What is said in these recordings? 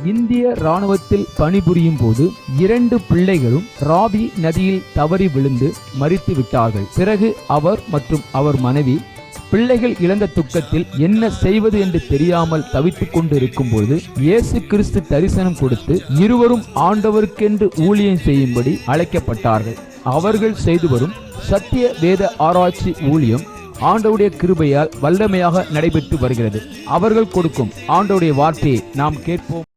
இந்திய இராணுவத்தில் பணிபுரியும் போது 2 பிள்ளைகளும் ராவி நதியில் தவறி விழுந்து மரித்து விட்டார்கள். பிறகு அவர் மற்றும் அவர் மனைவி பிள்ளைகள் இழந்த துக்கத்தில் என்ன செய்வது என்று தெரியாமல் தவித்துக் கொண்டு இருக்கும்போது இயேசு கிறிஸ்து தரிசனம் கொடுத்து இருவரும் ஆண்டவருக்கென்று ஊழியம் செய்யும்படி அழைக்கப்பட்டார்கள். அவர்கள் செய்து வரும் சத்திய வேத ஆராய்ச்சி ஊழியம் ஆண்டவருடைய கிருபையால் வல்லமையாக நடைபெற்று வருகிறது. அவர்கள் கொடுக்கும் ஆண்டவருடைய வார்த்தையை நாம் கேட்போம்.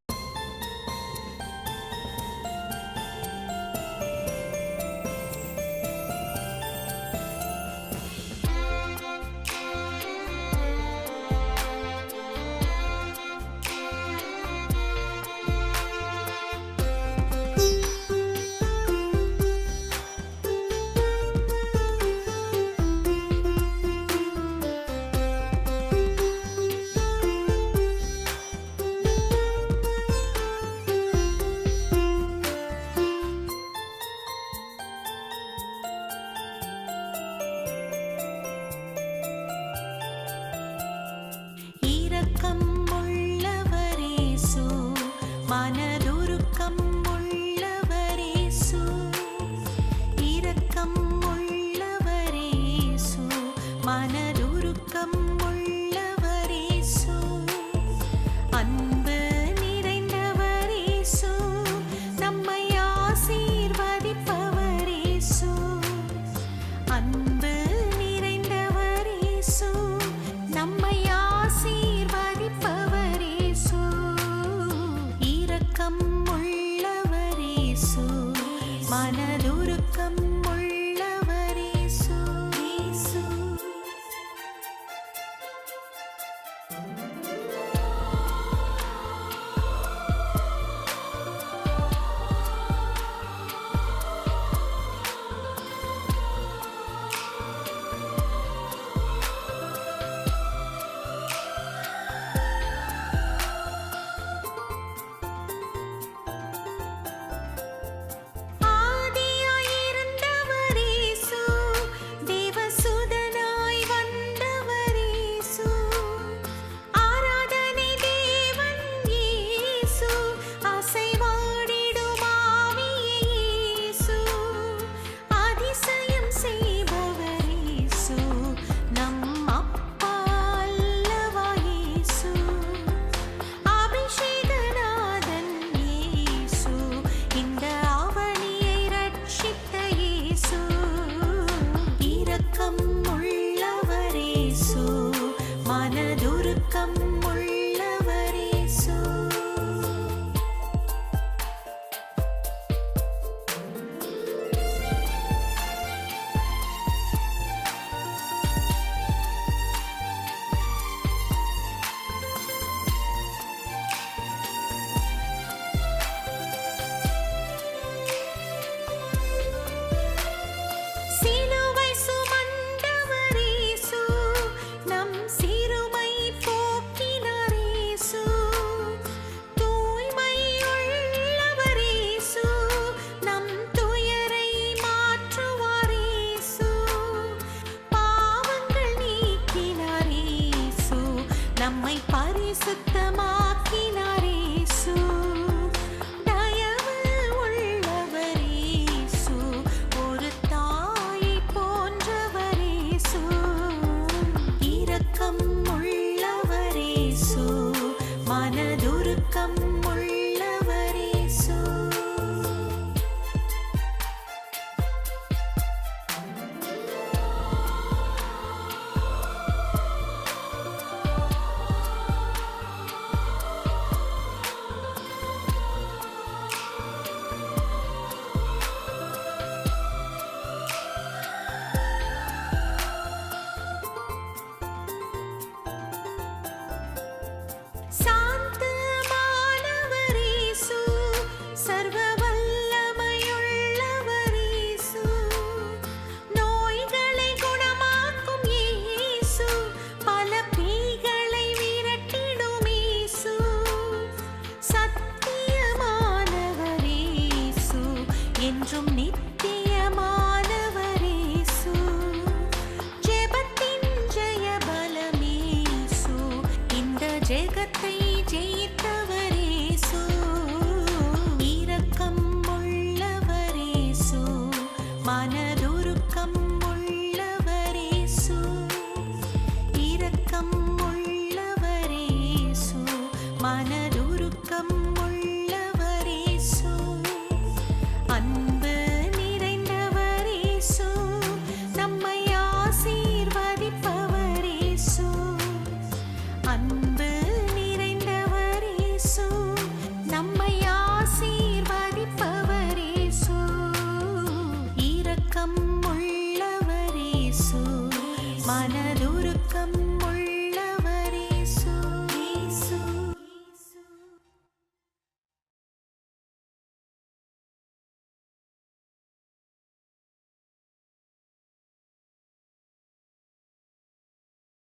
ஜெகத்தை ஜெயித்தவரேசு.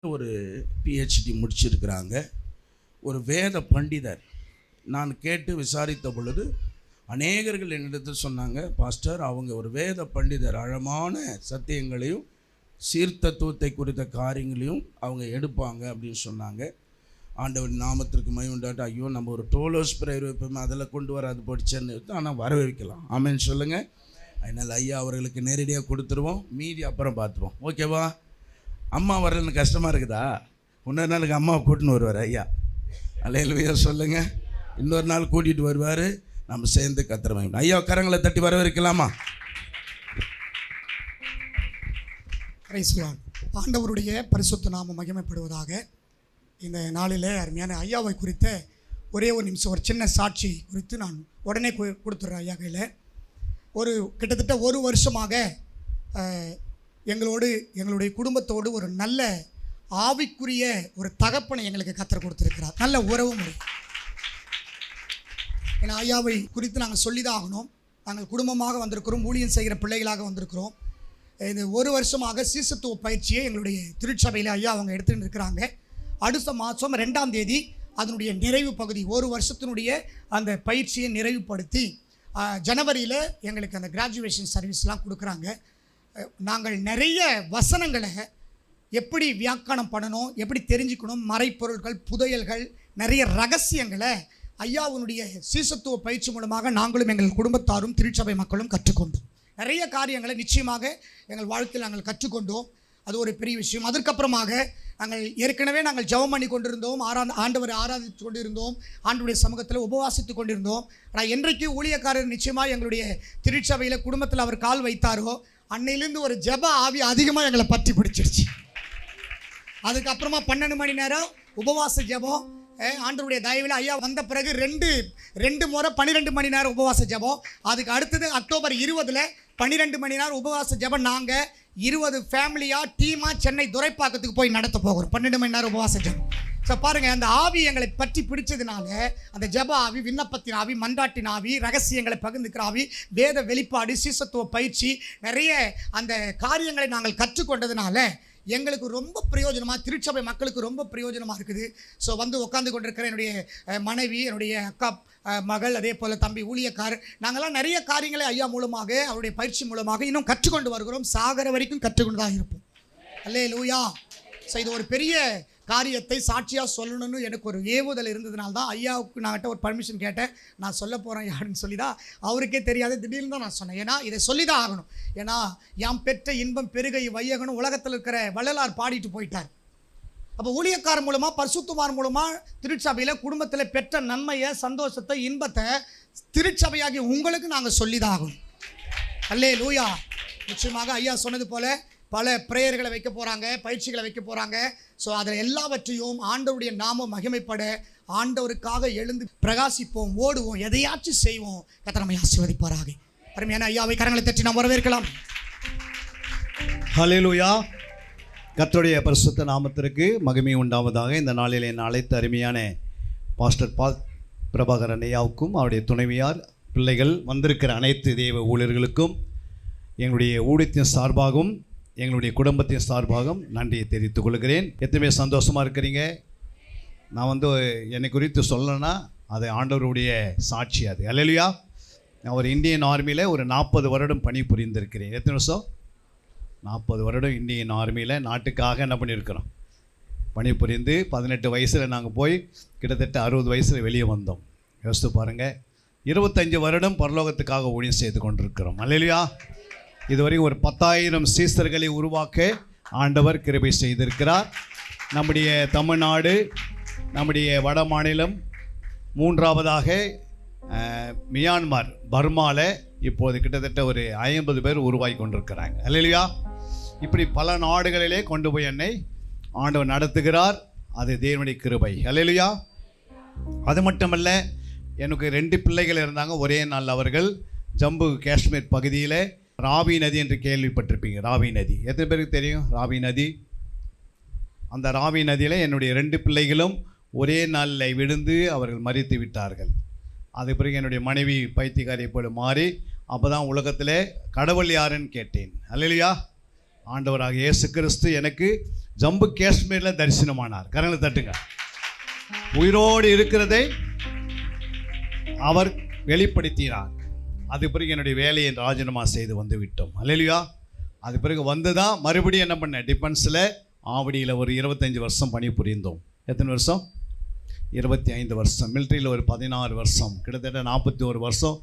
ஒரு பிஹெச்டி முடிச்சிருக்கிறாங்க, ஒரு வேத பண்டிதர். நான் கேட்டு விசாரித்த பொழுது அநேகர்கள் என்னிடத்தில் சொன்னாங்க, பாஸ்டர் அவங்க ஒரு வேத பண்டிதர், ஆழமான சத்தியங்களையும் சீர்தத்துவத்தை குறித்த காரியங்களையும் அவங்க எடுப்பாங்க அப்படின்னு சொன்னாங்க. ஆண்டவர் நாமத்திற்கு மகிமை உண்டாட்டு. ஐயோ நம்ம ஒரு டோலோஸ் பிரேயர் வைப்போமே, அதில் கொண்டு வராது படிச்சேன்னு, ஆனால் வர வைக்கலாம். ஆமென் சொல்லுங்கள். அதனால் ஐயா அவர்களுக்கு நேரடியாக கொடுத்துருவோம், மீதி அப்புறம் பார்த்துருவோம். ஓகேவா? அம்மா வரலன்னு கஷ்டமாக இருக்குதா? இன்னொரு நாளுக்கு அம்மாவை கூட்டின்னு வருவார் ஐயா. அல்லேலூயா சொல்லுங்கள். இன்னொரு நாள் கூட்டிகிட்டு வருவார், நம்ம சேர்ந்து கத்திரமா. ஐயா கரங்களை தட்டி வரவேற்கலாமா? ஆண்டவருடைய பரிசுத்த நாமம் மகிமைப்படுவதாக. இந்த நாளிலே அருமையான ஐயாவை குறித்த ஒரே ஒரு நிமிஷம் ஒரு சின்ன சாட்சி குறித்து நான் உடனே கொடுத்துட்றேன் ஐயா கையில். கிட்டத்தட்ட ஒரு வருஷமாக எங்களுடைய குடும்பத்தோடு ஒரு நல்ல ஆவிக்குரிய ஒரு தகப்பனை எங்களுக்கு கத்தர் கொடுத்துருக்கிறார். நல்ல உறவு முறை. ஏன்னா ஐயாவை குறித்து நாங்கள் சொல்லி தான் ஆகணும். நாங்கள் குடும்பமாக வந்திருக்கிறோம், ஊழியம் செய்கிற பிள்ளைகளாக வந்திருக்கிறோம். இந்த ஒரு வருஷமாக சீசத்துவ பயிற்சியை எங்களுடைய திருச்சபையில் ஐயா அவங்க எடுத்துகிட்டு இருக்கிறாங்க. அடுத்த மாதம் 2ஆம் தேதி அதனுடைய நிறைவு பகுதி, ஒரு வருஷத்தினுடைய அந்த பயிற்சியை நிறைவுபடுத்தி ஜனவரியில் எங்களுக்கு அந்த கிராஜுவேஷன் சர்வீஸ்லாம் கொடுக்குறாங்க. நாங்கள் நிறைய வசனங்களை எப்படி வியாக்கியானம் பண்ணணும், எப்படி தெரிஞ்சுக்கணும், மறைப்பொருட்கள், புதையல்கள், நிறைய ரகசியங்களை ஐயாவுடைய சீசத்துவ பயிற்சி மூலமாக நாங்களும் எங்கள் குடும்பத்தாரும் திருச்சபை மக்களும் கற்றுக்கொண்டோம். நிறைய காரியங்களை நிச்சயமாக எங்கள் வாழ்க்கையில் நாங்கள் கற்றுக்கொண்டோம். அது ஒரு பெரிய விஷயம். அதற்கப்புறமாக நாங்கள் ஜெபம் பண்ணி கொண்டிருந்தோம், ஆண்டவரை ஆராதித்து கொண்டிருந்தோம், ஆண்டவருடைய சமூகத்தில் உபவாசித்து கொண்டிருந்தோம். ஆனால் என்றைக்கு ஊழியக்காரர் நிச்சயமாக எங்களுடைய திருச்சபையில் குடும்பத்தில் அவர் கால் வைத்தாரோ அன்னையிலேருந்து ஒரு ஜெப ஆவி அதிகமாக எங்களை பற்றி பிடிச்சிருச்சு. அதுக்கப்புறமா 12 மணி நேரம் உபவாச ஜெபம். ஆண்டவருடைய தயவில் ஐயா வந்த பிறகு ரெண்டு முறை 12 மணி நேரம் உபவாச ஜெபம். அதுக்கு அடுத்தது அக்டோபர் 20 12 மணி நேரம் உபவாச ஜெபம். நாங்கள் 20 ஃபேமிலியாக டீமாக சென்னை துரைப்பாக்கத்துக்கு போய் நடத்த போகிறோம். 12 மணி நேரம் உபவாச ஜெபம். ஸோ பாருங்கள், அந்த ஆவி எங்களை பற்றி பிடிச்சதுனால அந்த ஜெப ஆவி, விண்ணப்பத்தின் ஆவி, மன்றாட்டின் ஆவி, ரகசியங்களை பகிர்ந்துக்கிற ஆவி, வேத வெளிப்பாடு, சீசத்துவ பயிற்சி, நிறைய அந்த காரியங்களை நாங்கள் கற்றுக்கொண்டதுனால எங்களுக்கு ரொம்ப பிரயோஜனமாக, திருச்சபை மக்களுக்கு ரொம்ப பிரயோஜனமாக இருக்குது. ஸோ வந்து உட்காந்து கொண்டிருக்கிற என்னுடைய மனைவி, என்னுடைய அக்கா மகள், அதே போல் தம்பி ஊழியக்காரர், நாங்கள்லாம் நிறைய காரியங்களை ஐயா மூலமாக, அவருடைய பயிற்சி மூலமாக இன்னும் கற்றுக்கொண்டு வருகிறோம். சாகர வரைக்கும் கற்றுக்கொண்டு தான் இருப்போம். அல்லேலூயா. ஸோ இது ஒரு பெரிய காரியத்தை சாட்சியாக சொல்லணும்னு எனக்கு ஒரு ஏவுதல் இருந்ததுனால தான் ஐயாவுக்கு நான்கிட்ட ஒரு பர்மிஷன் கேட்டேன். நான் சொல்ல போகிறேன் யாருன்னு சொல்லி தான், அவருக்கே தெரியாது, திடீர்னு தான் நான் சொன்னேன். ஏன்னா இதை சொல்லி தான் ஆகணும். ஏன்னா யாம் பெற்ற இன்பம் பெருகை வையகனும் உலகத்தில் இருக்கிற வள்ளலார் பாடிட்டு போயிட்டார். அப்போ ஊழியக்காரர் மூலமாக, பரிசுத்தவான் மூலமாக திருச்சபையில் குடும்பத்தில் பெற்ற நன்மையை, சந்தோஷத்தை, இன்பத்தை திருச்சபையாகி உங்களுக்கு நாங்கள் சொல்லி தான் ஆகணும். அல்லேலூயா. நிச்சயமாக ஐயா சொன்னது போல் பல பிரேயர்களை வைக்க போகிறாங்க, பயிற்சிகளை வைக்க போகிறாங்க. ஸோ அதில் எல்லாவற்றையும் ஆண்டவருடைய நாமம் மகிமைப்பட ஆண்டவருக்காக எழுந்து பிரகாசிப்போம், ஓடுவோம், எதையாச்சும் செய்வோம். கர்த்தர் நம்மை ஆசீர்வதிப்பாராக. அருமையான ஐயாவை கரங்களை தட்டி நாம் வரவேற்கலாம். ஹல்லேலூயா. கர்த்தருடைய பரிசுத்த நாமத்திற்கு மகிமை உண்டாவதாக. இந்த நாளில் என்னை அழைத்த அருமையான பாஸ்டர் பிரபாகரன் ஐயாவுக்கும் அவருடைய துணைவியார், பிள்ளைகள், வந்திருக்கிற அனைத்து தேவ ஊழியர்களுக்கும் எங்களுடைய ஊழியத்தின் சார்பாகவும் எங்களுடைய குடும்பத்தின் சார்பாகவும் நன்றியை தெரிவித்துக் கொள்கிறேன். எத்தனை சந்தோஷமாக இருக்கிறீங்க? நான் என்னை குறித்து சொல்லணும்னா அது ஆண்டவருடைய சாட்சி. அது அல்லேலூயா. நான் ஒரு இந்தியன் ஆர்மியில் ஒரு 40 வருடம் பணி புரிந்திருக்கிறேன். எத்தனை வருஷம்? 40 வருடம் இந்தியன் ஆர்மியில் நாட்டுக்காக என்ன பண்ணியிருக்கிறோம், பணி புரிந்து 18 வயசில் நாங்கள் போய் கிட்டத்தட்ட 60 வயசில் வெளியே வந்தோம். யோசித்து பாருங்கள். 25 வருடம் பரலோகத்துக்காக ஊழியம் செய்து கொண்டிருக்கிறோம். அல்லேலூயா. இதுவரைக்கும் ஒரு 10,000 சீசர்களை உருவாக்க ஆண்டவர் கிருபை செய்திருக்கிறார். நம்முடைய தமிழ்நாடு, நம்முடைய வட மாநிலம், 3ஆவதாக மியான்மர், பர்மாவில் இப்போது கிட்டத்தட்ட ஒரு 50 பேர் உருவாகி கொண்டிருக்கிறாங்க. அல்லேலூயா. இப்படி பல நாடுகளிலே கொண்டு போய் என்னை ஆண்டவர் நடத்துகிறார். அது தேவனுடைய கிருபை. அல்லேலூயா. அது மட்டுமல்ல, எனக்கு 2 பிள்ளைகள் இருந்தாங்க. ஒரே நாள் அவர்கள் ஜம்மு காஷ்மீர் பகுதியில் ராவி நதி என்று கேள்விப்பட்டிருப்பீங்க. ராவி நதி எத்தனை பேருக்கு தெரியும்? ராவி நதி. அந்த ராவி நதியில் என்னுடைய 2 பிள்ளைகளும் ஒரே நாளில் விழுந்து அவர்கள் மரித்து விட்டார்கள். அது பிறகு என்னுடைய மனைவி பைத்தியக்காரியை போல மாறி, அப்போ தான் உலகத்தில் கடவுள் யாருன்னு கேட்டேன். அல்லேலூயா. ஆண்டவராக இயேசு கிறிஸ்து எனக்கு ஜம்மு காஷ்மீரில் தரிசனமானார். கரங்களை தட்டுங்க. உயிரோடு இருக்கிறதை அவர் வெளிப்படுத்தினார். அது பிறகு என்னுடைய வேலையை ராஜினாமா செய்து வந்து விட்டோம். அல்லேலூயா. அது பிறகு வந்து தான் மறுபடியும் என்ன பண்ணேன், டிஃபென்ஸில் ஆவடியில் ஒரு 25 வருஷம் பணி புரிந்தோம். எத்தனை வருஷம்? 25 வருஷம். மிலிட்ரியில் ஒரு 16 வருஷம். கிட்டத்தட்ட 41 வருஷம்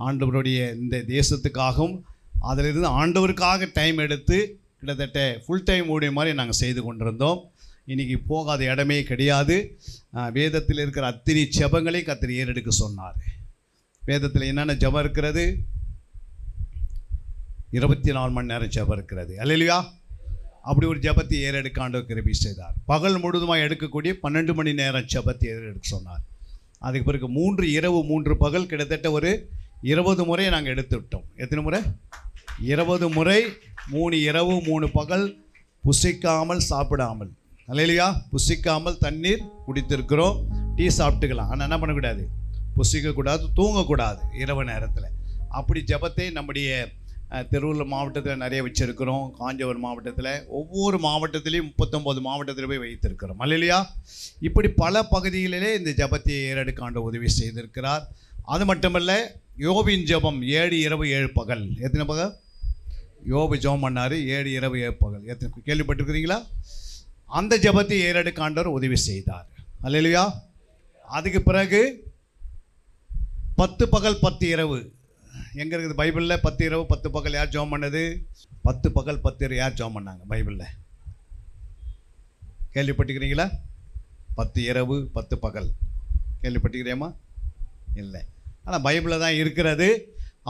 ஆண்டவருடைய இந்த தேசத்துக்காகவும் அதிலிருந்து ஆண்டவருக்காக டைம் எடுத்து கிட்டத்தட்ட ஃபுல் டைம் ஊழிய மாதிரி நாங்கள் செய்து கொண்டிருந்தோம். இன்றைக்கி போகாத இடமே கிடையாது. வேதத்தில் இருக்கிற அத்தனை ஜெபங்களை கர்த்தர் ஏறெடுக்க சொன்னார். வேதத்தில் என்னென்ன ஜெபம் இருக்கிறது? 24 மணி நேரம் ஜெபம் இருக்கிறது. அல்லேலூயா. அப்படி ஒரு ஜெபத்தை ஏறெடுக்க ஆண்டவர் கிருபை செய்தார். பகல் முழுதுமாக எடுக்கக்கூடிய 12 மணி நேரம் ஜெபத்தை ஏறெடுக்க சொன்னார். அதுக்கு பிறகு 3 இரவு 3 பகல் கிட்டத்தட்ட ஒரு 20 முறை நாங்கள் எடுத்து விட்டோம். எத்தனை முறை? 20 முறை. 3 இரவு 3 பகல் புசிக்காமல் சாப்பிடாமல். அல்லேலூயா. புசிக்காமல் தண்ணீர் குடித்திருக்கிறோம். டீ சாப்பிட்டுக்கலாம், ஆனால் என்ன பண்ணக்கூடாது? புசிக்கக்கூடாது, தூங்கக்கூடாது இரவு நேரத்தில். அப்படி ஜெபத்தை நம்முடைய திருவள்ளூர் மாவட்டத்தில் நிறைய வச்சுருக்கிறோம். காஞ்சிபுரம் மாவட்டத்தில், ஒவ்வொரு மாவட்டத்திலையும் 39 மாவட்டத்தில் போய் வைத்திருக்கிறோம். அல்லேலூயா. இப்படி பல பகுதிகளிலே இந்த ஜெபத்தை ஏறெடுக்க ஆண்டவர் உதவி செய்திருக்கிறார். அது மட்டுமல்ல, யோபின் ஜெபம் 7 இரவு 7 பகல். எத்தனை பகல் யோபு ஜெபம் பண்ணார்? 7 இரவு 7 பகல். எத்தனை கேள்விப்பட்டிருக்கிறீங்களா? அந்த ஜெபத்தை ஏறெடுக்க ஆண்டவர் உதவி செய்தார். அல்லேலூயா. அதுக்கு பிறகு 10 பகல் 10 இரவு எங்கே இருக்குது பைபிளில்? 10 இரவு 10 பகல் யார் ஜெபம் பண்ணது? 10 பகல் 10 இரவு யார் ஜெபம் பண்ணாங்க பைபிளில்? கேள்விப்பட்டுக்கிறீங்களா? 10 இரவு 10 பகல் கேள்விப்பட்டுக்கிறேம்மா? இல்லை. ஆனால் பைபிளில் தான் இருக்கிறது.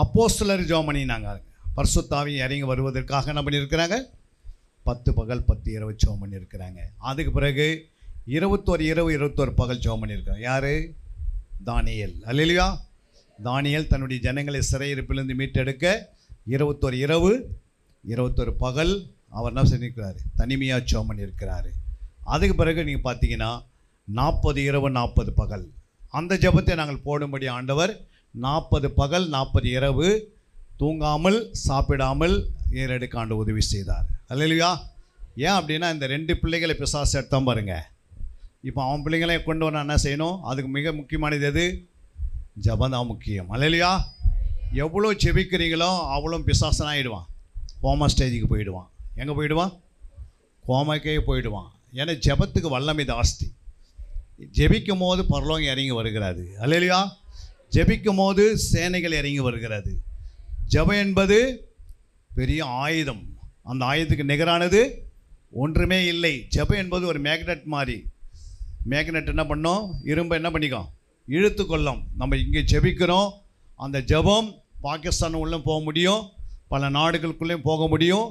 அப்போஸ்தலர் ஜெபம் பண்ணினாங்க. பரிசுத்த ஆவி இறங்கி வருவதற்காக என்ன பண்ணியிருக்கிறாங்க? 10 பகல் 10 இரவு ஜெபம் பண்ணியிருக்கிறாங்க. அதுக்கு பிறகு 21 இரவு 21 பகல் ஜெபம் பண்ணியிருக்காங்க. யார்? தானியேல். அல்லேலூயா. தானியேல் தன்னுடைய ஜனங்களை சிறையிருப்பிலிருந்து மீட்டெடுக்க 21 இரவு 21 பகல் அவர் என்ன செஞ்சிருக்கிறாரு? தனிமையாக ஜெபம் பண்ணியிருக்கிறாரு. அதுக்கு பிறகு நீங்கள் பார்த்தீங்கன்னா 40 இரவு 40 பகல் அந்த ஜெபத்தை நாங்கள் போடும்படி ஆண்டவர் 40 பகல் 40 இரவு தூங்காமல் சாப்பிடாமல் ஏறெடுக்க ஆண்டு உதவி செய்தார். அல்லேலூயா. ஏன் அப்படின்னா, இந்த 2 பிள்ளைகளை பிசாசு எடுத்தான் பாருங்க. இப்போ அவன் பிள்ளைங்களை கொண்டு வர என்ன செய்யணும்? அதுக்கு மிக முக்கியமானது எது? ஜெபம் தான் முக்கியம். அல்லேலூயா. எவ்வளோ ஜெபிக்கிறீங்களோ அவ்வளோ பிசாசன் ஆகிடுவான். கோமா ஸ்டேஜுக்கு போயிடுவான். எங்கே போயிடுவான்? கோமாக்கே போயிடுவான். ஏன்னா ஜெபத்துக்கு வல்லமை ஜாஸ்தி. ஜெபிக்கும் போது பரலோகம் இறங்கி வருகிறது. அல்லேலூயா. ஜெபிக்கும் போது சேனைகள் இறங்கி வருகிறது. ஜெபம் என்பது பெரிய ஆயுதம். அந்த ஆயுதத்துக்கு நிகரானது ஒன்றுமே இல்லை. ஜெபம் என்பது ஒரு மேக்னெட் மாதிரி. மேக்னெட் என்ன பண்ணோம்? இரும்பை என்ன பண்ணிக்கும்? இழுத்து கொள்ளும். நம்ம இங்கே ஜெபிக்கிறோம். அந்த ஜெபம் பாகிஸ்தான் உள்ளே போக முடியும், பல நாடுகளுக்குள்ளேயும் போக முடியும்,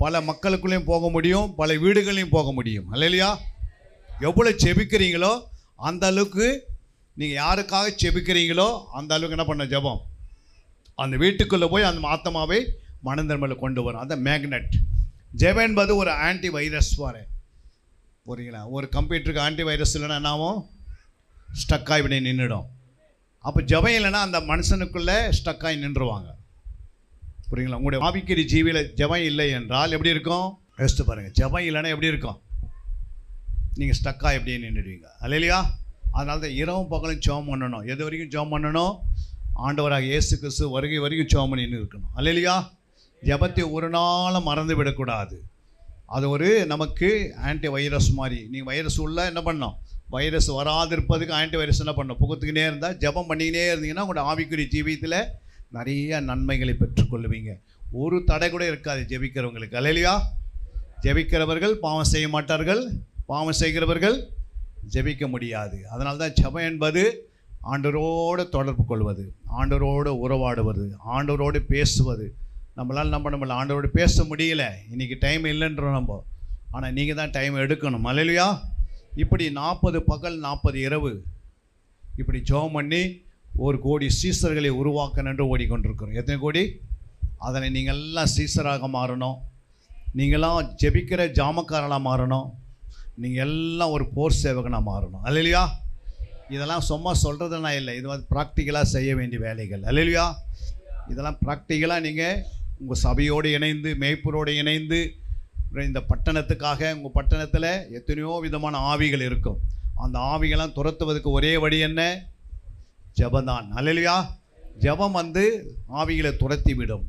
பல மக்களுக்குள்ளேயும் போக முடியும், பல வீடுகளையும் போக முடியும். அல்லேலூயா. எவ்வளோ ஜெபிக்கிறீங்களோ அந்த அளவுக்கு, நீங்கள் யாருக்காக ஜெபிக்கிறீங்களோ அந்த அளவுக்கு என்ன பண்ண ஜெபம் அந்த வீட்டுக்குள்ளே போய் அந்த ஆத்மாவை மனந்தன்மையில் கொண்டு வரும். அந்த மேக்னெட். ஜெபம் என்பது ஒரு ஆன்டி வைரஸ் பாரு. புரியுங்களா? ஒரு கம்ப்யூட்டருக்கு ஆன்டி வைரஸ் இல்லைன்னா என்னாவும் ஸ்டக்காகி இப்படி நின்றுடும். அப்போ ஜெபம் இல்லைன்னா அந்த மனுஷனுக்குள்ளே ஸ்டக்காகி நின்றுவாங்க. புரியுங்களா? உங்களுடைய ஆவிக்குரிய ஜீவியில் ஜெபம் இல்லை என்றால் எப்படி இருக்கும்? யோசித்து பாருங்கள். ஜெபம் இல்லைன்னா எப்படி இருக்கும்? நீங்கள் ஸ்டக்காக எப்படியே நின்றுடுவீங்க. அல்லேலூயா. அதனால தான் இரவும் பகலும் ஜெபம் பண்ணணும். எது வரைக்கும் ஜெபம் பண்ணணும்? ஆண்டவராக இயேசு கிறிஸ்து வருகை வரைக்கும் ஜெபம் பண்ணின்னு இருக்கணும். அல்லேலூயா. ஜெபத்தை ஒரு நாளும் மறந்து விடக்கூடாது. அது ஒரு நமக்கு ஆன்டி வைரஸ் மாதிரி. நீங்கள் வைரஸ் உள்ள என்ன பண்ணணும்? வைரஸ் வராதிருப்பதுக்கு ஆன்டி வைரஸ் என்ன பண்ணணும்? புகுத்துக்கினே இருந்தால், ஜெபம் பண்ணிக்கினே இருந்தீங்கன்னா உங்களோட ஆவிக்குரிய ஜீவியத்தில் நிறைய நன்மைகளை பெற்றுக்கொள்ளுவீங்க. ஒரு தடை கூட இருக்காது ஜெபிக்கிறவங்களுக்கு. அல்லேலூயா. ஜெபிக்கிறவர்கள் பாவம் செய்ய மாட்டார்கள், பாவம் செய்கிறவர்கள் ஜெபிக்க முடியாது. அதனால தான் ஜெபம் என்பது ஆண்டவரோடு தொடர்பு கொள்வது, ஆண்டவரோடு உறவாடுவது, ஆண்டவரோடு பேசுவது. நம்மளால் என்ன பண்ண முடியல? ஆண்டவரோடு பேச முடியல, இன்றைக்கி டைம் இல்லைன்றோம் நம்ம. ஆனால் நீங்கள் தான் டைம் எடுக்கணும். அல்லேலூயா. இப்படி 40 பகல் 40 இரவு இப்படி ஜெபம் பண்ணி 1 கோடி சீசர்களை உருவாக்க என்று ஓடிக்கொண்டிருக்கிறோம். எத்தனை கோடி? அதனை நீங்கள் எல்லாம் சீசராக மாறணும். நீங்களாம் ஜெபிக்கிற ஜாமக்காரனாக மாறணும். நீங்கள் எல்லாம் ஒரு போர் சேவகனாக மாறணும். அல்லேலூயா. இதெல்லாம் சும்மா சொல்கிறதுனா இல்லை, இது வந்து ப்ராக்டிக்கலாக செய்ய வேண்டிய வேலைகள். அல்லேலூயா. இதெல்லாம் ப்ராக்டிக்கலாக நீங்கள் உங்கள் சபையோடு இணைந்து, மேய்ப்பரோடு இணைந்து, இந்த பட்டணத்துக்காக உங்கள் பட்டணத்தில் எத்தனையோ விதமான ஆவிகள் இருக்கும். அந்த ஆவிகள்லாம் துரத்துவதற்கு ஒரே வழி என்ன? ஜெபம்தான். அல்லேலூயா. ஜெபம் ஆவிகளை துரத்தி விடும்.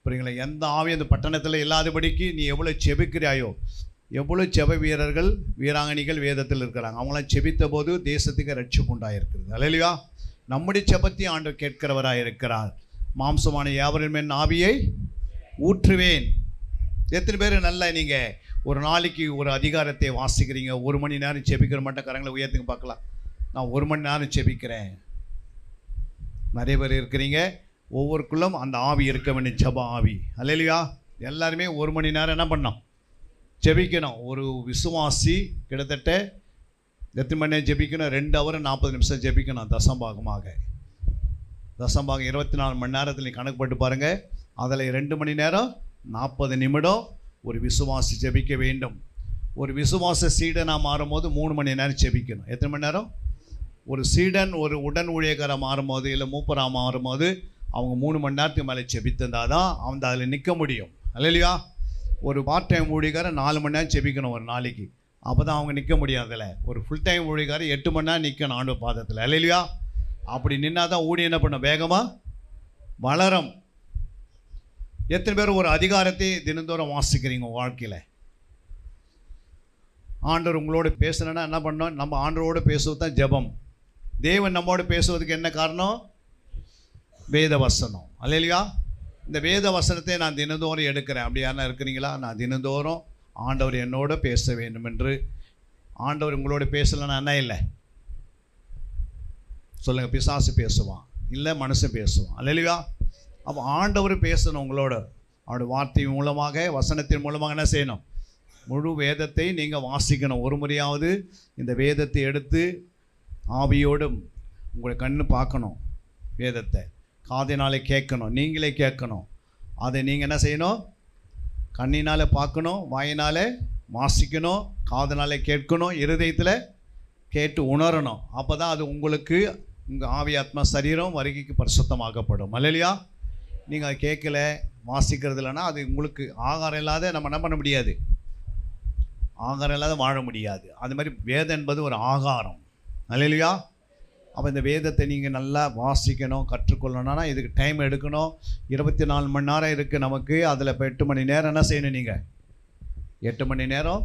புரியுங்களா? எந்த ஆவி அந்த பட்டணத்தில் இல்லாதபடிக்கு நீ எவ்வளோ செபிக்கிறாயோ, எவ்வளோ செப வீரர்கள் வீராங்கனிகள் வேதத்தில் இருக்கிறாங்க. அவங்களாம் செபித்த போது தேசத்துக்கு ரட்சிப்பு உண்டாயிருக்கிறது. அல்லேலூயா. நம்முடைய செபத்தை ஆண்டவர் கேட்கிறவராக இருக்கிறார். மாம்சமான யாவரின் மேல் ஆவியை ஊற்றுவேன். எத்தனை பேர் நல்லா நீங்கள் ஒரு நாளைக்கு ஒரு அதிகாரத்தை வாசிக்கிறீங்க? 1 மணி நேரம் செபிக்கிற மாட்டேன். கரங்களை உயர்த்துங்க பார்க்கலாம். நான் 1 மணி நேரம் செபிக்கிறேன். நிறைய பேர் இருக்கிறீங்க. ஒவ்வொருக்குள்ளும் அந்த ஆவி இருக்க வேண்டிய ஜெப ஆவி. அல்லேலூயா. எல்லாருமே 1 மணி நேரம் என்ன பண்ணோம்? ஜெபிக்கணும். ஒரு விசுவாசி கிட்டத்தட்ட எத்தனை மணி நேரம் ஜெபிக்கணும்? 2 ஹவர் 40 நிமிஷம் ஜெபிக்கணும். தசம்பாகம் 24 மணி நேரத்தில் கணக்கு போட்டு பாருங்கள். அதில் 2 மணி நேரம் 40 நிமிடம் ஒரு விசுவாசி ஜெபிக்க வேண்டும். ஒரு விசுவாச சீடனாக மாறும்போது 3 மணி நேரம் ஜெபிக்கணும். எத்தனை மணி நேரம்? ஒரு சீடன் ஒரு உடன் ஊழியக்காரன் மாறும்போது இல்லை மூப்பராக மாறும்போது அவங்க 3 மணி நேரத்துக்கு மேலே ஜெபித்திருந்தால் தான் அவங்க அதில் நிற்க முடியும். அல்லேலூயா. ஒரு பார்ட் டைம் ஊழியக்காரன் 4 மணி நேரம் ஜெபிக்கணும் ஒரு நாளைக்கு. அப்போ தான் அவங்க நிற்க முடியும். அதில் ஒரு ஃபுல் டைம் ஊழியக்காரன் 8 மணி நேரம் நிற்கணும் ஆண்டவர் பாதத்தில். அல்லேலூயா. அப்படி நின்னா தான் ஊழியம் என்ன பண்ண வேகமாக வளரும். எத்தனை பேர் ஒரு அதிகாரத்தை தினந்தோறும் வாசிக்கிறீங்க வாழ்க்கையில்? ஆண்டவர் உங்களோடு பேசணுன்னா என்ன பண்ணோம்? நம்ம ஆண்டவரோடு பேசுவது தான் ஜெபம். தேவன் நம்மோடு பேசுவதுக்கு என்ன காரணம்? வேத வசனம். அல்லேலூயா. இந்த வேத வசனத்தை நான் தினந்தோறும் எடுக்கிறேன். அப்படி யாரா இருக்கிறீங்களா? நான் தினந்தோறும் ஆண்டவர் என்னோட பேச வேண்டும் என்று. ஆண்டவர் உங்களோட பேசலைன்னா என்ன இல்லை சொல்லுங்கள்? பிசாசு பேசுவான், இல்லை மனுஷன் பேசுவான். அல்லேலூயா. அப்போ ஆண்டவர் பேசணும் உங்களோட. அவருடைய வார்த்தை மூலமாக, வசனத்தின் மூலமாக என்ன செய்யணும்? முழு வேதத்தை நீங்கள் வாசிக்கணும். ஒரு முறையாவது இந்த வேதத்தை எடுத்து ஆவியோடும் உங்களை கண்ணு பார்க்கணும். வேதத்தை காதினாலே கேட்கணும், நீங்களே கேட்கணும். அதை நீங்கள் என்ன செய்யணும்? கண்ணினால் பார்க்கணும், வாயினால் வாசிக்கணும், காதினாலே கேட்கணும், இருதயத்தில் கேட்டு உணரணும். அப்போ தான் அது உங்களுக்கு உங்கள் ஆவி ஆத்மா சரீரம் வருகைக்கு பரிசுத்தமாக்கப்படும். அல்லேலூயா. நீங்கள் அதை கேட்கல, வாசிக்கிறது இல்லைன்னா அது உங்களுக்கு ஆகாரம் இல்லாத நம்ம என்ன பண்ண முடியாது? ஆகாரம் இல்லாத வாழ முடியாது. அது மாதிரி வேதம் என்பது ஒரு ஆகாரம். அல்லேலூயா. அப்போ இந்த வேதத்தை நீங்கள் நல்லா வாசிக்கணும், கற்றுக்கொள்ளணும்னா இதுக்கு டைம் எடுக்கணும். 24 மணி நேரம் இருக்குது நமக்கு. அதில் இப்போ 8 மணி நேரம் என்ன செய்யணும்? நீங்கள் 8 மணி நேரம்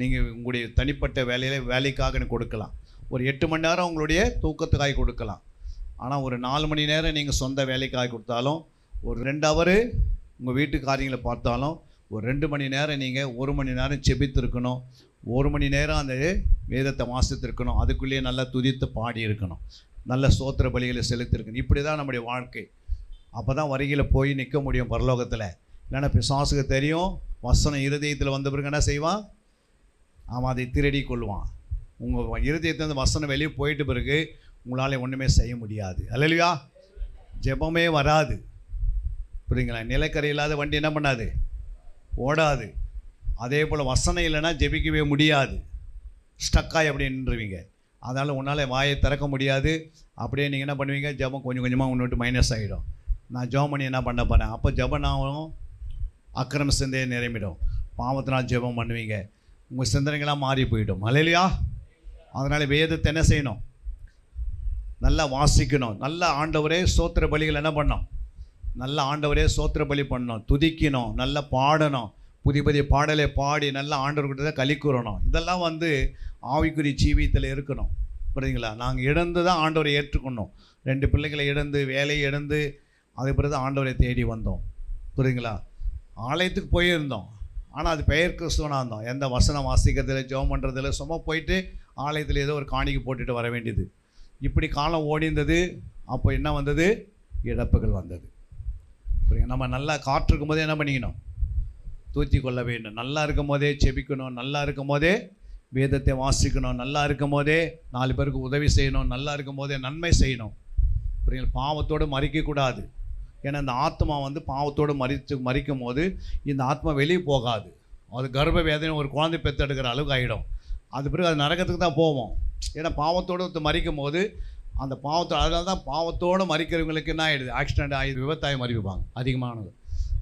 நீங்கள் உங்களுடைய தனிப்பட்ட வேலைக்காக கொடுக்கலாம். ஒரு 8 மணி நேரம் உங்களுடைய தூக்கத்துக்காக கொடுக்கலாம். ஆனால் ஒரு 4 மணி நேரம் நீங்கள் சொந்த வேலைக்காக கொடுத்தாலும், ஒரு 2 ஹவர் உங்கள் வீட்டு காரியங்களை பார்த்தாலும், ஒரு 2 மணி நேரம் நீங்கள் 1 மணி நேரம் செபித்திருக்கணும். 1 மணி நேரம் அந்த வேதத்தை வாசித்திருக்கணும். அதுக்குள்ளேயே நல்லா துதித்து பாடி இருக்கணும். நல்ல ஸ்தோத்திர பலிகளை செலுத்திருக்கணும். இப்படி தான் நம்முடைய வாழ்க்கை. அப்போ தான் வருகையில் போய் நிற்க முடியும் பரலோகத்தில். இல்லைன்னா பிசாசுக்கு தெரியும், வசனம் இருதயத்தில் வந்த பிறகு என்ன செய்வான்? அவன் அதை திருடி கொள்வான். உங்கள் இருதயத்திலேருந்து வசனம் வெளியே போயிட்டு பிறகு உங்களால் ஒன்றுமே செய்ய முடியாது. அல்லேலூயா. ஜெபமே வராது. புரியுங்களா? நிலக்கரை இல்லாத வண்டி என்ன பண்ணாது? ஓடாது. அதே போல் வசனம் இல்லைன்னா ஜெபிக்கவே முடியாது. ஸ்டக்காய் அப்படி நின்றுவீங்க. அதனால் உன்னால் வாயை திறக்க முடியாது. அப்படியே நீங்கள் என்ன பண்ணுவீங்க? ஜெபம் கொஞ்சம் கொஞ்சமாக உன்னிட்டு மைனஸ் ஆகிடும். நான் ஜெபம் பண்ணி என்ன பண்ண போகிறேன்? அப்போ ஜெபனாவும் அக்கிரம சிந்தையை நிரம்பிடும். பாவத்தினால் ஜெபம் பண்ணுவீங்க. உங்கள் சிந்தனைகளாக மாறி போயிடும். அல்லேலூயா. அதனால் வேதத்தை என்ன செய்யணும்? நல்லா வாசிக்கணும். நல்ல ஆண்டவரே ஸ்தோத்திர பலிகள் என்ன பண்ணணும்? நல்ல ஆண்டவரே ஸ்தோத்திர பலி பண்ணணும், துதிக்கணும், நல்லா பாடணும், புதிய புதிய பாடலை பாடி நல்லா ஆண்டவர்கிட்ட தான் களி கூறணும். இதெல்லாம் ஆவிக்குரிய ஜீவியத்தில் இருக்கணும். புரியுதுங்களா? நாங்கள் இழந்து தான் ஆண்டவரை ஏற்றுக்கணும். 2 பிள்ளைகளை இழந்து, வேலையை இழந்து, அதுக்கு பிறகு தான் ஆண்டவரை தேடி வந்தோம். புரியுதுங்களா? ஆலயத்துக்கு போயிருந்தோம், ஆனால் அது பெயர் கிறிஸ்துவனாக இருந்தோம். எந்த வசனம் வாசிக்கிறதில்ல, ஜெபம் பண்ணுறதில்ல, சும்மா போயிட்டு ஆலயத்தில் ஏதோ ஒரு காணிக்கை போட்டுட்டு வர வேண்டியது. இப்படி காலம் ஓடிந்தது. அப்போ என்ன வந்தது? இழப்புகள் வந்தது. புரியுங்க? நம்ம நல்லா காற்று இருக்கும் போதே என்ன பண்ணிக்கணும்? தூத்தி கொள்ள வேண்டும். நல்லா இருக்கும் போதே செபிக்கணும், நல்லா இருக்கும் போதே வேதத்தை வாசிக்கணும், நல்லா இருக்கும் போதே 4 பேருக்கு உதவி செய்யணும், நல்லா இருக்கும் போதே நன்மை செய்யணும். புரியுங்க? பாவத்தோடு மறிக்கக்கூடாது. ஏன்னா இந்த ஆத்மா பாவத்தோடு மறிக்கும் போது இந்த ஆத்மா வெளியே போகாது. அது கர்ப்ப வேதனை ஒரு குழந்தை பெற்றெடுக்கிற அளவுக்கு ஆகிடும். அது பிறகு அது நரகத்துக்கு தான் போவோம். ஏன்னா பாவத்தோடு மறிக்கும் போது அந்த அதனால தான் பாவத்தோடு மறிக்கிறவங்களுக்கு என்ன ஆகிடுது? ஆக்சிடென்ட் ஆகி விபத்தாகி மறிப்பாங்க அதிகமானது.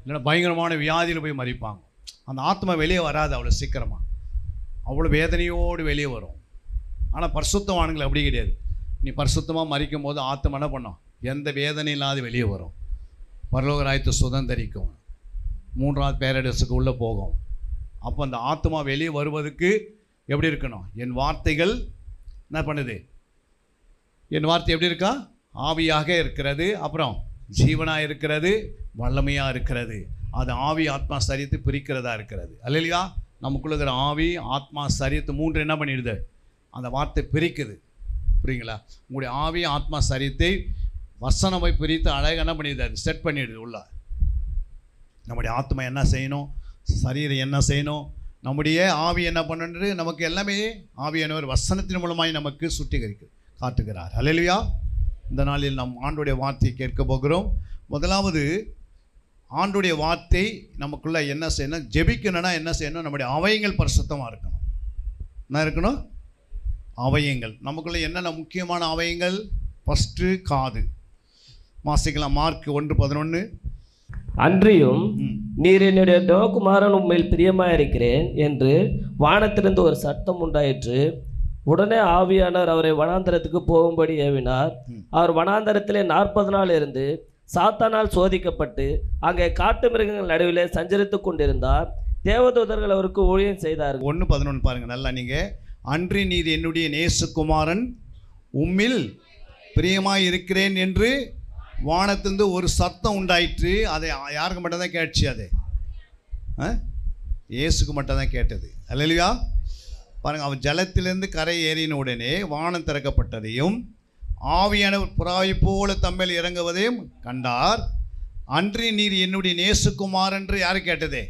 இல்லைன்னா பயங்கரமான வியாதியில் போய் மறிப்பாங்க. அந்த ஆத்மா வெளியே வராது அவ்வளோ சீக்கிரமாக, அவ்வளோ வேதனையோடு வெளியே வரும். ஆனால் பரிசுத்தவான்கள் அப்படி கிடையாது. நீ பரிசுத்தமாக மறிக்கும் போது ஆத்மா என்ன பண்ணும்? எந்த வேதனை இல்லாத வெளியே வரும். பரலோக ராஜ்யத்தை சுதந்தரிக்கும், 3வது பேரடைஸுக்கு உள்ளே போகும். அப்போ அந்த ஆத்மா வெளியே வருவதுக்கு எப்படி இருக்கணும்? என் வார்த்தைகள் என்ன பண்ணுது? என் வார்த்தை எப்படி இருக்கா? ஆவியாக இருக்கிறது, அப்புறம் ஜீவனாக இருக்கிறது, வல்லமையாக இருக்கிறது. அது ஆவி ஆத்மா சரீரத்தை பிரிக்கிறதா இருக்கிறது. அல்லையா? நமக்குள்ள இருக்கிற ஆவி ஆத்மா சரீரத்தை 3 என்ன பண்ணிடுது? அந்த வார்த்தை பிரிக்குது. புரியுங்களா? உங்களுடைய ஆவி ஆத்மா சரீரத்தை வசனமை பிரித்து அழகாக என்ன பண்ணிடுது? அது செட் பண்ணிடுது உள்ள. நம்முடைய ஆத்மா என்ன செய்யணும், சரீரம் என்ன செய்யணும், நம்முடைய ஆவி என்ன பண்ணுறது, நமக்கு எல்லாமே ஆவியானவர் வசனத்தின் மூலமாய் நமக்கு சுட்டிகரிக்க காட்டுகிறார். அல்லேலூயா. இந்த நாளில் நாம் ஆண்டுடைய வார்த்தையை கேட்க போகிறோம். முதலாவது, ஆண்டுடைய வார்த்தை நமக்குள்ளே என்ன செய்யணும்? ஜெபிக்கணும்னா என்ன செய்யணும்? நம்முடைய அவயங்கள் பரிசுத்தமாக இருக்கணும். என்ன இருக்கணும்? அவயங்கள். நமக்குள்ளே என்னென்ன முக்கியமான அவயங்கள்? ஃபஸ்ட்டு காது. வாசிக்கலாம், மார்க் 1:11. அன்றியும் நீர் என்னுடைய தேவகுமாரன் உண்மையில் பிரியமாயிருக்கிறேன் என்று வானத்திலிருந்து ஒரு சத்தம் உண்டாயிற்று. உடனே ஆவியானவர் அவரை வனாந்தரத்துக்கு போகும்படி ஏவினார். அவர் வனாந்தரத்திலே 40 நாள் இருந்து சாத்தானால் சோதிக்கப்பட்டு அங்கே காட்டு மிருகங்கள் நடுவிலே சஞ்சரித்து கொண்டிருந்தார். தேவதூதர்கள் அவருக்கு ஊழியம் செய்தார்கள். 1:11 பாருங்கள் நல்லா. நீங்கள், அன்றி நீர் என்னுடைய நேசகுமாரன் உம்மில் பிரியமாய் இருக்கிறேன் என்று வானத்திலிருந்து ஒரு சத்தம் உண்டாயிற்று. அதை யாருக்கு மட்டும் தான் கேட்டுச்சு? அது இயேசுக்கு மட்டும் தான் கேட்டது. அல்லேலூயா. பாருங்கள், அவன் ஜலத்திலிருந்து கரை ஏறின உடனே வானம் திறக்கப்பட்டதையும் ஆவியானவர் புறாவை போல தம்மேல் இறங்குவதையும் கண்டார். அன்றி நீர் என்னுடைய நேசகுமார் என்று யார் கேட்டதே?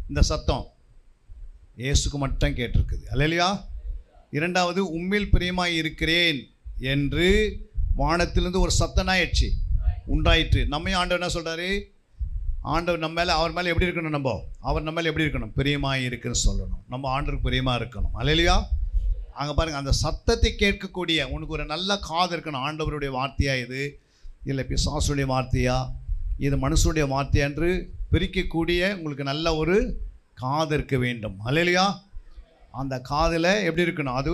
இந்த சத்தம் இயேசுக்கு மட்டும் கேட்டிருக்குது. அல்லேலூயா. 2வது, உம்மில் பிரியமாய் இருக்கிறேன் என்று வானத்திலிருந்து ஒரு சத்தனாயிடுச்சு, உண்டாயிற்று. நம்மையும் ஆண்டவர் என்ன சொல்கிறாரு? ஆண்டவர் நம்ம மேலே, அவர் மேலே எப்படி இருக்கணும்? அவர் நம்ம மேலே எப்படி இருக்கணும்? பிரியமாக இருக்குன்னு சொல்லணும். நம்ம ஆண்டவருக்கு பிரியமாக இருக்கணும். அல்லேலூயா. அங்கே பாருங்கள், அந்த சத்தத்தை கேட்கக்கூடிய உனக்கு ஒரு நல்ல காது இருக்கணும். ஆண்டவருடைய வார்த்தையா இது, இல்லை பிசாசுடைய வார்த்தையா, இது மனுஷனுடைய வார்த்தையா என்று பிரிக்கக்கூடிய உங்களுக்கு நல்ல ஒரு காது இருக்க வேண்டும். அல்லேலூயா. அந்த காதில் எப்படி இருக்கணும்? அது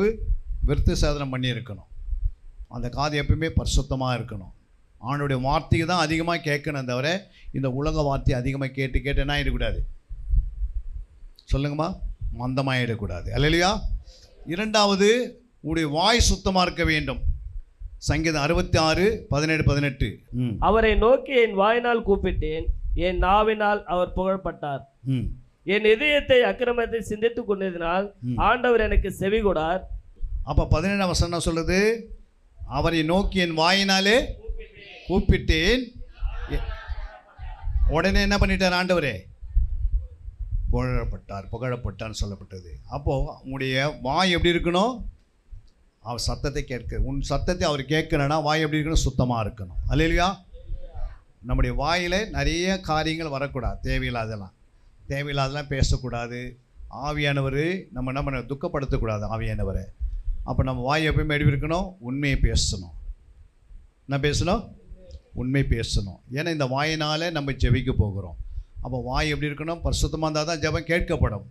விருத்த சேதனம் பண்ணி இருக்கணும். அந்த காது எப்பவுமே பரிசுத்தமாக இருக்கணும். ஆண்டவருடைய வார்த்தைக்கு தான் அதிகமாக கேட்கணும், தவிர இந்த உலக வார்த்தையை அதிகமாக கேட்டு என்ன ஆகிடக்கூடாது? சொல்லுங்கம்மா, மந்தமாகிடக்கூடாது. அல்லேலூயா. 2வது, உங்களுடைய வாய் சுத்தமாக இருக்க வேண்டும். சங்கீதம் 66:17-18. அவரை நோக்கி என் வாயினால் கூப்பிட்டேன், என் நாவினால் அவர் புகழப்பட்டார். என் இதயத்தை அக்கிரமத்தை சிந்தித்துக் கொண்டதினால் ஆண்டவர் எனக்கு செவி கொடார். அப்போ 17ஆம் வசனம் என்ன சொல்லுது? அவரை நோக்கி என் வாயினாலே கூப்பிட்டேன், உடனே என்ன பண்ணிட்டார்? ஆண்டவரே புகழப்பட்டார்னு சொல்லப்பட்டது. அப்போது உங்களுடைய வாய் எப்படி இருக்கணும்? அவர் சத்தத்தை கேட்க, உன் சத்தத்தை அவர் கேட்கணுன்னா வாய் எப்படி இருக்கணும்? சுத்தமாக இருக்கணும். அல்லேலூயா. நம்முடைய வாயில் நிறைய காரியங்கள் வரக்கூடாது, தேவையில்லாதெல்லாம் பேசக்கூடாது. ஆவியானவர் நம்ம என்ன பண்ண துக்கப்படுத்தக்கூடாது ஆவியானவரை. அப்போ நம்ம வாய் எப்பயுமே எப்படி இருக்கணும்? உண்மையை பேசணும். என்ன பேசணும்? உண்மை பேசணும். ஏன்னா இந்த வாயினால் நம்ம ஜெபிக்க போகிறோம். அப்போ வாய் எப்படி இருக்கணும்? பரிசுத்தமாக இருந்தால் தான் ஜெபம் கேட்கப்படும்.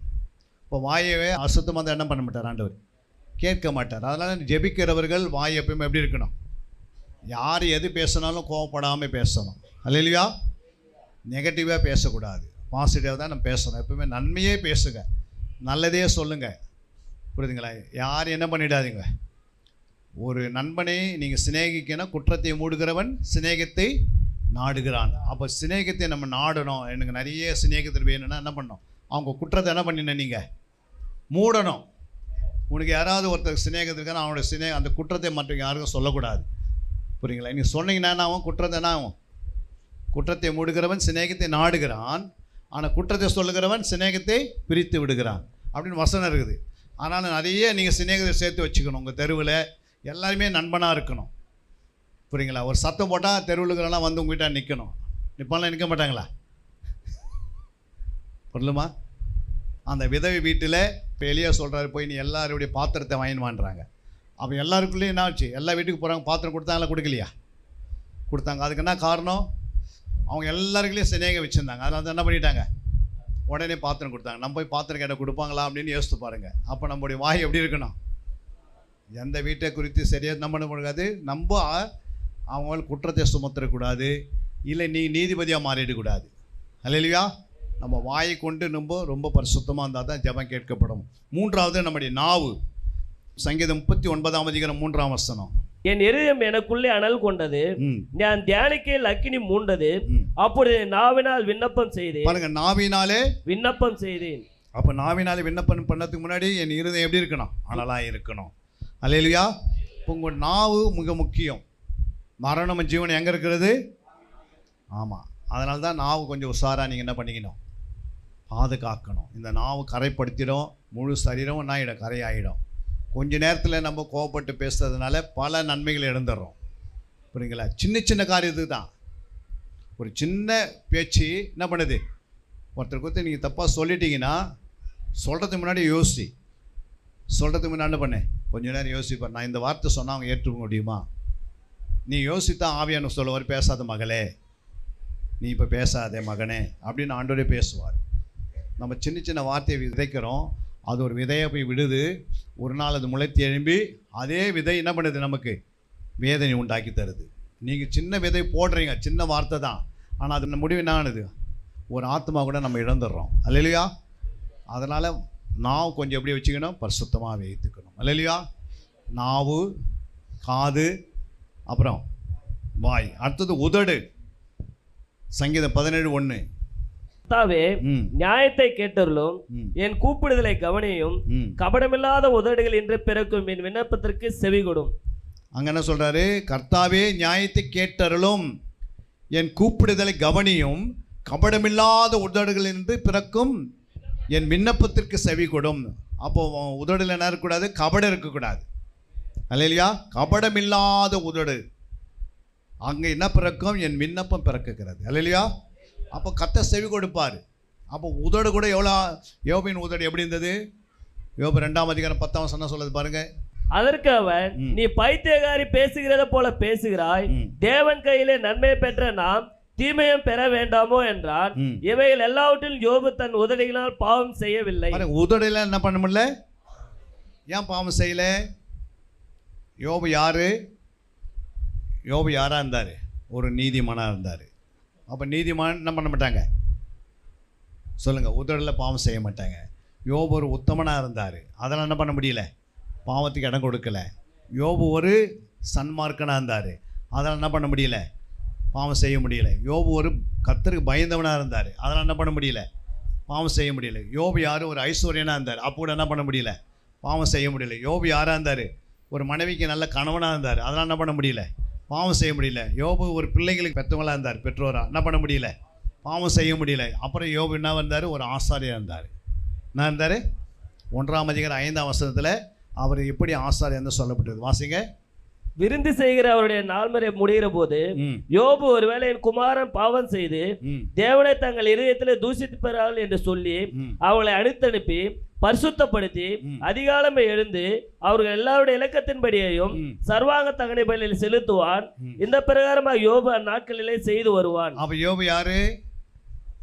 இப்போ வாயவே அசுத்தமாக இருந்தால் என்ன பண்ண மாட்டார்? ஆண்டவர் கேட்க மாட்டார். அதனால் ஜெபிக்கிறவர்கள் வாய் எப்பயுமே எப்படி இருக்கணும்? யார் எது பேசினாலும் கோவப்படாமல் பேசணும். அல்லேலூயா. நெகட்டிவாக பேசக்கூடாது, பாசிட்டிவாக தான் நம்ம பேசணும். எப்பவுமே நன்மையே பேசுங்க, நல்லதே சொல்லுங்கள். புரியுதுங்களா? யார் என்ன பண்ணிடாதீங்க. ஒரு நண்பனை நீங்கள் சிநேகிக்கணும், குற்றத்தை மூடுகிறவன் சிநேகத்தை நாடுகிறான். அப்போ சிநேகத்தை நம்ம நாடணும். எனக்கு நிறைய சிநேகத்தில் வேணும்னா என்ன பண்ணணும்? அவங்க குற்றத்தை என்ன பண்ணின நீங்கள் மூடணும். உனக்கு யாராவது ஒருத்தர் சிநேகத்திற்கான அவனுடைய அந்த குற்றத்தை மட்டும் யாருக்கும் சொல்லக்கூடாது. புரியுங்களா? நீங்கள் சொன்னீங்கன்னா என்ன ஆகும்? குற்றத்தை என்ன ஆகும்? குற்றத்தை மூடுகிறவன் சிநேகத்தை நாடுகிறான், ஆனால் குற்றத்தை சொல்லுகிறவன் சிநேகத்தை பிரித்து விடுகிறான் அப்படின்னு வசனம் இருக்குது. ஆனால் நிறைய நீங்கள் சிநேகத்தை சேர்த்து வச்சுக்கணும். உங்கள் தெருவில் எல்லாருமே நண்பனாக இருக்கணும். புரியுங்களா? ஒரு சத்தம் போட்டால் தெருவுலுக்கிறலாம் வந்து உங்கள்கிட்ட நிற்கணும். நிற்பாலாம் நிற்க மாட்டாங்களா? புரியலுமா? அந்த விதவை வீட்டில் இப்போ எலியா சொல்கிறாரு, போய் நீ எல்லாருடைய பாத்திரத்தை வாங்கினுவான்றாங்க. அப்போ எல்லாருக்குள்ளேயும் என்ன ஆச்சு? எல்லா வீட்டுக்கு போகிறாங்க, பாத்திரம் கொடுத்தாங்களா கொடுக்கலையா? கொடுத்தாங்க. அதுக்கு என்ன காரணம்? அவங்க எல்லாருக்குள்ளேயும் சிநேகம் வச்சுருந்தாங்க. அதனால தான் என்ன பண்ணிட்டாங்க? உடனே பாத்திரம் கொடுத்தாங்க. நம்ம போய் பாத்திரம் கேட்டால் கொடுப்பாங்களா அப்படின்னு யோசித்து பாருங்கள். அப்போ நம்முடைய வாய் எப்படி இருக்கணும்? எந்த வீட்டை குறித்து சரியாக நம்ம பண்ணக்கூடாது, நம்ம அவங்கள குற்றத்தை சுமத்திடக்கூடாது, இல்லை நீ நீதிபதியாக மாறிடக்கூடாது. அல்லேலூயா. நம்ம வாயை கொண்டு ரொம்ப பரிசுத்தமாக இருந்தால் தான் ஜெபம் கேட்கப்படும். மூன்றாவது நம்முடைய நாவு. சங்கீதம் 39:3 என் இருதயம் எனக்குள்ளே அனல் கொண்டது, நான் தியானிக்கையில் அக்கினி மூண்டது, அப்பொழுது நாவினால் விண்ணப்பம் செய்தேன். பாருங்க, நாவினாலே விண்ணப்பம் செய்தேன். அப்போ நாவினாலே விண்ணப்பம் பண்ணதுக்கு முன்னாடி என் இருதயம் எப்படி இருக்கணும்? அனலாக இருக்கணும். அல்லேலூயா. இப்போ உங்கள் நாவு மிக முக்கியம். மரணம் ஜீவன் எங்கே இருக்கிறது? ஆமாம். அதனால தான் நாவு கொஞ்சம் உஷாராக நீங்கள் என்ன பண்ணிக்கணும்? பாதுகாக்கணும். இந்த நாவு கரைப்படுத்திடும், முழு சரீரம் என்ன ஆகிடும்? கரையாயிடும். கொஞ்ச நேரத்தில் நம்ம கோவப்பட்டு பேசுறதுனால பல நன்மைகளை இழந்துடுறோம். புரியுங்களா? சின்ன சின்ன காரியத்துக்கு தான். ஒரு சின்ன பேச்சு என்ன பண்ணுது? ஒருத்தர் கொடுத்து நீங்கள் தப்பாக சொல்லிட்டீங்கன்னா சொல்கிறதுக்கு முன்னாடி யோசி. சொல்கிறதுக்கு முன்னாடி என்ன பண்ணேன்? கொஞ்ச நேரம் யோசிப்பார். நான் இந்த வார்த்தை சொன்னால் அவங்க ஏற்றுக்க முடியுமா? நீ யோசித்தான் ஆவியான சொல்லுவார், பேசாத மகளே, நீ இப்போ பேசாதே மகனே அப்படின்னு ஆண்டவரே பேசுவார். நம்ம சின்ன சின்ன வார்த்தையை விதைக்கிறோம், அது ஒரு விதையை போய் விடுது. ஒரு நாள் அது முளைத்து எழும்பி அதே விதை என்ன பண்ணுது? நமக்கு வேதனை உண்டாக்கி தருது. நீங்கள் சின்ன விதை போடுறீங்க, சின்ன வார்த்தை தான், ஆனால் அது முடிவு என்ன ஆனது? ஒரு ஆத்மா கூட நம்ம இழந்துடுறோம். அல்லேலூயா. அதனால் நாவு கொஞ்சம் எப்படி வச்சுக்கணும்? பரிசுத்தமாக வைத்துக்கணும். அல்லேலூயா. நாவு, காது, அப்புறம் வாய். அடுத்தது உதடு. சங்கீதம் 17:1 கர்த்தாவே, நியாயத்தை கேட்டருளும், என் கூப்பிடுதலை கவனியும், கபடமில்லாத உதடுகள் என்று பிறக்கும் என் விண்ணப்பத்திற்கு செவி கொடும். அங்கே என்ன சொல்கிறாரு? கர்த்தாவே, நியாயத்தை கேட்டருளும், என் கூப்பிடுதலை கவனியும், கபடமில்லாத உதடுகள் என்று பிறக்கும் என் விண்ணப்பத்திற்கு செவி கொடும். அப்போது உதடுல என்ன இருக்கக்கூடாது? கபடம் இருக்கக்கூடாது. அல்லேலூயா. கபடமில்லாத உதடு. அங்கே என்ன பிறக்கும்? என் விண்ணப்பம் பிறக்குகிறது. அல்லேலூயா. அப்போ கர்த்தர் செவி கொடுப்பார். அப்போ உதடு கூட எவ்வளோ? யோபின் உதடு எப்படி இருந்தது? யோபு 2:10 சொல்லுது பாருங்க. அதற்கு அவன், நீ பைத்தியக்காரி பேசுகிறத போல பேசுகிறாய், தேவன் கையிலே நன்மை பெற்ற நாம் தீமையும் பெற வேண்டாமோ என்றான். இவைகள் எல்லாவற்றிலும் யோபு தன் உதடுகளால் பாவம் செய்யவில்லை. உதடுல என்ன பண்ண முடியல? ஏன் பாவம் செய்யல? யோபு யாரு? யோபு யாராக இருந்தார்? ஒரு நீதிமானாக இருந்தார். அப்போ நீதிமான் என்ன பண்ண மாட்டாங்க? சொல்லுங்கள். உதடில் பாவம் செய்ய மாட்டாங்க. யோபு ஒரு உத்தமனாக இருந்தார். அதெல்லாம் என்ன பண்ண முடியல? பாவத்துக்கு இடம் கொடுக்கல. யோபு ஒரு சன்மார்க்கனாக இருந்தார். அதெல்லாம் என்ன பண்ண முடியல? பாவம் செய்ய முடியல. யோபு ஒரு கர்த்தருக்கு பயந்தவனாக இருந்தார். அதெல்லாம் என்ன பண்ண முடியல? பாவம் செய்ய முடியல. யோபு யார்? ஒரு ஐஸ்வர்யனாக இருந்தார். அப்போ கூட என்ன பண்ண முடியல? பாவம் செய்ய முடியல. யோபு யாராக இருந்தார்? ஒரு மனைவிக்கு நல்ல கணவனாக இருந்தார். அதெல்லாம் என்ன பண்ண முடியல? பாவம் செய்ய முடியல. யோபு ஒரு பிள்ளைகளுக்கு பெற்றவங்களாக இருந்தார். பெற்றோராக என்ன பண்ண முடியல? பாவம் செய்ய முடியல. அப்புறம் யோபு என்ன இருந்தார்? ஒரு ஆசாரியாக இருந்தார். என்ன இருந்தார்? 1 அவர் எப்படி ஆசாரியர் என்று சொல்லப்பட்டது. வாசிங்க. விருந்து செய்கிற அவருடைய நாள்முறை முடிகிற போது யோபு ஒருவேளை என் குமாரன் பாவம் செய்து தேவனை தங்கள் இதயத்திலே தூஷித்துப்பார்கள் என்று சொல்லி அவங்களை அனுப்பி பரிசுத்தப்படுத்தி அதிகாலமே எழுந்து அவர்கள் எல்லாருடைய இலக்கத்தின்படியையும் சர்வாங்க தகனை பலியில் செலுத்துவான். இந்த பிரகாரமாக யோபு அந்நாட்களிலே செய்து வருவான். அப்ப யோபு யாரு?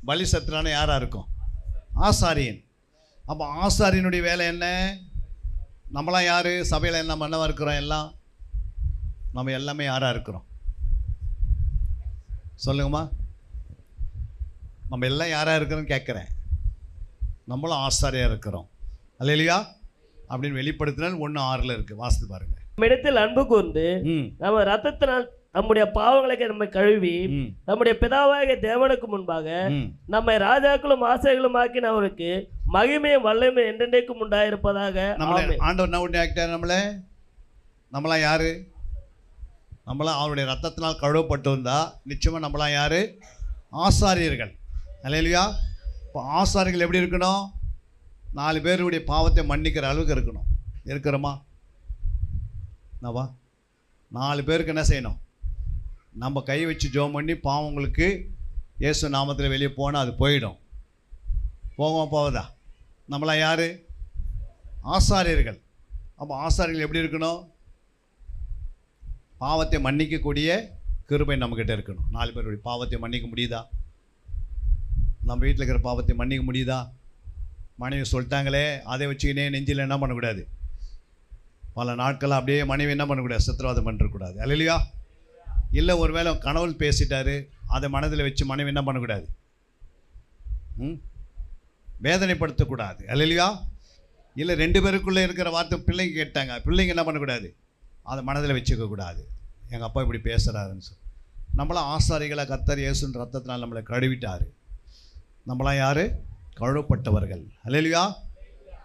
பலி சத்ரான யாரா இருக்கும்? ஆசாரியன். அப்போ ஆசாரியனுடைய வேலை என்ன? நம்மளாம் யாரு? சபையில் என்ன பண்ணவா இருக்கிறோம்? எல்லாம் நம்ம எல்லாமே யாராக இருக்கிறோம்? சொல்லுங்கம்மா. நம்ம எல்லாம் யாராக இருக்கிறோன்னு கேட்குறேன். நம்மளும் ஆசாரியாக இருக்கிறோம். அல்லேலூயா. அப்படின்னு வெளிப்படுத்தினால் 1:6 இருக்குது. வாசித்து பாருங்க. நம்ம இடத்தில் அன்பு கூர்ந்து நம்ம ரத்தத்தினால் நம்முடைய பாவங்களை நம்ம கழுவி நம்முடைய பிதாவாகிய தேவனுக்கு முன்பாக நம்மை ராஜாக்களும் ஆசைகளும் ஆக்கின அவருக்கு மகிமையும் வல்லமையும் என்றென்றைக்கும் உண்டாயிருப்பதாக. ஆண்டவர் என்ன ஒன்று ஆக்கிட்டார்? நம்மளாம் யாரு? நம்மளாம் அவருடைய ரத்தத்தினால் கழுவப்பட்டு வந்தா நிச்சயமாக நம்மளாம் யாரு? ஆசாரியர்கள். அல்லேலூயா. இப்போ ஆசாரியர்கள் எப்படி இருக்கணும்? 4 பேருடைய பாவத்தை மன்னிக்கிற அளவுக்கு இருக்கணும். இருக்கிறோமா? என்னவா? 4 பேருக்கு என்ன செய்யணும்? நம்ம கை வச்சு ஜெபம் பண்ணி பாவங்களுக்கு இயேசு நாமத்தில் வெளியே போனால் அது போயிடும். போவதா? நம்மளாம் யார்? ஆசாரியர்கள். அப்போ ஆசாரியர்கள் எப்படி இருக்கணும்? பாவத்தை மன்னிக்கக்கூடிய கிருபை நம்மக்கிட்ட இருக்கணும். 4 பேருடைய பாவத்தை மன்னிக்க முடியுதா? நம்ம வீட்டில் இருக்கிற பாவத்தை மன்னிக்க முடியுதா? மனைவி சொல்லிட்டாங்களே அதை வச்சுக்கினே நெஞ்சில் என்ன பண்ணக்கூடாது, பல நாட்கள் அப்படியே மனைவி என்ன பண்ணக்கூடாது, சித்திரவதை பண்ணிடக்கூடாது. அல்லையா? இல்லை ஒருவேளை கணவன் பேசிட்டாரு, அதை மனதில் வச்சு மனைவி என்ன பண்ணக்கூடாது, வேதனைப்படுத்தக்கூடாது. அல்லையா? இல்லை 2 பேருக்குள்ளே இருக்கிற வார்த்தை பிள்ளைங்க கேட்டாங்க, பிள்ளைங்க என்ன பண்ணக்கூடாது, அதை மனதில் வச்சுக்கக்கூடாது. எங்கள் அப்பா இப்படி பேசுகிறாருன்னு சொல்லி. நம்மளாம் ஆசாரிகளை கர்த்தர் இயேசுவின் ரத்தத்தினால் நம்மளை கழுவிட்டார். நம்மளாம் யார்? கழுவப்பட்டவர்கள். அல்லேலூயா.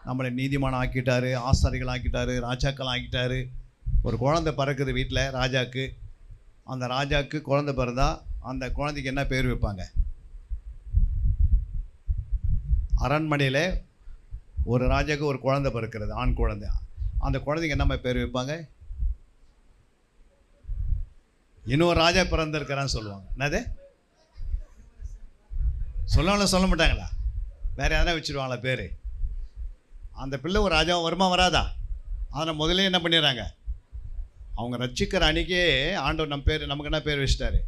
நம்மளை நீதிமான் ஆக்கிட்டாரு, ஆசாரிகள் ஆக்கிட்டாரு, ராஜாக்கள் ஆக்கிட்டாரு. ஒரு குழந்தை பிறக்குது வீட்டில் ராஜாக்கு. அந்த ராஜாவுக்கு குழந்தை பிறந்தா அந்த குழந்தைக்கு என்ன பேர் வைப்பாங்க? அரண்மனையில் ஒரு ராஜாவுக்கு ஒரு குழந்தை பிறக்கிறது, ஆண் குழந்தை. அந்த குழந்தைக்கு என்ன பேர் வைப்பாங்க? இன்னொரு ராஜா பிறந்திருக்கிறான்னு சொல்லுவாங்க. என்னது சொல்ல மாட்டாங்களா? வேறு எதனா வச்சுருவாங்களா பேர்? அந்த பிள்ளை ஒரு ராஜாவும் வருமா வராதா? அதனை முதல்ல என்ன பண்ணிடுறாங்க, அவங்க ரட்சிக்கிற அன்றைக்கே ஆண்டவர் நமக்கு என்ன பேர் வச்சுட்டாரு?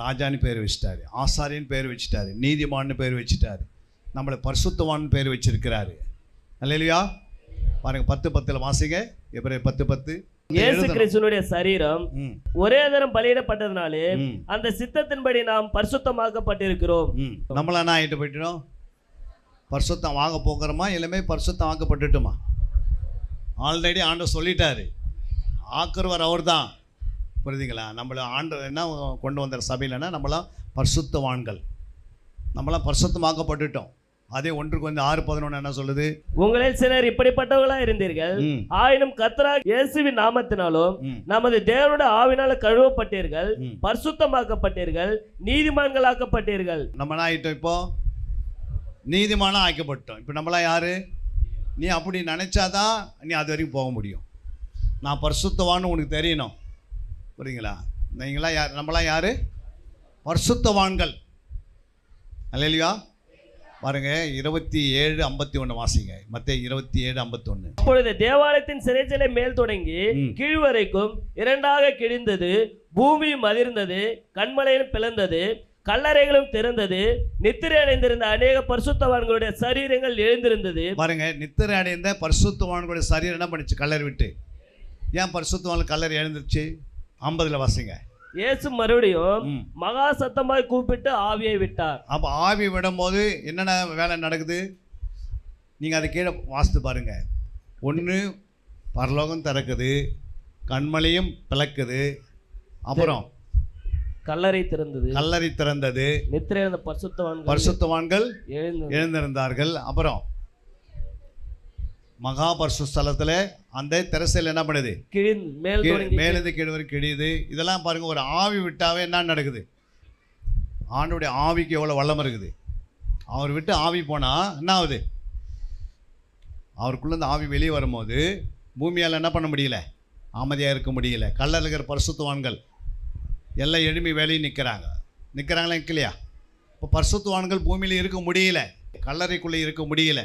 ராஜான்னு பேர் வச்சுட்டாரு, ஆசாரின்னு பேர் வச்சுட்டாரு, நீதிமான்னு பேர் வச்சுட்டாரு, நம்மளை பரிசுத்தவான்னு பேர் வச்சிருக்கிறாரு. அல்லேலூயா. பாருங்க 10:10 வாசிங்க. எபிரேயர் 10:10. இயேசு கிறிஸ்துவினுடைய சரீரம் ஒரே தரம் பலியிடப்பட்டதுனாலே அந்த சித்தத்தின்படி நாம் பரிசுத்தமாக்கப்பட்டிருக்கிறோம். நம்மள என்ன ஆகிட்டு போயிட்டோம்? பரிசுத்தம் வாங்க போகிறோமா? இல்லைமே பரிசுத்தம் வாக்கப்பட்டுட்டுமா? ஆல்ரெடி ஆண்டவர் சொல்லிட்டாரு, ஆக்குறவர் அவர் தான். புரியுதுங்களா? நம்மளை ஆண்டவர் என்ன கொண்டு வந்த சபையிலன்னா நம்மளாம் பரிசுத்தவான்கள், நம்மளாம் பரிசுத்தமாக்கப்பட்டுட்டோம். அதே 1 Corinthians 6:11 என்ன சொல்லுது? உங்களில் சிலர் இப்படிப்பட்டவர்களா இருந்தீர்கள், ஆயினும் கர்த்தராகிய இயேசுவின் நாமத்தினாலும் நமது தேவனுடைய ஆவினால கழுவப்பட்டீர்கள், பரிசுத்தமாக்கப்பட்டீர்கள், நீதிமான்களாக்கப்பட்டீர்கள். நம்ம என்ன ஆகிட்டோம்? இப்போ நீதிமானா ஆக்கப்பட்டோம். இப்போ நம்மளாம் யாரு? நீ அப்படி நினைச்சாதான் நீ அது வரைக்கும் போக முடியும். நான் பரிசுத்தவான்னு உனக்கு தெரியணும். புரியுங்களா? நீங்களாம் யார்? நம்மளாம் யாரு? பரிசுத்தவான்கள். அல்லேலூயா. பாருங்க 27:51 வாசிங்க. மத்தேயு 27:51. அப்பொழுது தேவாலயத்தின் சிறைச்சலை மேல் தொடங்கி கீழ் வரைக்கும் 2ஆக கிழிந்தது, பூமியும் அதிர்ந்தது, கன்மலையும் பிளந்தது, கல்லறைகளும் திறந்தது, நித்திரை அடைந்திருந்த அநேக பரிசுத்தவான்களுடைய சரீரங்கள் எழுந்திருந்தது. பாருங்க, நித்திரை அடைந்த பரிசுத்தவான்களுடைய சரீரம் என்ன பண்ணிச்சு? கல்லறை விட்டு. ஏன் பரிசுத்தவான்கள் கல்லறை எழுந்துருச்சு? 50 வாசிங்க. இயேசு மறுபடியும் மகா சத்தமாய் கூப்பிட்டு ஆவியை விட்டார். அப்போ ஆவி விடும்போது என்னென்ன வேலை நடக்குது? நீங்கள் அதை கீழே வாசித்து பாருங்க. 1 பரலோகம் திறக்குது, கண்மலையும் பிளக்குது, அப்புறம் கல்லறை திறந்தது, நித்திரை அடைந்த பரிசுத்தவான்கள் எழுந்திருந்தார்கள். அப்புறம் மகா பரிசுத்த ஸ்தலத்தில் அந்த திரைசையில் என்ன பண்ணுது? மேலிருந்து கீழ் வரை கிழியுது. இதெல்லாம் பாருங்க, ஒரு ஆவி விட்டாவே என்ன நடக்குது? ஆண்டுடைய ஆவிக்கு எவ்வளோ வல்லம் இருக்குது. அவர் விட்டு ஆவி போனால் என்ன ஆகுது? அவருக்குள்ள இந்த ஆவி வெளியே வரும்போது பூமியால் என்ன பண்ண முடியல? அமைதியாக இருக்க முடியல. கல்லறையில் இருக்கிற பரிசுத்தவான்கள் எல்லாம் எழுமி வேலையும் நிற்கிறாங்களா நிற்கலையா? இப்போ பரிசுத்தவான்கள் பூமியில் இருக்க முடியல, கல்லறைக்குள்ளே இருக்க முடியல.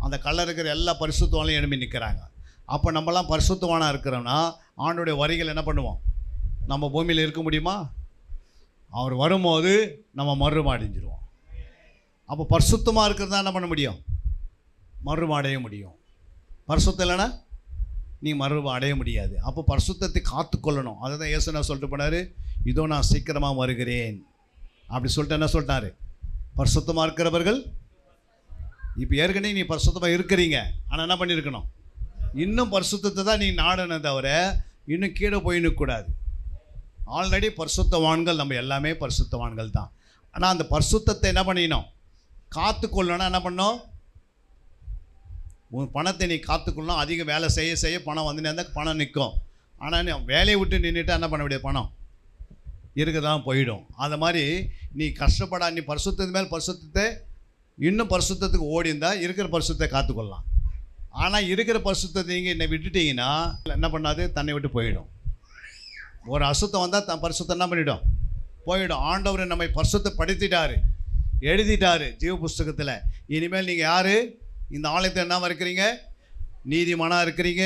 அந்த கல்லறை இருக்கிற எல்லா பரிசுத்தவான்களையும் எழுப்பி நிற்கிறாங்க. அப்போ நம்மலாம் பரிசுத்தவானாக இருக்கிறோம்னா ஆண்டோடைய வரிகள் என்ன பண்ணுவோம்? நம்ம பூமியில் இருக்க முடியுமா? அவர் வரும்போது நம்ம மறுமாடிஞ்சிருவோம். அப்போ பரிசுத்தமாக இருக்கிறதா என்ன பண்ண முடியும்? மறுமாடைய முடியும். பரிசுத்தம் இல்லைன்னா நீ அடைய முடியாது. அப்போ பரிசுத்தத்தை காத்துக்கொள்ளணும். அதை தான் இயேசு என்ன சொல்லிட்டு போனார்? இதோ நான் சீக்கிரமாக வருகிறேன் அப்படி சொல்லிட்டு என்ன சொல்லிட்டாரு? பரிசுத்தமாக இருக்கிறவர்கள் இப்போ ஏற்கனவே நீ பரிசுத்தமாக இருக்கிறீங்க, ஆனால் என்ன பண்ணியிருக்கணும்? இன்னும் பரிசுத்தத்தை தான் நீ நாடனை தவிர இன்னும் கீழே போய் நிற்கக்கூடாது. ஆல்ரெடி பரிசுத்தவான்கள், நம்ம எல்லாமே பரிசுத்தவான்கள் தான். ஆனால் அந்த பரிசுத்தத்தை என்ன பண்ணிக்கணும்? காத்துக்கொள்ளணும். என்ன பண்ணணும்? உன் பணத்தை நீ காத்துக்கொள்ளணும். அதிக வேலை செய்ய பணம் வந்து அந்த பணம் நிற்கும். ஆனால் நீ வேலையை விட்டு நின்றுட்டு என்ன பண்ண முடியாது? பணம் இருக்க தான் போயிடும். அது மாதிரி நீ கஷ்டப்படா, நீ பரிசுத்தத்து மேல் பரிசுத்தத்தை இன்னும் பரிசுத்தத்துக்கு ஓடி இருந்தால் இருக்கிற பரிசுத்தை காத்துக்கொள்ளலாம். ஆனால் இருக்கிற பரிசுத்தத்தை நீங்கள் என்னை விட்டுட்டீங்கன்னா என்ன பண்ணாது? தன்னை விட்டு போயிடும். ஒரு அசுத்தம் வந்தால் தன் பரிசுத்தம் என்ன பண்ணிவிடும்? போயிடும். ஆண்டவர் நம்மை பரிசுத்தப்படுத்திட்டாரு, எழுதிட்டாரு ஜீவ புஸ்தகத்தில். இனிமேல் நீங்கள் யார்? இந்த ஆலயத்தில் என்ன இருக்கிறீங்க? நீதிமானாக இருக்கிறீங்க,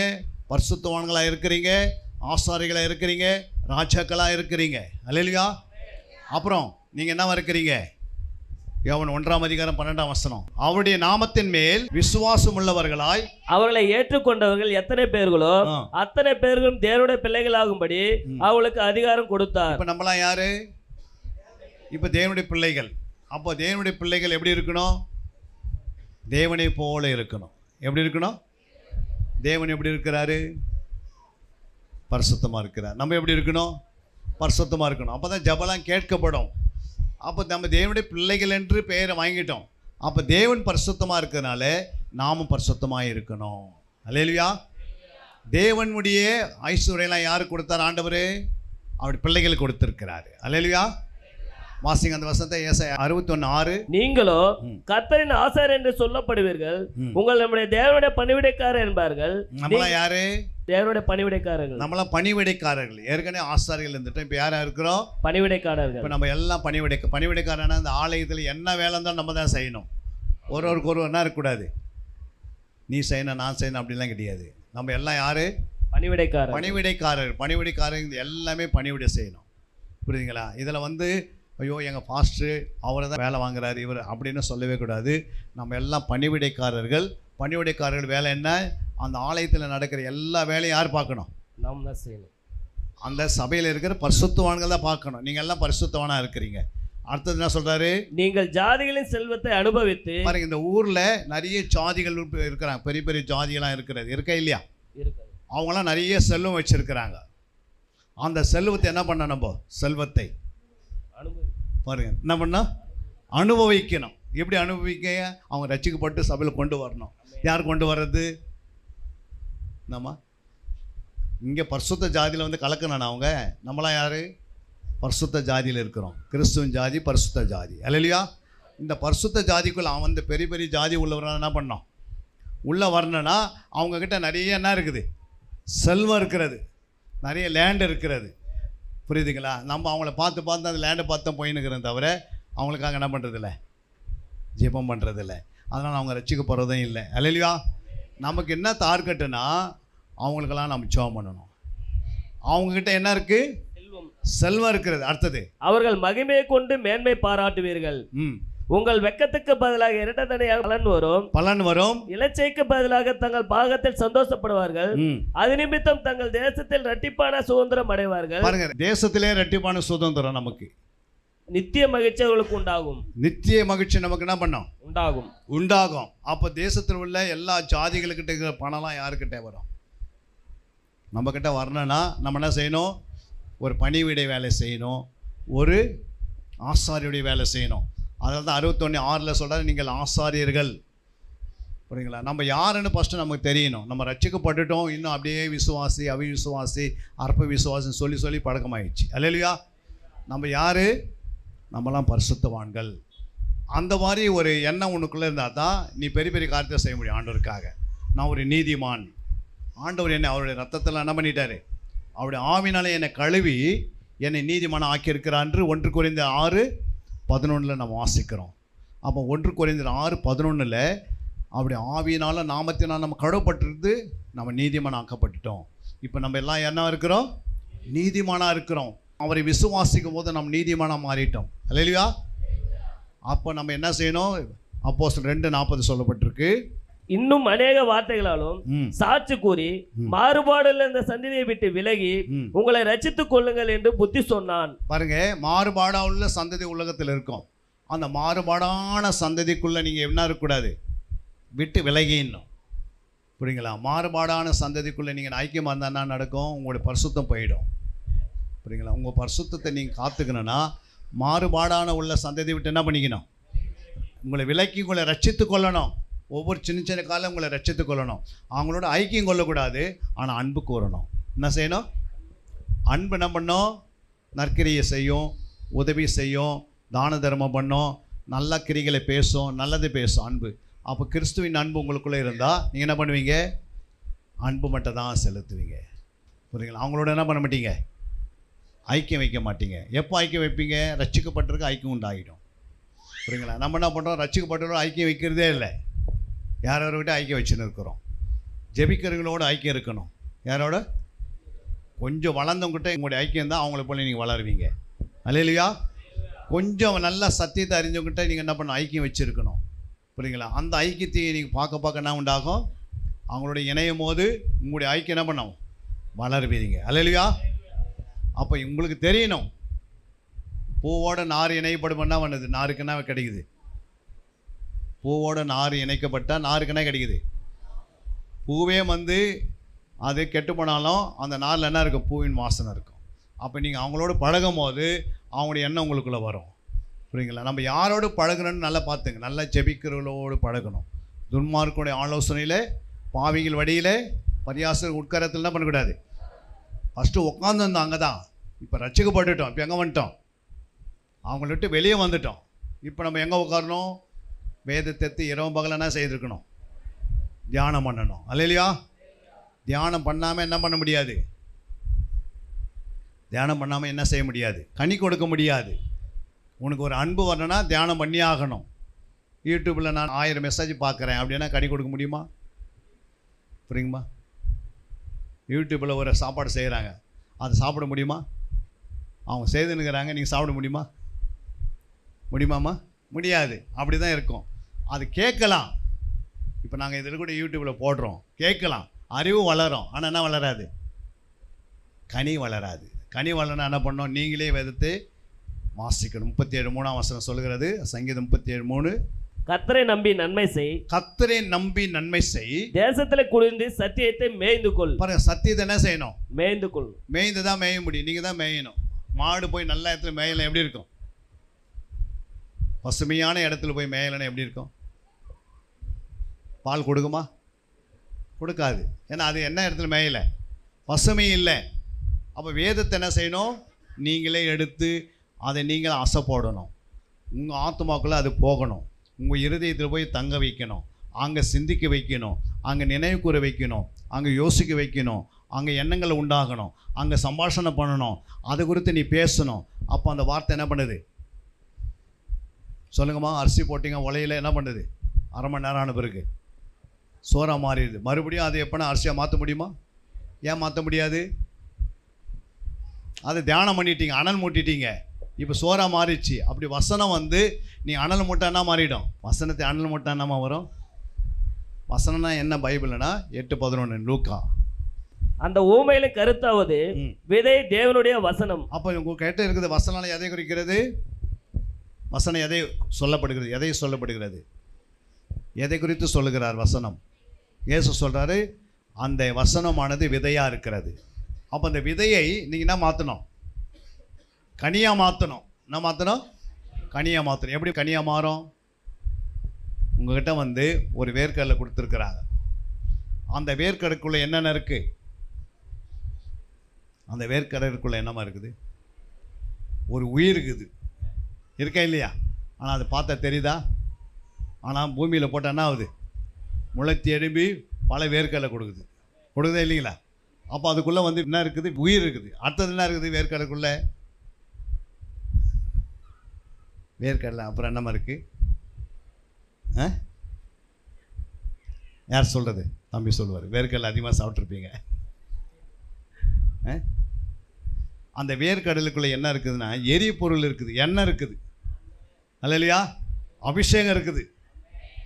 பரிசுத்தவான்களாக இருக்கிறீங்க, ஆசாரிகளாக இருக்கிறீங்க, ராஜாக்களாக இருக்கிறீங்க. அல்லேலூயா. அப்புறம் நீங்கள் என்ன இருக்கிறீங்க? யோவான் 1:12 அவருடைய நாமத்தின் மேல் விசுவாசம் உள்ளவர்களாய் அவர்களை ஏற்றுக்கொண்டவர்கள் எத்தனை பேர்களோ அத்தனை பேர்களும் தேவனுடைய பிள்ளைகளாகும்படி அவளுக்கு அதிகாரம் கொடுத்தார். இப்போ நம்மளாம் யாரு? இப்போ தேவனுடைய பிள்ளைகள். அப்போ தேவனுடைய பிள்ளைகள் எப்படி இருக்கணும்? தேவனை போல இருக்கணும். எப்படி இருக்கணும்? தேவன் எப்படி இருக்கிறாரு? பரிசுத்தமாக இருக்கிறார். நம்ம எப்படி இருக்கணும்? பரிசுத்தமாக இருக்கணும். அப்போ தான் ஜெபலாம் கேட்கப்படும். அப்போ நம்ம தேவனுடைய பிள்ளைகள் என்று பெயரை வாங்கிட்டோம். அப்போ தேவன் பரிசுத்தமாக இருக்கிறதுனால நாமும் பரிசுத்தமாக இருக்கணும். அல்லேலூயா. தேவனுடைய ஐஸ்வர்யெல்லாம் யாருக்கு கொடுத்தார்? ஆண்டவர் அவருடைய பிள்ளைகளுக்கு கொடுத்திருக்கிறாரு. அல்லேலூயா. வாசிங்க அந்த வசனத்தை. ஏசாயா 61:6. நீங்களோ கர்த்தரின் ஆசாரியர் என்று சொல்லப்படுவீர்கள், உங்கள் நம்முடைய தேவனுடைய பணிவிடைக்காரர் என்பார்கள். நம்மளாம் யாரு? தேவனுடைய பணிவிடைக்காரர்கள். நம்மளாம் பணிவிடைக்காரர்கள். ஏற்கனவே ஆசாரிகள் இருந்துட்டோம். இப்போ யாரா இருக்கிறோம்? பணிவிடைக்காரர்கள். இப்போ நம்ம எல்லாம் பணிவிடைக்காரனா இந்த ஆலயத்தில் என்ன வேலை இருந்தாலும் நம்ம தான் செய்யணும். ஒருவருக்கு ஒருவர்னா இருக்கக்கூடாது. நீ செய்யணும் நான் செய்யணும் அப்படிலாம் கிடையாது. நம்ம எல்லாம் யாரு? பணிவிடைக்காரர். பணிவிடைக்காரர் எல்லாமே பணிவிடை செய்யணும். புரியுதுங்களா? இதில் ஐயோ எங்கள் பாஸ்டர் அவரை தான் வேலை வாங்குறாரு இவர் அப்படின்னு சொல்லவே கூடாது. நம்ம எல்லாம் பணிவிடைக்காரர்கள் வேலை என்ன? அந்த ஆலயத்தில் நடக்கிற எல்லா வேலையும் யார் பார்க்கணும்? நாம் தான் செய்யணும். அந்த சபையில் இருக்கிற பரிசுத்தவான்கள் தான் பார்க்கணும். நீங்கள் எல்லாம் பரிசுத்தவானாக இருக்கிறீங்க. அடுத்தது என்ன சொல்கிறாரு? நீங்கள் ஜாதிகளின் செல்வத்தை அனுபவித்து பாருங்க. இந்த ஊரில் நிறைய ஜாதிகள் இருக்கிறாங்க. பெரிய பெரிய ஜாதிகள்லாம் இருக்கிறது இருக்கா இல்லையா? அவங்களாம் நிறைய செல்வம் வச்சுருக்கிறாங்க. அந்த செல்வத்தை என்ன பண்ண? நம்ம செல்வத்தை பாருங்க என்ன பண்ணா? அனுபவிக்கணும். எப்படி அனுபவிக்க? அவங்க ரட்சிக்கப்பட்டு சபையில் கொண்டு வரணும். யார் கொண்டு வர்றது? நம்ம இங்கே பரிசுத்த ஜாதியில் கலக்கணும். அவங்க நம்மளாம் யார்? பரிசுத்த ஜாதியில் இருக்கிறோம். கிறிஸ்துவின் ஜாதி பரிசுத்த ஜாதி. அல்லேலூயா. இந்த பரிசுத்த ஜாதிக்குள்ள அவன் பெரிய பெரிய ஜாதி உள்ளவராக என்ன பண்ணோம்? உள்ளே வரணுன்னா அவங்கக்கிட்ட நிறைய என்ன இருக்குது? செல்வம் இருக்கிறது, நிறைய லேண்ட் இருக்கிறது. புரியுதுங்களா? நம்ம அவங்கள பார்த்து அந்த லேண்டை பார்த்து போயின்னுக்கிறோம் தவிர அவங்களுக்காக என்ன பண்ணுறதில்ல? ஜெபம் பண்ணுறதில்ல. அதனால் அவங்க ரட்சிக்கப்படுறதும் இல்லை. அல்லேலூயா. நமக்கு என்ன டார்கெட்டுன்னா அவங்களுக்கெல்லாம் நம்ம ஜெபம் பண்ணணும். அவங்கக்கிட்ட என்ன இருக்குது? செல்வம் இருக்கிறது. அடுத்தது அவர்கள் மகிமையை கொண்டு மேன்மை பாராட்டுவீர்கள். உங்கள் வெக்கத்துக்கு பதிலாக இரட்டத்தனையாக பலன் வரும். இலச்சைக்கு பதிலாக தங்கள் பாகத்தில் சந்தோஷப்படுவார்கள். அது நிமித்தம் தங்கள் தேசத்தில் இரட்டிப்பான சுதந்திரம் அடைவார்கள். பாருங்க, தேசத்திலே இரட்டிப்பான சுதந்திரம் நமக்கு. நித்திய மகிழ்ச்சி அவர்களுக்கு உண்டாகும். நித்திய மகிழ்ச்சி நமக்கு என்ன பண்ணோம்? உண்டாகும். அப்போ தேசத்தில் உள்ள எல்லா ஜாதிகளுக்கிட்ட இருக்கிற பணம்லாம் யாருக்கிட்ட வரும்? நம்மக்கிட்ட வரணும்னா நம்ம என்ன செய்யணும்? ஒரு பணிவிடை வேலை செய்யணும், ஒரு ஆசாரியுடைய வேலை செய்யணும். அதனால தான் 61:6 சொல்கிறாரு, நீங்கள் ஆசாரியர்கள். புரியுங்களா? நம்ம யாருன்னு ஃபஸ்ட்டு நமக்கு தெரியணும். நம்ம ரட்சிக்கப்பட்டுட்டோம், இன்னும் அப்படியே விசுவாசி அவிசுவாசி அற்ப விசுவாசின்னு சொல்லி பழக்கமாயிடுச்சு. அல்லேலூயா. நம்ம யார்? நம்மலாம் பரிசுத்தவான்கள். அந்த மாதிரி ஒரு எண்ணம் உனக்குள்ளே இருந்தால் தான் நீ பெரிய பெரிய காரியத்தை செய்ய முடியும் ஆண்டவருக்காக. நான் ஒரு நீதிமான். ஆண்டவர் என்னை அவருடைய ரத்தத்தில் என்ன பண்ணிட்டாரு? அவருடைய ஆவினாலே என்னை கழுவி என்னை நீதிமானம் ஆக்கியிருக்கிறான்று 1 கொரிந்தியர் 6:11 நம்ம வாசிக்கிறோம். அப்போ 1 கொரிந்தியர் 6:11 அவருடைய ஆவியினால் நாமத்தினால் நம்ம கழுவப்பட்டிருந்து நம்ம நீதிமானம் ஆக்கப்பட்டுட்டோம். இப்போ நம்ம எல்லாம் என்ன இருக்கிறோம்? நீதிமானாக இருக்கிறோம். அவரை விசுவாசிக்கும் போது நம்ம நீதிமானாக மாறிட்டோம். அல்லேலூயா. அப்போ நம்ம என்ன செய்யணும்? அப்போஸ்தலர் 2:40 சொல்லப்பட்டிருக்கு, இன்னும் அநேக வார்த்தைகளாலும் சாட்சி கூறி மாறுபாடுள்ள இந்த சந்ததியை விட்டு விலகி உங்களை ரட்சித்துக் கொள்ளுங்கள் என்று புத்தி சொன்னான். பாருங்க, மாறுபாடா உள்ள சந்ததி உலகத்தில் இருக்கும். அந்த மாறுபாடான சந்ததிக்குள்ள நீங்க என்ன இருக்கக்கூடாது? விட்டு விலகிடணும். புரியுங்களா? மாறுபாடான சந்ததிக்குள்ள நீங்க ஐக்கியமா இருந்தா என்ன நடக்கும்? உங்களுடைய பரிசுத்தம் போயிடும். புரியுங்களா? உங்க பரிசுத்தத்தை நீங்க காத்துக்கணும்னா மாறுபாடான உள்ள சந்ததி விட்டு என்ன பண்ணிக்கணும்? உங்களை விலக்கி உங்களை ரட்சித்து கொள்ளணும். ஒவ்வொரு சின்ன காலம் உங்களை ரட்சித்து கொள்ளணும். அவங்களோட ஐக்கியம் கொள்ளக்கூடாது, ஆனால் அன்பு கூறணும். என்ன செய்யணும்? அன்பு என்ன பண்ணோம்? நற்கிரியை செய்யும், உதவி செய்யும், தான தர்மம் பண்ணும், நல்ல கிரிகளை பேசும், நல்லது பேசும். அன்பு. அப்போ கிறிஸ்துவின் அன்பு உங்களுக்குள்ளே இருந்தால் நீங்கள் என்ன பண்ணுவீங்க? அன்பு மட்டும் தான் செலுத்துவீங்க. புரியுங்களா? அவங்களோட என்ன பண்ண மாட்டீங்க? ஐக்கியம் வைக்க மாட்டீங்க. எப்போ ஐக்கியம் வைப்பீங்க? ரட்சிக்கப்பட்டிருக்கு ஐக்கியம் உண்டாகிடும். புரியுங்களா? நம்ம என்ன பண்ணுறோம்? ரட்சிக்கப்பட்டவரோட ஐக்கியம் வைக்கிறதே இல்லை. யாரோட ஐக்கியம் வச்சுன்னு இருக்கிறோம்? ஜெபிக்கிறவங்களோட ஐக்கியம் இருக்கணும். யாரோட? கொஞ்சம் வளர்ந்தவங்கிட்ட உங்களுடைய ஐக்கியம் தான் அவங்கள போல நீங்கள் வளருவீங்க. அல்லேலூயா. கொஞ்சம் நல்லா சத்தியத்தை அறிஞ்சவங்கிட்ட நீங்கள் என்ன பண்ணணும், ஐக்கியம் வச்சுருக்கணும். புரியுங்களா? அந்த ஐக்கியத்தையும் நீங்கள் பார்க்க என்ன உண்டாகும், அவங்களோட இணையும் போது உங்களுடைய ஐக்கியம் என்ன பண்ணணும், வளருவீங்க. அல்லேலூயா. அப்போ உங்களுக்கு தெரியணும், பூவோட நார் இணையப்படும் என்ன பண்ணுது, நாருக்கு என்ன கிடைக்குது? பூவோட நார் இணைக்கப்பட்டால் நாருக்கு என்ன கிடைக்குது? பூவே வந்து அது கெட்டு போனாலும் அந்த நாரில் என்ன இருக்கும், பூவின் வாசனை இருக்கும். அப்போ நீங்கள் அவங்களோட பழகும் போது அவங்களுடைய எண்ணம் உங்களுக்குள்ளே வரும். புரியுங்களா? நம்ம யாரோடு பழகணும்னு நல்லா பார்த்துங்க. நல்லா ஜெபிக்கிறவங்களோடு பழகணும். துன்மார்க்குடைய ஆலோசனையில், பாவிகள் வழியில், பரியாசர் உட்காரத்தில் என்ன பண்ணக்கூடாது. ஃபஸ்ட்டு உட்காந்துருந்தோம் அங்கே தான். இப்போ ரட்சிக்கப்பட்டுட்டோம். இப்போ எங்கே வந்துட்டோம், அவங்கள விட்டு வெளியே வந்துட்டோம். இப்போ நம்ம எங்கே உட்காரணும், வேதத்தை இரவு பகல் என்ன செய்திருக்கணும், தியானம் பண்ணணும். அல்லேலூயா. தியானம் பண்ணாமல் என்ன பண்ண முடியாது, தியானம் பண்ணாமல் என்ன செய்ய முடியாது, கனி கொடுக்க முடியாது. உனக்கு ஒரு அன்பு வரணும்னா தியானம் பண்ணி ஆகணும். யூடியூப்பில் நான் 1000 மெசேஜ் பார்க்குறேன் அப்படின்னா கனி கொடுக்க முடியுமா? புரியுங்கம்மா? யூடியூப்பில் ஒரு சாப்பாடு செய்கிறாங்க, அதை சாப்பிட முடியுமா? அவங்க செய்துன்னுக்கிறாங்க, நீங்கள் சாப்பிட முடியுமா? முடியுமாம்மா? முடியாது. அப்படி தான் இருக்கும். அது கேட்கலாம். இப்போ நாங்கள் இதில் கூட யூடியூப்பில் போடுறோம், கேட்கலாம், அறிவு வளரும். ஆனால் என்ன வளராது, கனி வளராது. கனி வளரனா என்ன பண்ணோம், நீங்களே வேதத்தை வாசிக்கணும். 37:3 சொல்லுகிறது, சங்கீதம் 37:3. கர்த்தரை நம்பி நன்மை செய், கர்த்தரை நம்பி நன்மை செய், தேசத்தில் குளிர்ந்து சத்தியத்தை மேய்ந்து கொள். பாருங்க, சத்தியத்தை என்ன செய்யணும், மேய்ந்து கொள். மேய்ந்து தான் மேய முடியும். நீங்கள் தான் மேயணும். மாடு போய் நல்ல இடத்துல மேயலாம் எப்படி இருக்கும், பசுமையான இடத்துல போய் மேயலைன்னா எப்படி இருக்கும்? பால் கொடுக்குமா? கொடுக்காது. ஏன்னா அது என்ன இடத்துல மேயலை, பசுமை இல்லை. அப்போ வேதத்தை என்ன செய்யணும், நீங்களே எடுத்து அதை நீங்கள் ஆசை போடணும். உங்கள் ஆத்மாக்குள்ளே அது போகணும். உங்கள் இருதயத்தில் போய் தங்க வைக்கணும். அங்கே சிந்திக்க வைக்கணும், அங்கே நினைவு கூற வைக்கணும், அங்கே யோசிக்க வைக்கணும், அங்கே எண்ணங்களை உண்டாகணும், அங்கே சம்பாஷணை பண்ணணும், அது குறித்து நீ பேசணும். அப்போ அந்த வார்த்தை என்ன பண்ணுது சொல்லுங்கம்மா? அரிசி போட்டிங்க உலையில் என்ன பண்ணுது, அரை மணி நேரம் ஆன பிறகு சோறா மாறிடுது. மறுபடியும் அது எப்போனா அரிசியாக மாற்ற முடியுமா? ஏன் மாற்ற முடியாது? அது தியானம் பண்ணிட்டீங்க, அனல் மூட்டிட்டீங்க, இப்போ சோறா மாறிடுச்சு. அப்படி வசனம் வந்து நீ அனல் மூட்டானா மாறிடும். வசனத்தை அனல் மூட்டானாமா வரும். வசனம்னா என்ன பைபிள்னா 8:11 லூக்கா. அந்த ஊமையில கருத்தாவது விதை தேவனுடைய வசனம். அப்போ உங்க கேட்ட இருக்குது, வசனம் எதை குறிக்கிறது? வசனம் எதை சொல்லப்படுகிறது, எதை சொல்லப்படுகிறது, எதை குறித்து சொல்லுகிறார் வசனம்? இயேசு சொல்கிறாரு, அந்த வசனமானது விதையாக இருக்கிறது. அப்போ அந்த விதையை நீங்கள் என்ன மாற்றணும், கனியாக மாற்றணும். என்ன மாற்றணும்? கனியாக மாற்றணும். எப்படி கனியாக மாறும்? உங்கள்கிட்ட வந்து ஒரு வேர்க்கடலை கொடுத்துருக்குறாங்க. அந்த வேர்க்கடலுக்குள்ளே என்னென்ன இருக்குது? அந்த வேர்க்கடலுக்குள்ளே என்னமா இருக்குது? ஒரு உயிர் இருக்குது, இருக்கா இல்லையா? ஆனால் அது பார்த்தா தெரியுதா? ஆனால் பூமியில் போட்டால் என்ன ஆகுது? முளைச்சி எழும்பி பல வேர்க்கடலை கொடுக்குது, கொடுக்குதா இல்லைங்களா? அப்போ அதுக்குள்ளே வந்து என்ன இருக்குது? உயிர் இருக்குது. அடுத்தது என்ன இருக்குது வேர்க்கடலுக்குள்ளே? வேர்க்கடலை. அப்புறம் என்னமா இருக்குது? யார் சொல்கிறது? தம்பி சொல்லுவார். வேர்க்கடலை அதிகமாக சாப்பிட்ருப்பீங்க. அந்த வேர்க்கடலுக்குள்ளே என்ன இருக்குதுன்னா எரிபொருள் இருக்குது, எண்ணெய் இருக்குது, அல்லையா? அபிஷேகம் இருக்குது.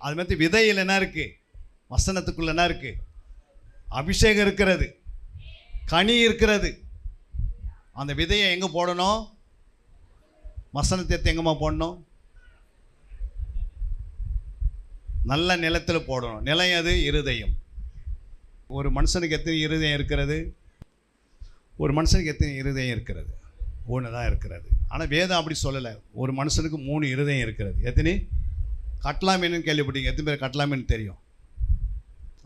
அது மாதிரி விதையில் என்ன இருக்குது? வசனத்துக்குள்ள என்ன இருக்குது? அபிஷேகம் இருக்கிறது, கனி இருக்கிறது. அந்த விதையை எங்கே போடணும்? வசனத்தை எங்கம்மா போடணும்? நல்ல நிலத்தில் போடணும். நிலம் அது இருதயம். ஒரு மனுஷனுக்கு எத்தனை இருதயம் இருக்கிறது? ஒரு மனுஷனுக்கு எத்தனை இருதயம் இருக்கிறது? ஒன்று தான் இருக்கிறது. ஆனால் வேதம் அப்படி சொல்லலை. ஒரு மனுஷனுக்கு 3 இருதயம் இருக்கிறது. எத்தனை? கட்லா மீன் கேள்விப்பட்டீங்க? எத்தனை பேர் கட்லா மீன் தெரியும்?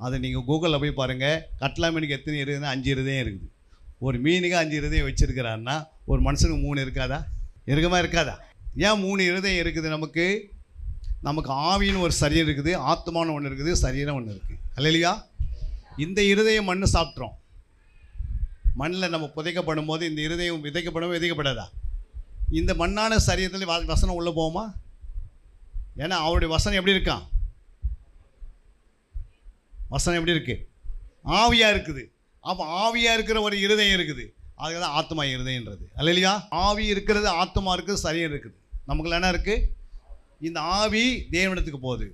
அதை நீங்கள் கூகுளில் போய் பாருங்கள். கட்லா மீனுக்கு எத்தனை இருதயம்? 5 இருதயம் இருக்குது. ஒரு மீனுக்கு 5 இருதயம் வச்சுருக்கிறாருன்னா ஒரு மனுஷனுக்கு 3 இருக்காதா? இருக்குமா இருக்காதா? ஏன் 3 இருதயம் இருக்குது? நமக்கு ஆவின்னு ஒரு சரீரம் இருக்குது, ஆத்மான்னு ஒன்று இருக்குது, சரீரம் ஒன்று இருக்குது, அல்லையா? இந்த இருதயம் மண்ணு சாப்பிட்றோம். மண்ணில் நம்ம புதைக்கப்படும் போது இந்த இருதயம் விதைக்கப்படாதா? இந்த மண்ணான சரீரத்தில் வசனம் உள்ளே போகுமா? ஏன்னா அவருடைய வசனம் எப்படி இருக்கான்? வசனம் எப்படி இருக்குது? ஆவியாக இருக்குது. அப்போ ஆவியாக இருக்கிற ஒரு இருதயம் இருக்குது. அதுக்கு தான் ஆத்மா இருதயன்றது, அல்லையா? ஆவி இருக்கிறது, ஆத்மா இருக்குது, சரீரம் இருக்குது. நமக்குள்ள என்ன இருக்குது? இந்த ஆவி தேவனிடத்துக்கு போகுது,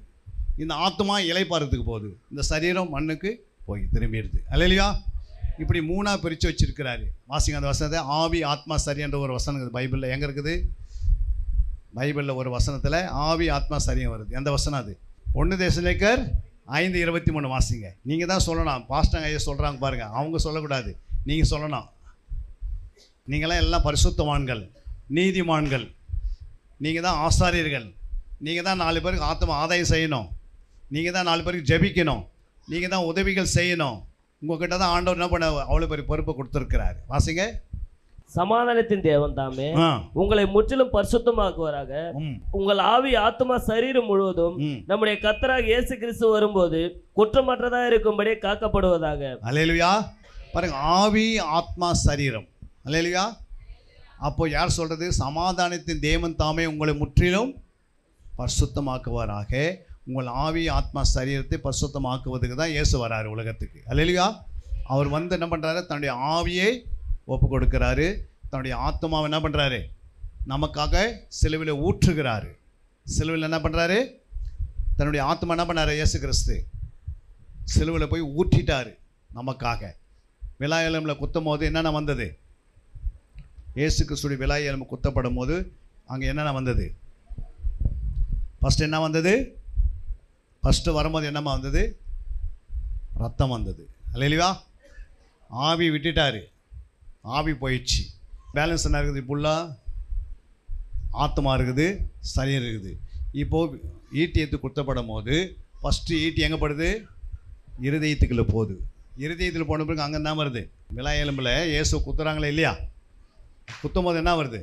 இந்த ஆத்மா இளைப்பாறத்துக்கு போகுது, இந்த சரீரம் மண்ணுக்கு போய் திரும்பிடுது. அல்லேலூயா. இப்படி மூணாக பிரித்து வச்சிருக்கிறாரு. வாசிங்க அந்த வசனத்தை. ஆவி ஆத்மா சரீரன்ற ஒரு வசனம் இருக்குது பைபிளில். எங்கே இருக்குது? பைபிளில் ஒரு வசனத்தில் ஆவி ஆத்மா சரீரம் வருது. எந்த வசனம் அது? 1 தெசலோனிக்கர் 5:23 வாசிங்க. நீங்கள் தான் சொல்லணும். பாஸ்டர் ஐயா சொல்கிறாங்க பாருங்கள், அவங்க சொல்லக்கூடாது, நீங்கள் சொல்லணும். நீங்களாம் எல்லாம் பரிசுத்தவான்கள், நீதிமான்கள், நீங்கள் தான் ஆசாரியர்கள், நீங்கள் தான் 4 பேருக்கு ஆத்மா ஆதாயம் செய்யணும், நீங்கள் தான் 4 பேருக்கு ஜெபிக்கணும், நீங்கள் தான் உதவிகள் செய்யணும். உங்ககிட்ட தான் ஆண்டவர் என்ன பண்ண அவ்வளோ பெரிய பொறுப்பை கொடுத்துருக்கிறாரு. வாசிங்க. சமாதானத்தின் தேவன் தாமே உங்களை முற்றிலும் பரிசுத்தமாக்குவாராக. உங்கள் ஆவி ஆத்மா சரீரம் முழுவதும் நம்முடைய கர்த்தராகிய இயேசு கிறிஸ்து வரும்போது குற்றமற்றதாக இருக்கும்படி காக்கப்படுவதாக. அல்லேலூயா. பாருங்க, ஆவி ஆத்மா சரீரம். அல்லேலூயா. அப்போ யார் சொல்றது? சமாதானத்தின் தேவன் தாமே உங்களை முற்றிலும் பரிசுத்தமாக்குவாராக. உங்கள் ஆவி ஆத்மா சரீரத்தை பரிசுத்தமாக்குவதுக்கு தான் இயேசு வராரு உலகத்துக்கு. அல்லேலூயா. அவர் வந்து என்ன பண்ணுறாரு? தன்னுடைய ஆவியை ஒப்பு கொடுக்கிறாரு, தன்னுடைய ஆத்மாவை என்ன பண்ணுறாரு? நமக்காக சிலுவையில் ஊற்றுகிறாரு. சிலுவையில் என்ன பண்ணுறாரு? தன்னுடைய ஆத்மா என்ன பண்ணாரு? இயேசு கிறிஸ்து சிலுவையில் போய் ஊற்றிட்டார் நமக்காக. விலாயலமில் குத்தும் போது என்னென்ன வந்தது? இயேசு கிறிஸ்துடைய விலாயலம் குத்தப்படும் போது அங்கே என்னென்ன வந்தது? ஃபஸ்ட்டு என்ன வந்தது? ஃபஸ்ட்டு வரும்போது என்னம்மா வந்தது? ரத்தம் வந்தது. அல்லேலூயா. ஆவி விட்டுட்டார், ஆவி போயிடுச்சு. பேலன்ஸ் என்ன இருக்குது? ஃபுல்லாக ஆத்மா இருக்குது, சரீரம் இருக்குது. இப்போது ஈட்டி எடுத்து குத்தப்படும் போது ஃபஸ்ட்டு ஈட்டி எங்கே படுது? இருதயத்துக்குள்ளே போகுது. இருதயத்தில் போன பிறகு அங்கே என்ன வருது? விலா எலும்பில் இயேசு குத்துறாங்களே இல்லையா? குத்தும் போது என்ன வருது?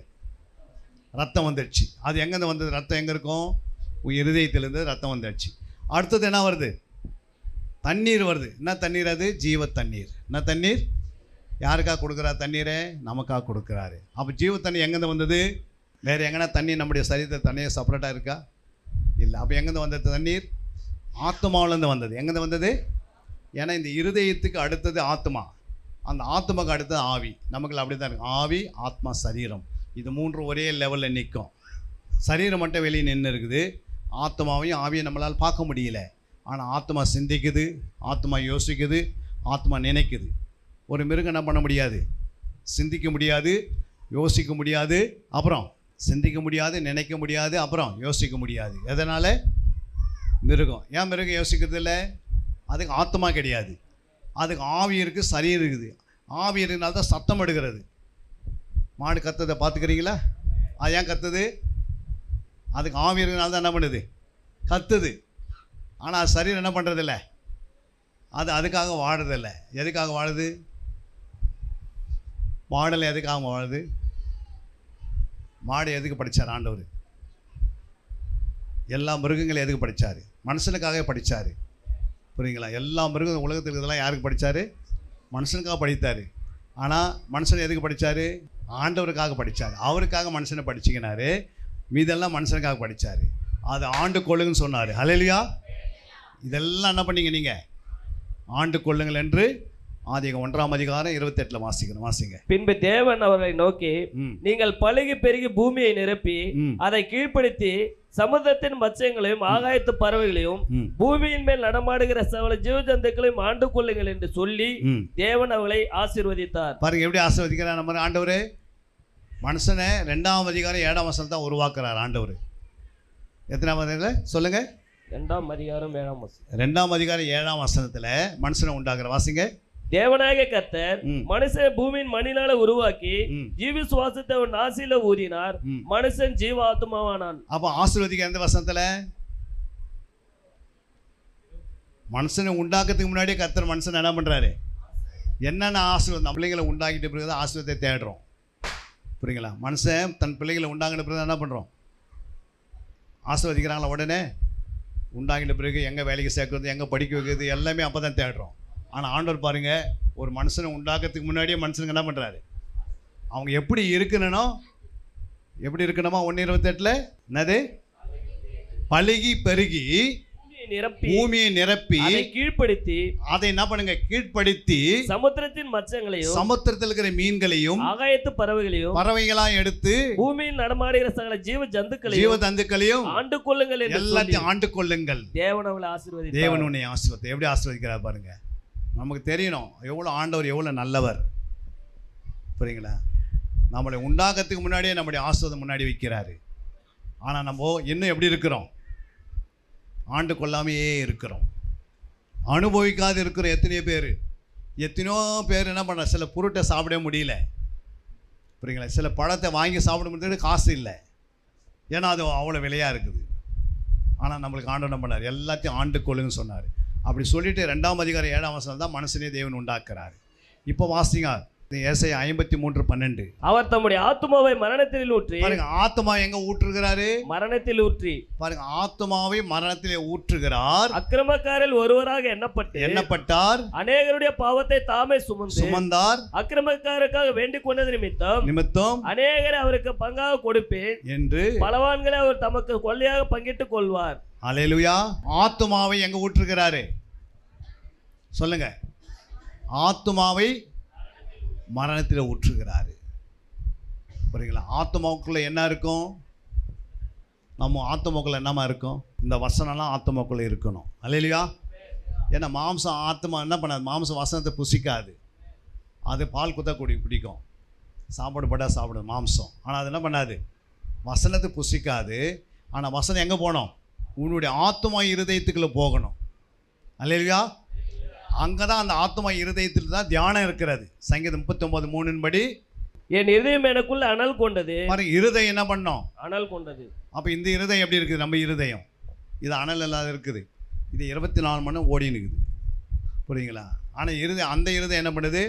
ரத்தம் வந்துடுச்சு. அது எங்கேருந்து வந்தது? ரத்தம் எங்கே இருக்கும்? இருதயத்திலேருந்து ரத்தம் வந்துடுச்சு. அடுத்தது என்ன வருது? தண்ணீர் வருது. என்ன தண்ணீர் அது? ஜீவ தண்ணீர். என்ன தண்ணீர்? யாருக்காக கொடுக்குறா தண்ணீரை? நமக்காக கொடுக்குறாரு. அப்போ ஜீவ தண்ணி எங்கேருந்து வந்தது? வேறு எங்கன்னா தண்ணி நம்முடைய சரீரத்தை தண்ணியை செப்பரேட்டாக இருக்கா? இல்லை. அப்போ எங்கேருந்து வந்தது தண்ணீர்? ஆத்மாவிலேருந்து வந்தது. எங்கேருந்து வந்தது? ஏன்னா இந்த இருதயத்துக்கு அடுத்தது ஆத்மா, அந்த ஆத்மாவுக்கு அடுத்தது ஆவி. நமக்கு அப்படி தான் இருக்குது. ஆவி ஆத்மா சரீரம், இது மூன்று ஒரே லெவலில் நிற்கும். சரீரம் மட்டும் வெளியே நின்று இருக்குது. ஆத்மாவையும் ஆவியை நம்மளால் பார்க்க முடியல. ஆனால் ஆத்மா சிந்திக்குது, ஆத்மா யோசிக்குது, ஆத்மா நினைக்குது. ஒரு மிருகம் என்ன பண்ண முடியாது? சிந்திக்க முடியாது, யோசிக்க முடியாது, அப்புறம் சிந்திக்க முடியாது, நினைக்க முடியாது, அப்புறம் யோசிக்க முடியாது. எதனால்? மிருகம். ஏன் மிருகம் யோசிக்கிறது இல்லை? அதுக்கு ஆத்மா கிடையாது, அதுக்கு ஆவி இருக்குது, சரீரம் இருக்குது. ஆவி இருக்கிறனால தான் சத்தம் எடுக்கிறது. மாடு கத்துறதை பார்த்துக்கிறீங்களா? அது ஏன் கத்துது? அதுக்கு ஆவி இருக்கிறனால தான் என்ன பண்ணுது? கத்துது. ஆனால் அது சரீரம் என்ன பண்ணுறதில்ல, அது அதுக்காக வாடுறதில்லை. எதுக்காக வாழுது? மாடலை எதுக்காக வாழுது? மாடு எதுக்கு படித்தார் ஆண்டவர்? எல்லா மிருகங்களையும் எதுக்கு படித்தார்? மனுஷனுக்காக படித்தார். புரியுங்களா? எல்லா மிருகம் உலகத்தில் இதெல்லாம் யாருக்கு படித்தார்? மனுஷனுக்காக படித்தார். ஆனால் மனுஷன் எதுக்கு படித்தார்? ஆண்டவருக்காக படித்தார். அவருக்காக மனுஷனை படிச்சிக்கினார், மீதெல்லாம் மனுஷனுக்காக படித்தார். அது ஆண்டு கொள்ளுங்கன்னு சொன்னார். ஹல்லேலூயா. இதெல்லாம் என்ன பண்ணீங்க நீங்கள்? ஆண்டு கொள்ளுங்கள் என்று ஆதியாகமம் 1ஆம் அதிகாரம் 28 வாசிக்கணும். வாசிங்க. பின்பு தேவன் அவர்களை நோக்கி, நீங்கள் பலுகி பெருகி பூமியை நிரப்பி அதை கீழ்ப்படுத்தி சமுத்திரத்தின் மத்ஸ்யங்களையும் ஆகாயத்து பறவைகளையும் பூமியின் மேல் நடமாடுகிற சகல ஜீவஜந்துக்களையும் ஆண்டு கொள்ளுங்கள் என்று சொல்லி தேவன் அவர்களை ஆசீர்வதித்தார். பாருங்க எப்படி ஆசீர்வதிக்கிறார் நம்ம ஆண்டவர். மனுஷனை 2ஆம் அதிகாரம் 7ஆம் வசனம் தான் உருவாக்குறார் ஆண்டவர். எத்தனாம் அதிகாரம் சொல்லுங்க? 2ஆம் அதிகாரம் 7ஆம் வசனம். 2ஆம் அதிகாரம் 7ஆம் வசனத்தில் மனுஷனை உண்டாக்குற. வாசிங்க. தேவனாகிய கர்த்தர் மனுஷன் பூமியின் மண்ணினால உருவாக்கி ஜீவி சுவாசத்தை அவன் நாசியில ஊதினார், மனுஷன் ஜீவாத்மாவானான். அப்ப ஆசீர்வதிக்க எந்த வசனத்துல? மனுஷனை உண்டாக்குறதுக்கு முன்னாடியே கர்த்தர் மனுஷன் என்ன பண்றாரு? என்னென்ன ஆசீர்வாதம் பிள்ளைகளை உண்டாக்கிட்ட பிறகு ஆசீர்வாதத்தை தேடுறோம். புரியுங்களா? மனுஷன் தன் பிள்ளைகளை உண்டாங்கின பிறகு என்ன பண்றோம்? ஆசீர்வதிக்கிறாங்களா? உடனே உண்டாகின பிறகு எங்கே வேலைக்கு சேர்க்கறது, எங்கே படிக்க வைக்கிறது, எல்லாமே அப்போ தான் தேடுறோம். ஆனால் ஆண்டவர் பாருங்கள், ஒரு மனுஷனை உண்டாக்கிறதுக்கு முன்னாடியே மனுஷனுக்கு என்ன பண்ணுறாரு? அவங்க எப்படி இருக்கணும்னோ, எப்படி இருக்கணுமா? 1:28 என்னது? பலுகி பெருகி பூமியை நிரப்பி அதை கீழ்ப்படுத்தி அதை என்ன பண்ணுங்க, கீழ்ப்படுத்தி சமுத்திரத்தின் மச்சங்களையும் சமுத்திரத்தில் இருக்கிற மீன்களையும் ஆகாயத்து பறவைகளையும் பறவைகளாம் எடுத்து பூமியில் நடமாடுகிற சகல ஜீவ ஜந்துக்களையும் ஜீவ தந்துக்களையும் ஆண்டு கொள்ளுங்கள் என்று எல்லாத்தையும் ஆண்டு கொள்ளுங்கள். தேவன் அவளை ஆசீர்வதித்தார். தேவன் உன்னை ஆசீர்வதித்தார். எப்படி ஆசீர்வதிக்கிறார் பாருங்க. நமக்கு தெரியணும் எவ்வளோ ஆண்டவர் எவ்வளோ நல்லவர். புரியுங்களா? நம்மளை உண்டாக்கத்துக்கு முன்னாடியே நம்முடைய ஆசீர்வாதம் முன்னாடி வைக்கிறாரு. ஆனால் நம்ம இன்னும் எப்படி இருக்கிறோம்? ஆண்டு கொள்ளாமையே இருக்கிறோம். அனுபவிக்காது இருக்கிற எத்தனையோ பேர் என்ன பண்ண, சில பொருட்டை சாப்பிட முடியல. புரியுங்களா? சில பழத்தை வாங்கி சாப்பிட முடியாது, காசு இல்லை. ஏன்னா அது அவ்வளோ விலையாக இருக்குது. ஆனால் நம்மளுக்கு ஆண்டு என்ன பண்ணார், எல்லாத்தையும் ஆண்டு கொள்ளுன்னு சொன்னார். அப்படி சொல்லிட்டு 2ஆம் அதிகாரம் 7ஆம் வசனம் தான் மனுஷனே தேவன் உண்டாக்குறாரு. இப்போ வாசிங்க ஏசாயா 53:12. அவர் தம்முடைய ஆத்துமாவை மரணத்தில் ஊற்றி. பாருங்க, ஆத்மா எங்க ஊற்றுகிறாரு? மரணத்தில் ஊற்றி. பாருங்க, ஆத்மாவை மரணத்திலே ஊற்றுகிறார். அக்கிரமக்காரில் ஒருவராக எண்ணப்பட்டார். அநேகருடைய பாவத்தை தாமே சுமந்தார். அக்கிரமக்காரருக்காக வேண்டிக் கொண்டது நிமித்தம் அநேகரை அவருக்கு பங்காக கொடுப்பேன் என்று பலவான்களை அவர் தமக்கு கொள்ளையாக பங்கிட்டுக் கொள்வார். அல்லேலூயா. ஆத்மாவை எங்க ஊற்றுகிறாரு சொல்லுங்க? ஆத்மாவை மரணத்தில் ஊற்றுகிறாரு. புரியுங்களா? ஆத்மாவுக்குள்ள என்ன இருக்கும்? நம்ம ஆத்மாவுக்குள்ள என்னமா இருக்கும்? இந்த வசனம்லாம் ஆத்மாவுக்குள்ள இருக்கணும். அல்லேலூயா. ஏன்னா மாம்சம் ஆத்மா என்ன பண்ணாது? மாம்சம் வசனத்தை புசிக்காது. அது பால் குத்த பிடிக்கும், சாப்பாடு பட்டா சாப்பிடும் மாம்சம். ஆனால் அது என்ன பண்ணாது? வசனத்தை புசிக்காது. ஆனால் வசனம் எங்கே போகணும்? உன்னுடைய ஆத்மா இருதயத்துக்குள்ளே போகணும். அல்லேலூயா. அங்கே தான் அந்த ஆத்மா இருதயத்தில் தான் தியானம் இருக்கிறது. சங்கீதம் 39:3 படி என் இருதயம் எனக்குள்ள அனல் கொண்டது. பாருங்க, இருதயம் என்ன பண்ணோம்? அனல் கொண்டது. அப்போ இந்த இருதயம் எப்படி இருக்குது? நம்ம இருதயம் இது அனல் இல்லாத இருக்குது. இது 24 மணி நேரம் ஓடின்னு இருக்குது. புரியுங்களா? ஆனால் அந்த இருதயம் என்ன பண்ணுது?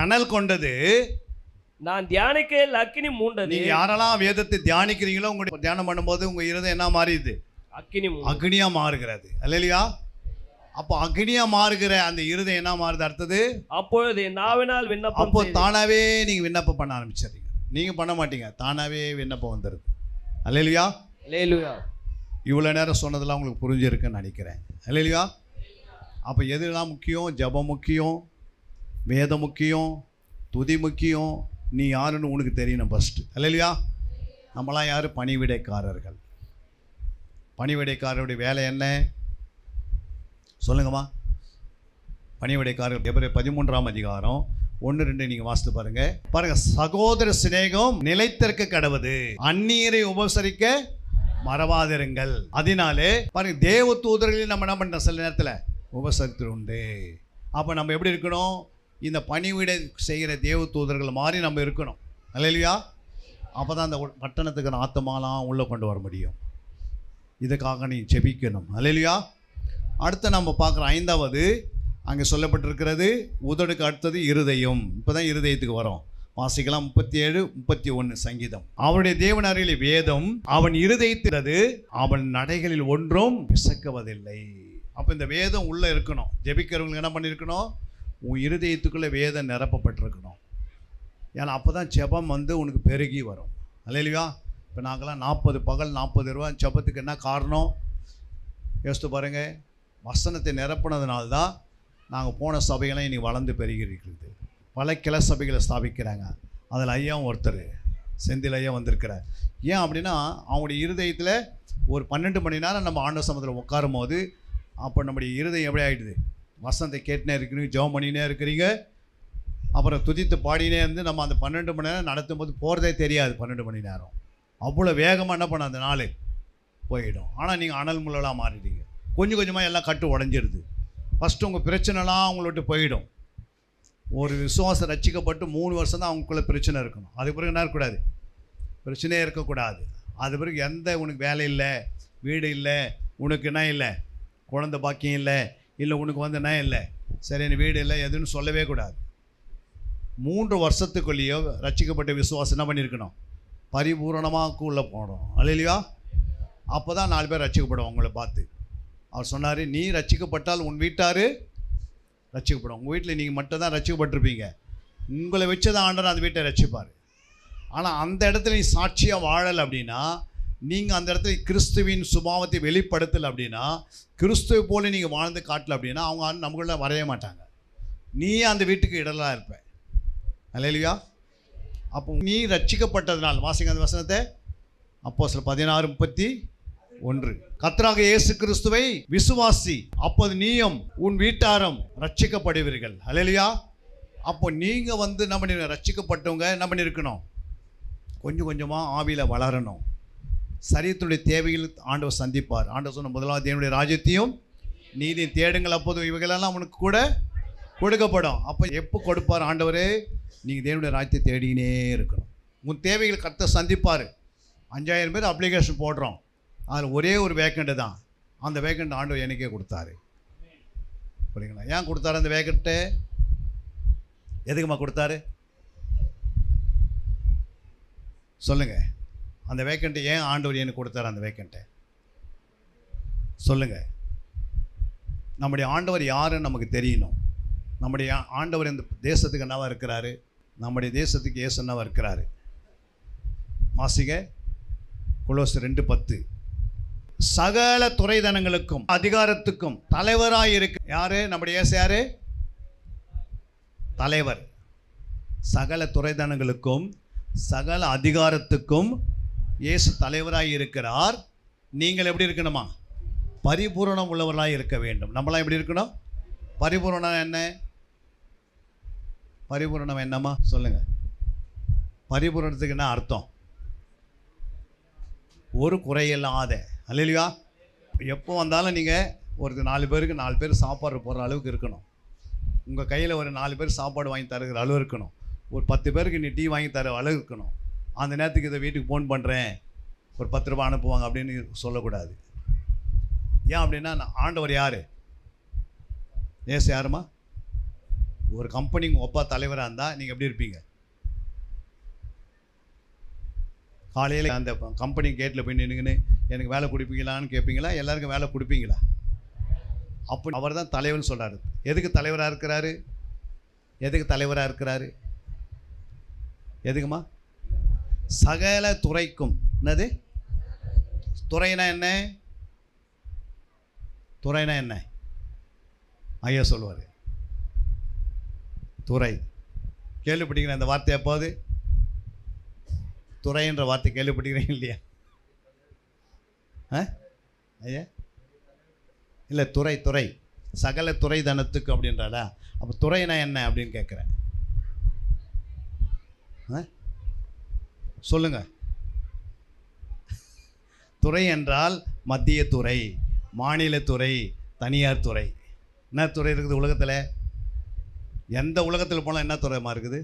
அனல் கொண்டது. நான் தியானிக்கையில் அக்கினி மூண்டது. நீங்கள் யாரெல்லாம் வேதத்தை தியானிக்கிறீங்களோ உங்களுடைய தியானம் பண்ணும்போது உங்கள் இருதயம் என்ன மாறிடுது? அக்னியாக மாறுகிறது. அல்லேலூயா. அப்போ அக்னியா மாறுகிற அந்த இருதயம் என்ன மாறுது? அடுத்தது அப்பொழுது நாவினால் விண்ணப்பம். அப்போ தானாவே நீங்க விண்ணப்பம் பண்ண ஆரம்பிச்சிடுறீங்க. நீங்க பண்ண மாட்டீங்க, தானாவே விண்ணப்பம் வந்துடுது. அல்லேலூயா. அல்லேலூயா. இவ்வளோ நேரம் சொன்னதெல்லாம் உங்களுக்கு புரிஞ்சிருக்குன்னு நினைக்கிறேன். அல்லேலூயா. அப்போ எதுலாம் முக்கியம்? ஜெபம் முக்கியம், வேதம் முக்கியம், துதி முக்கியம். நீ யாருன்னு உனக்கு தெரியணும் ஃபஸ்ட்டு. அல்லேலூயா. நம்மளாம் யார்? பணிவிடைக்காரர்கள். பணிவிடைக்காரருடைய வேலை என்ன சொல்லுங்கம்மா? பணிவிடைக்காரர்கள் எபிரேயர் 13ஆம் அதிகாரம் 1-2 நீங்கள் வாசித்து பாருங்க. சகோதர சிநேகம் நிலைத்திருக்க கடவுது, அந்நியரை உபசரிக்க மறவாதிருங்கள். அதனாலே பாருங்க, தேவ தூதர்களில் நம்ம என்ன பண்ணுறோம்? சில நேரத்தில் உபசரித்து உண்டு. அப்போ நம்ம எப்படி இருக்கணும்? இந்த பணிவிடை செய்கிற தேவ தூதர்கள் மாதிரி நம்ம இருக்கணும். அல்லேலூயா. அப்போ தான் அந்த பட்டணத்துக்கு ஆத்மாலாம் உள்ளே கொண்டு வர முடியும். இதுக்காக நீ ஜெபிக்கணும். அல்லேலூயா. அடுத்து நம்ம பார்க்குற 5வது அங்கே சொல்லப்பட்டிருக்கிறது உதடுக்கு அடுத்தது இருதயம். இப்போ தான் இருதயத்துக்கு வரும். வாசிக்கலாம் 37-31 சங்கீதம். அவருடைய தேவன் அருகிலே வேதம், அவன் இருதயத்திறது, அவன் நடைகளில் ஒன்றும் பிசக்குவதில்லை. அப்போ இந்த வேதம் உள்ளே இருக்கணும். ஜெபிக்கிறவங்களுக்கு என்ன பண்ணியிருக்கணும்? உன் இருதயத்துக்குள்ளே வேதம் நிரப்பப்பட்டிருக்கணும். ஏன்னா அப்போ தான் ஜெபம் உனக்கு பெருகி வரும். அல்லேலூயா. இப்போ நாங்களாம் 40 பகல் 40 ரூபா ஜெபத்துக்கு என்ன காரணம்? யோசித்து பாருங்கள். வசனத்தை நிரப்புனதுனால தான் நாங்கள் போன சபைகளாம் இன்றைக்கி வளர்ந்து பெருகிருக்கிறது. பல கிளை சபைகளை ஸ்தாபிக்கிறாங்க. அதில் ஐயாவும் ஒருத்தர், செந்தில் ஐயா வந்திருக்கிறார். ஏன் அப்படின்னா அவங்களுடைய இருதயத்தில் ஒரு 12 மணி நேரம் நம்ம ஆண்டவர் சமூகத்தில் உட்காரும் போது அப்போ நம்முடைய இருதயம் எப்படி ஆகிடுது? வசனத்தை கேட்டுனே இருக்கிறீங்க, ஜெபம் பண்ணினே இருக்கிறீங்க, அப்புறம் துதித்து பாடினே இருந்து நம்ம அந்த 12 மணி நேரம் நடத்தும் போது போகிறதே தெரியாது. 12 மணி நேரம் அவ்வளோ வேகமாக என்ன பண்ண அந்த நாள் போயிடும். ஆனால் நீங்கள் அனல் முள்ளலாம் மாறிடுங்க. கொஞ்சம் கொஞ்சமாக எல்லாம் கட்டு உடஞ்சிடுது. ஃபஸ்ட்டு உங்கள் பிரச்சனைலாம் அவங்கள விட்டு போயிடும். ஒரு விசுவாசம் ரட்சிக்கப்பட்டு 3 வருஷம் தான் அவங்களுக்குள்ள பிரச்சனை இருக்கணும். அதுக்கு பிறகு என்ன இருக்கக்கூடாது? பிரச்சனையே இருக்கக்கூடாது. அது பிறகு எந்த உனக்கு வேலை இல்லை, வீடு இல்லை, உனக்கு என்ன இல்லை, குழந்தை பாக்கியம் இல்லை உனக்கு என்ன இல்லை, சரியான வீடு இல்லை, எதுன்னு சொல்லவே கூடாது. 3 வருஷத்துக்குள்ளேயோ ரட்சிக்கப்பட்ட விசுவாசம் என்ன பண்ணியிருக்கணும்? பரிபூரணமாக உள்ளே போகணும். அல்லேலூயா. அப்போ தான் 4 பேர் ரட்சிக்கப்படும் உங்களை பார்த்து. அவர் சொன்னார், நீ ரட்சிக்கப்பட்டால் உன் வீட்டார் ரட்சிக்கப்படும். உங்கள் வீட்டில் நீங்கள் மட்டும் தான் ரட்சிக்கப்பட்டிருப்பீங்க. உங்களை வச்சு தான் ஆண்டவர் அந்த வீட்டை ரட்சிப்பார். ஆனால் அந்த இடத்துல நீ சாட்சியாக வாழலை அப்படின்னா நீங்கள் அந்த இடத்துல கிறிஸ்துவின் சுபாவத்தை வெளிப்படுத்தலை அப்படின்னா, கிறிஸ்துவை போல நீங்கள் வாழ்ந்து காட்டல அப்படின்னா அவங்க நமக்குள்ள வரைய மாட்டாங்க. நீ அந்த வீட்டுக்கு இடலாக இருப்ப. அல்லேலூயா. அப்போ நீ ரட்சிக்கப்பட்டதுனால், வாசிங்க அந்த வசனத்தை, அப்போஸ்தலர் 16:31. கர்த்தராகிய இயேசு கிறிஸ்துவை விசுவாசி, அப்போது நீயும் உன் வீட்டாரும் ரட்சிக்கப்படுவீர்கள். அல்லேலூயா. அப்போ நீங்கள் நம்ம ரட்சிக்கப்பட்டவங்க நம்ம இருக்கணும், கொஞ்சம் கொஞ்சமாக ஆவியில் வளரணும். சரீரத்துடைய தேவைகள் ஆண்டவர் சந்திப்பார். ஆண்டவர் சொன்ன முதலாவது தேவனுடைய ராஜ்யத்தையும் நீதியும் தேடுங்கள், அப்போது இவைகளெல்லாம் உனக்கு கூட கொடுக்கப்படும். அப்போ எப்போ கொடுப்பார் ஆண்டவர்? நீங்கள் தேவனுடைய ராஜ்யத்தை தேடினே இருக்கணும். உன் தேவைகள் கர்த்தர் சந்திப்பார். 5000 பேர் அப்ளிகேஷன் போடுறோம், அதில் ஒரே ஒரு வேக்கண்ட்டு தான். அந்த வேக்கண்ட் ஆண்டவர் எனக்கே கொடுத்தாரு. புரியுங்களா? ஏன் கொடுத்தாரு அந்த வேக்கண்ட்டு? எதுக்குமா கொடுத்தாரு சொல்லுங்கள். அந்த வேக்கண்ட்டை ஏன் ஆண்டவர் எனக்கு கொடுத்தாரு? அந்த வேக்கண்ட்டை சொல்லுங்கள். நம்முடைய ஆண்டவர் யாருன்னு நமக்கு தெரியணும். நம்முடைய ஆண்டவர் இந்த தேசத்துக்கு என்னவா இருக்கிறாரு? நம்முடைய தேசத்துக்கு இயேசு என்னவா இருக்கிறாரு? வாசிங்க கொலோசர் 2:10. சகல துறைதனங்களுக்கும் அதிகாரத்துக்கும் தலைவராக இருக்கு யாரு? நம்முடைய இயேசு யாரு? தலைவர். சகல துறைதனங்களுக்கும் சகல அதிகாரத்துக்கும் இயேசு தலைவராக இருக்கிறார். நீங்கள் எப்படி இருக்கணுமா? பரிபூரணம் உள்ளவர்களாக இருக்க வேண்டும். நம்மளாம் எப்படி இருக்கணும்? பரிபூரணம் என்ன? பரிபூரணம் என்னம்மா சொல்லுங்க. பரிபூரணத்துக்கு என்ன அர்த்தம்? ஒரு குறையில்லாத. அல்லேலூயா. எப்போ வந்தாலும் நீங்கள் ஒரு 4 பேருக்கு 4 பேர் சாப்பாடு போடுற அளவுக்கு இருக்கணும். உங்கள் கையில் ஒரு 4 பேர் சாப்பாடு வாங்கி தருகிற அளவு இருக்கணும். ஒரு 10 பேருக்கு நீ டீ வாங்கி தர அளவு இருக்கணும். அந்த நேரத்துக்கு இதை வீட்டுக்கு ஃபோன் பண்ணுறேன், ஒரு 10 ரூபா அனுப்புவாங்க அப்படின்னு சொல்லக்கூடாது. ஏன் அப்படின்னா ஆண்டவர் யார்? ஏசு யாருமா? ஒரு கம்பெனி ஒப்பா தலைவராக இருந்தால் நீங்கள் எப்படி இருப்பீங்க? காலையில் அந்த கம்பெனி கேட்டில் போய் நின்றுங்கன்னு எனக்கு வேலை கொடுப்பீங்களான்னு கேட்பீங்களா? எல்லாருக்கும் வேலை கொடுப்பீங்களா? அப்போ அவர் தான் தலைவர்னு சொல்கிறாரு. எதுக்கு தலைவராக இருக்கிறாரு? எதுக்கு தலைவராக இருக்கிறாரு? எதுக்குமா? சகல துறைக்கும். என்னது துறைனா என்ன? துறைனா என்ன? ஐயா சொல்லுவார். துறை கேள்விப்பட்டீங்களா இந்த வார்த்தை? எப்போது துறைன்ற வார்த்தை கேள்விப்பட்டீங்களா இல்லையா? ஐயா இல்லை, துறை துறை சகல துறை தனத்துக்கு அப்படின்றாடா. அப்போ துறைனா என்ன அப்படின்னு கேட்குறேன். சொல்லுங்க. துறை என்றால் மத்திய துறை, மாநில துறை, தனியார் துறை. என்ன துறை இருக்குது உலகத்தில்? எந்த உலகத்தில் போனால் என்ன துறைமா இருக்குது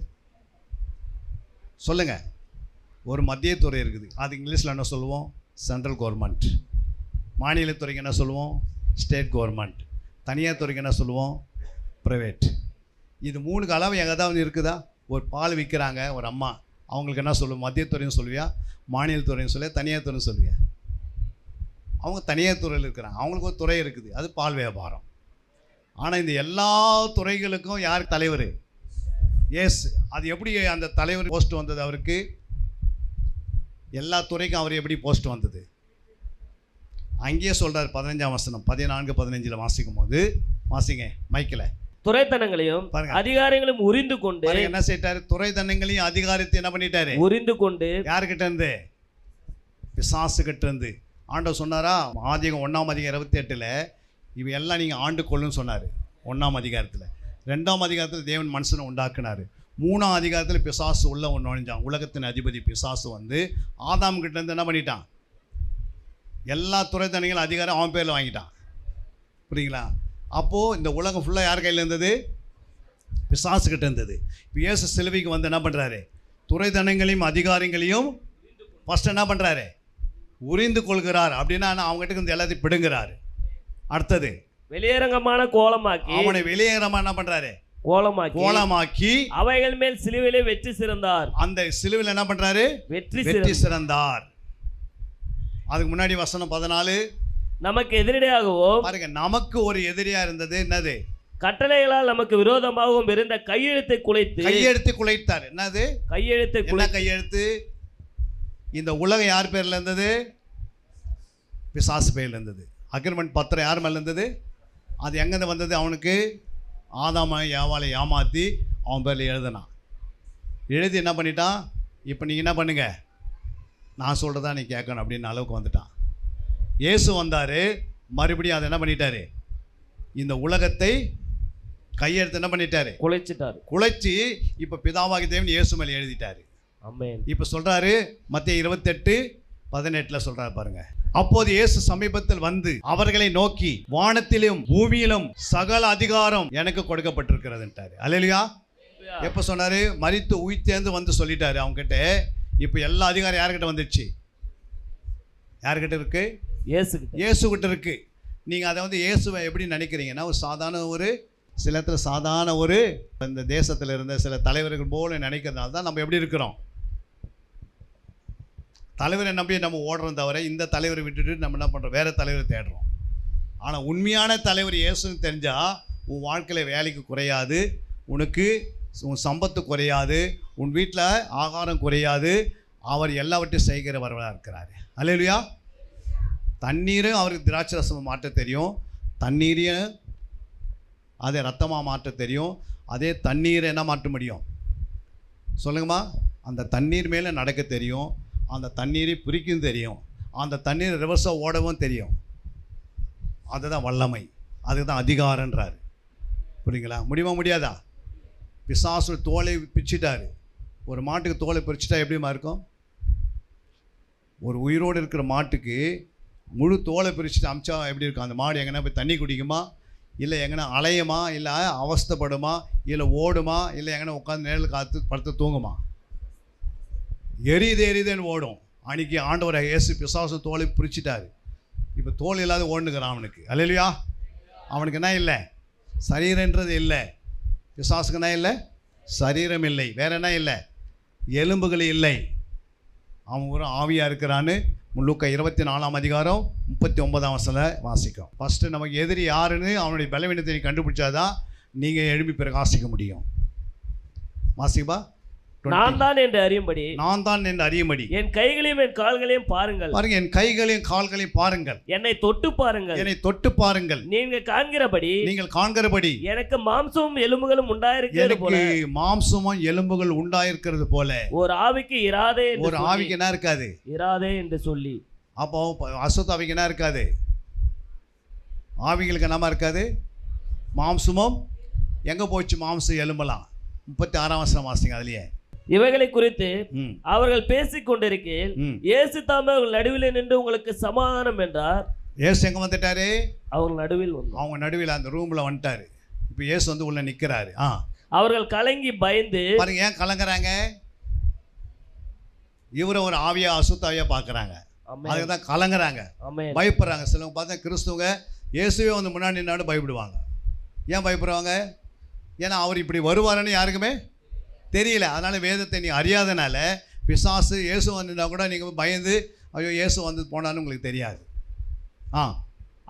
சொல்லுங்க. ஒரு மத்திய துறை இருக்குது, அது இங்கிலீஷில் என்ன சொல்லுவோம்? Central government. மாநில துறைக்கு என்ன சொல்லுவோம்? State government. தனியார் துறைக்கு என்ன சொல்லுவோம்? ப்ரைவேட். இது 3 அளவு எதாவது இருக்குதா? ஒரு பால் விற்கிறாங்க ஒரு அம்மா, அவங்களுக்கு என்ன சொல்லுவோம்? மத்திய துறைன்னு சொல்லுவியா, மாநில துறைன்னு சொல்லுவியா, தனியார் துறைன்னு சொல்லுவியா? அவங்க தனியார் துறையில் இருக்கிறாங்க, அவங்களுக்கு ஒரு துறை இருக்குது, அது பால் வியாபாரம். ஆனால் இந்த எல்லா துறைகளுக்கும் யார் தலைவர்? எஸ். அது எப்படி அந்த தலைவர் போஸ்ட் வந்தது அவருக்கு? எல்லா துறைக்கும் அவர் எப்படி போஸ்ட் வந்தது? அங்கேயே சொல்கிறார் 15ஆம் வசனம் 14-15 வாசிக்கும் போது, வாசிங்க மைக்கில். துறைத்தனங்களையும் அதிகாரங்களையும் உரிந்து கொண்டு என்ன செய்தாரு? துறைத்தனங்களையும் அதிகாரத்தை என்ன பண்ணிட்டாரு? உரிந்து கொண்டு. யாருக்கிட்ட இருந்து? பிசாசு கிட்ட இருந்து. ஆண்டவர் சொன்னாரா ஆதிகம் 1ஆம் அதிகாரம் 28 இவை எல்லாம் நீங்கள் ஆண்டு கொள்ளுன்னு சொன்னார் 1ஆம் அதிகாரத்தில். 2ஆம் அதிகாரத்தில் தேவன் மனுஷனை உண்டாக்குனார். 3ஆம் அதிகாரத்தில் பிசாசு உள்ள ஒன்று நுழைஞ்சான். உலகத்தின் அதிபதி பிசாசு வந்து ஆதாம் கிட்ட இருந்து என்ன பண்ணிட்டான்? எல்லா துறைத்தனங்களும் அதிகாரம் அவன் பேரில் வாங்கிட்டான். புரியுங்களா? அப்போது இந்த உலகம் ஃபுல்லாக யார் கையில் இருந்தது? பிசாசுக்கிட்ட இருந்தது. இப்போ இயேசு சிலுவைக்கு வந்து என்ன பண்ணுறாரு? துறைத்தனங்களையும் அதிகாரங்களையும் ஃபஸ்ட்டு என்ன பண்ணுறாரு? உரிந்து கொள்கிறார். அப்படின்னா அவங்ககிட்ட இருந்து எல்லாத்தையும் பிடுங்குறாரு. அடுத்தது வெளியரங்கமான கோலமாக்கி, அவனை வெளியேறமா என்ன பண்ணுறாரு? கோலமாக்கி அவைகள் மேல் சிலுவையிலே வெற்றி சிறந்தார். அந்த சிலுவையில் என்ன பண்ணுறாரு? வெற்றி சிறந்தார். அதுக்கு முன்னாடி வசனம் 14, நமக்கு எதிரிடையாகவும் பாருங்க, நமக்கு ஒரு எதிரியா இருந்தது என்னது? கட்டளைகளால் நமக்கு விரோதமாகவும் இருந்த கையெழுத்தை குலைத்தார். என்னது? கையெழுத்து. கையெழுத்து. இந்த உலகம் யார் பேர்ல இருந்தது? பிசாசு பேரில் இருந்தது. அக்ரிமெண்ட் பத்திரம் யார் மேலே இருந்தது? அது எங்கேருந்து வந்தது? அவனுக்கு ஆதாம யாவாலை ஏமாற்றி அவன் பேரில் எழுதினான். எழுதி என்ன பண்ணிட்டான்? இப்போ நீங்கள் என்ன பண்ணுங்க, நான் சொல்கிறதா நீ கேட்கணும் அப்படின்னு அளவுக்கு வந்துட்டான். இயேசு வந்தார், மறுபடியும் அதை என்ன பண்ணிட்டாரு? இந்த உலகத்தை கையெடுத்து என்ன பண்ணிட்டாரு? குலைச்சி இப்போ பிதாவாகி தேவன் இயேசு மேலே எழுதிட்டாரு. ஆமென். இப்போ சொல்கிறாரு மத்தேயு 28:18 சொல்கிறாரு பாருங்க. அப்போது இயேசு சமீபத்தில் வந்து அவர்களை நோக்கி, வானத்திலும் பூமியிலும் சகல அதிகாரம் எனக்கு கொடுக்கப்பட்டிருக்கிறதுன்ட்டாரு. அல்லேலூயா. எப்போ சொன்னார்? மரித்து உயிர்த்தேந்து வந்து சொல்லிட்டாரு அவங்ககிட்ட. இப்போ எல்லா அதிகாரம் யார்கிட்ட வந்துடுச்சு? யார்கிட்ட இருக்கு? இயேசுகிட்ட இருக்கு. நீங்கள் அதை வந்து இயேசுவை எப்படி நினைக்கிறீங்கன்னா, ஒரு சாதாரண சில இடத்துல சாதாரண இந்த தேசத்தில் இருந்த சில தலைவர்கள் போல நினைக்கிறதுனால தான் நம்ம எப்படி இருக்கிறோம்? தலைவரை நம்பி நம்ம ஓடுறோம் தவிர இந்த தலைவரை விட்டுட்டு நம்ம என்ன பண்ணுறோம்? வேறு தலைவரை தேடுறோம். ஆனால் உண்மையான தலைவர் இயேசுன்னு தெரிஞ்சால் உன் வாழ்க்கையில் வேலைக்கு குறையாது, உனக்கு உன் சம்பத்து குறையாது, உன் வீட்டில் ஆகாரம் குறையாது. அவர் எல்லாவற்றையும் செய்கிறவர்களாக இருக்கிறார். அல்லேலூயா. தண்ணீரும் அவருக்கு திராட்சை ரசமாக மாற்ற தெரியும், தண்ணீரையும் அதை ரத்தமாக மாற்ற தெரியும். அதே தண்ணீரை என்ன மாற்ற முடியும் சொல்லுங்கம்மா? அந்த தண்ணீர் மேலே நடக்க தெரியும், அந்த தண்ணீரை பிரிக்கும் தெரியும், அந்த தண்ணீர் ரிவர்ஸாக ஓடவும் தெரியும். அதுதான் வல்லமை, அதுதான் அதிகாரன்றார். புரியுங்களா? முடியுமா? முடியாதா? பிசாசு தோலை பிரிச்சிட்டாரு. ஒரு மாட்டுக்கு தோலை பிரிச்சுட்டா எப்படிமா இருக்கும்? ஒரு உயிரோடு இருக்கிற மாட்டுக்கு முழு தோலை பிரிச்சுட்டு அமிச்சா எப்படி இருக்கும்? அந்த மாடு எங்கன்னா போய் தண்ணி குடிக்குமா, இல்லை எங்கன்னா அலையுமா, இல்லை அவஸ்தைப்படுமா, இல்லை ஓடுமா, இல்லை எங்கன்னா உட்காந்து நேரில் காத்து படுத்து தூங்குமா? எரியுதுன்னு ஓடும். அன்றைக்கி ஆண்டவரை இயேசு பிசாசு தோலை பிரிச்சிட்டாரு. இப்போ தோல் இல்லாத ஓடுனுக்கிறான் அவனுக்கு. அல்லேலூயா. அவனுக்கு என்ன இல்லை? சரீரன்றது இல்லை. பிசாசுக்கு என்ன இல்லை? சரீரம் இல்லை. வேற என்ன இல்லை? எலும்புகள் இல்லை. அவன் ஒரு ஆவியாக இருக்கிறான்னு லூக்கா 24:39 வாசிக்கும். ஃபஸ்ட்டு நமக்கு எதிரி யாருன்னு அவனுடைய பலவீனத்தை நீ கண்டுபிடிச்சாதான் நீங்கள் எழுப்பி பிரகாசிக்க முடியும். வாசிப்பா. நான் தான் என்று அறியும்படி என் கைகளையும் என் கால்களையும் பாருங்கள். என் கைகளையும் கால்களையும் பாருங்கள். என்னை தொட்டு பாருங்கள். நீங்கள் காண்கிறபடி எனக்கு மாம்சமும் எலும்புகளும் உண்டாயிருக்கிறது போல ஒரு ஆவிக்கு இராதே, ஒரு ஆவிக்கு என்ன இருக்காது? இராதே என்று சொல்லி. அப்போ அசுத்த ஆவிக்கு என்ன இருக்காது? ஆவிகளுக்கு என்னமா இருக்காது? மாம்சமும். எங்கே போச்சு மாம்சம் எலும்பெல்லாம்? 36 வாசிங்க. அதுலயே இவைகளை குறித்து அவர்கள் பேசிக் கொண்டிருக்கையில் இயேசு தாமே அவர்கள் நடுவில் நின்று உங்களுக்கு சமாதானம் என்றார். இயேசு எங்க வந்துட்டாரு? அவங்க நடுவில் அந்த ரூம்ல வந்துட்டாரு. இப்போ இயேசு வந்து உள்ள நிற்கிறாரு. அவர்கள் கலங்கி பயந்து பாருங்க. ஏன் கலங்குறாங்க? இவரை ஒரு ஆவியா அசுத்தாவியா பார்க்குறாங்க. அதுக்கு தான் கலங்குறாங்க, பயப்படுறாங்க. சிலவங்க பார்த்தா கிறிஸ்துவங்க இயேசுவே வந்து முன்னாடி நின்னாலும் பயப்படுவாங்க. ஏன் பயப்படுவாங்க? ஏன்னா அவர் இப்படி வருவாருன்னு யாருக்குமே தெரியல. அதனால் வேதத்தை நீ அறியாதனால பிசாசு இயேசு வந்துனா கூட நீங்கள் பயந்து ஐயோ இயேசு வந்து போனான்னு உங்களுக்கு தெரியாது.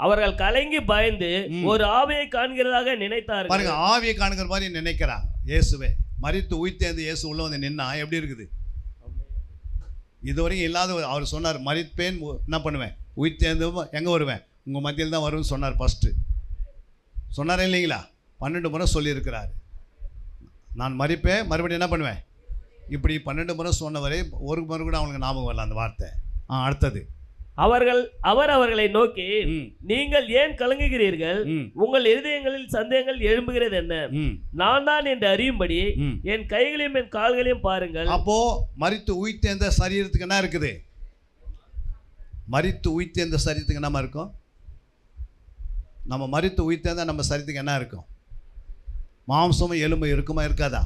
அவர்கள் கலங்கி பயந்து ஒரு ஆவியை காண்கிறதாக நினைத்தார்கள். பாருங்க, ஆவியை காண்கிற மாதிரி நினைக்கிறாங்க. இயேசுவே மரித்து உயிர்த்தேந்து இயேசு உள்ள வந்து நின்னா எப்படி இருக்குது? இதுவரைக்கும் இல்லாத அவர் சொன்னார், மரிப்பேன் என்ன பண்ணுவேன், உயிர்த்தேந்து எங்கே வருவேன், உங்கள் மத்தியில் தான் வரும்னு சொன்னார். ஃபஸ்ட்டு சொன்னார் இல்லைங்களா? 12 முறை சொல்லியிருக்கிறார். நான் மரிப்பேன், மறுபடியும் என்ன பண்ணுவேன். இப்படி 12 முறை சொன்னவரை ஒரு முறை கூட அவங்களுக்கு ஞாபகம் வரல அந்த வார்த்தை. அடுத்தது அவர் அவர்களை நோக்கி, நீங்கள் ஏன் கலங்குகிறீர்கள்? உங்கள் இருதயங்களில் சந்தேகங்கள் எழும்புகிறது என்ன? நான் தான் என்று அறியும்படி என் கைகளையும் என் கால்களையும் பாருங்கள். அப்போ மரித்து உயிர்த்தேந்த சரீரத்துக்கு என்ன இருக்குது? மரித்து உயிர்த்தேந்த சரீரத்துக்கு என்னமா இருக்கும்? நம்ம மரித்து உயிர்த்தேந்தா நம்ம சரீரத்துக்கு என்ன இருக்கும்? மாம்சமும் எலும்பு இருக்குமா இருக்காதா?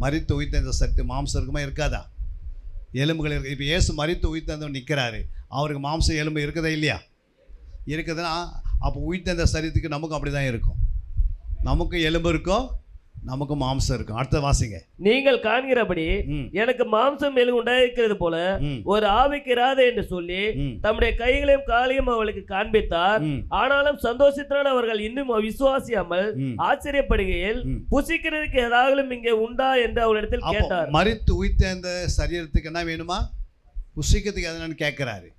மரித்து உயிர்த்தேந்த சரீரத்துக்கு மாம்சம் இருக்குமா இருக்காதா? எலும்புகள் இருக்கு. இப்போ இயேசு மரித்து உயிர்த்தேந்தவன் நிற்கிறாரு. அவருக்கு மாம்சம் எலும்பு இருக்குதா இல்லையா? இருக்குதுன்னா அப்போ உயிர்த்தேந்த சரீரத்துக்கு நமக்கும் அப்படி தான் இருக்கும். நமக்கு எலும்பு இருக்கும், நமக்கு மாம்சம் இருக்கும். அடுத்த வாசிங்க. நீங்கள் காண்கிறபடி எனக்கு மாம்சம் எலும்பு உண்டாயிருக்கிறது போல ஒரு ஆவிக்கு இராதே என்று சொல்லி தம்முடைய கைகளையும் காலையும் அவளுக்கு காண்பித்தார். ஆனாலும் சந்தோஷத்தினால் அவர்கள் இன்னும் விசுவாசியாமல் ஆச்சரியப்படுகையில், புசிக்கிறதுக்கு ஏதாவது இங்கே உண்டா என்று அவளிடத்தில் கேட்டார். மரித்து உயிர்த்தேந்த சரீரத்துக்கு என்ன வேணுமா? புசிக்கிறதுக்கு என்னன்னு கேட்குறாரு.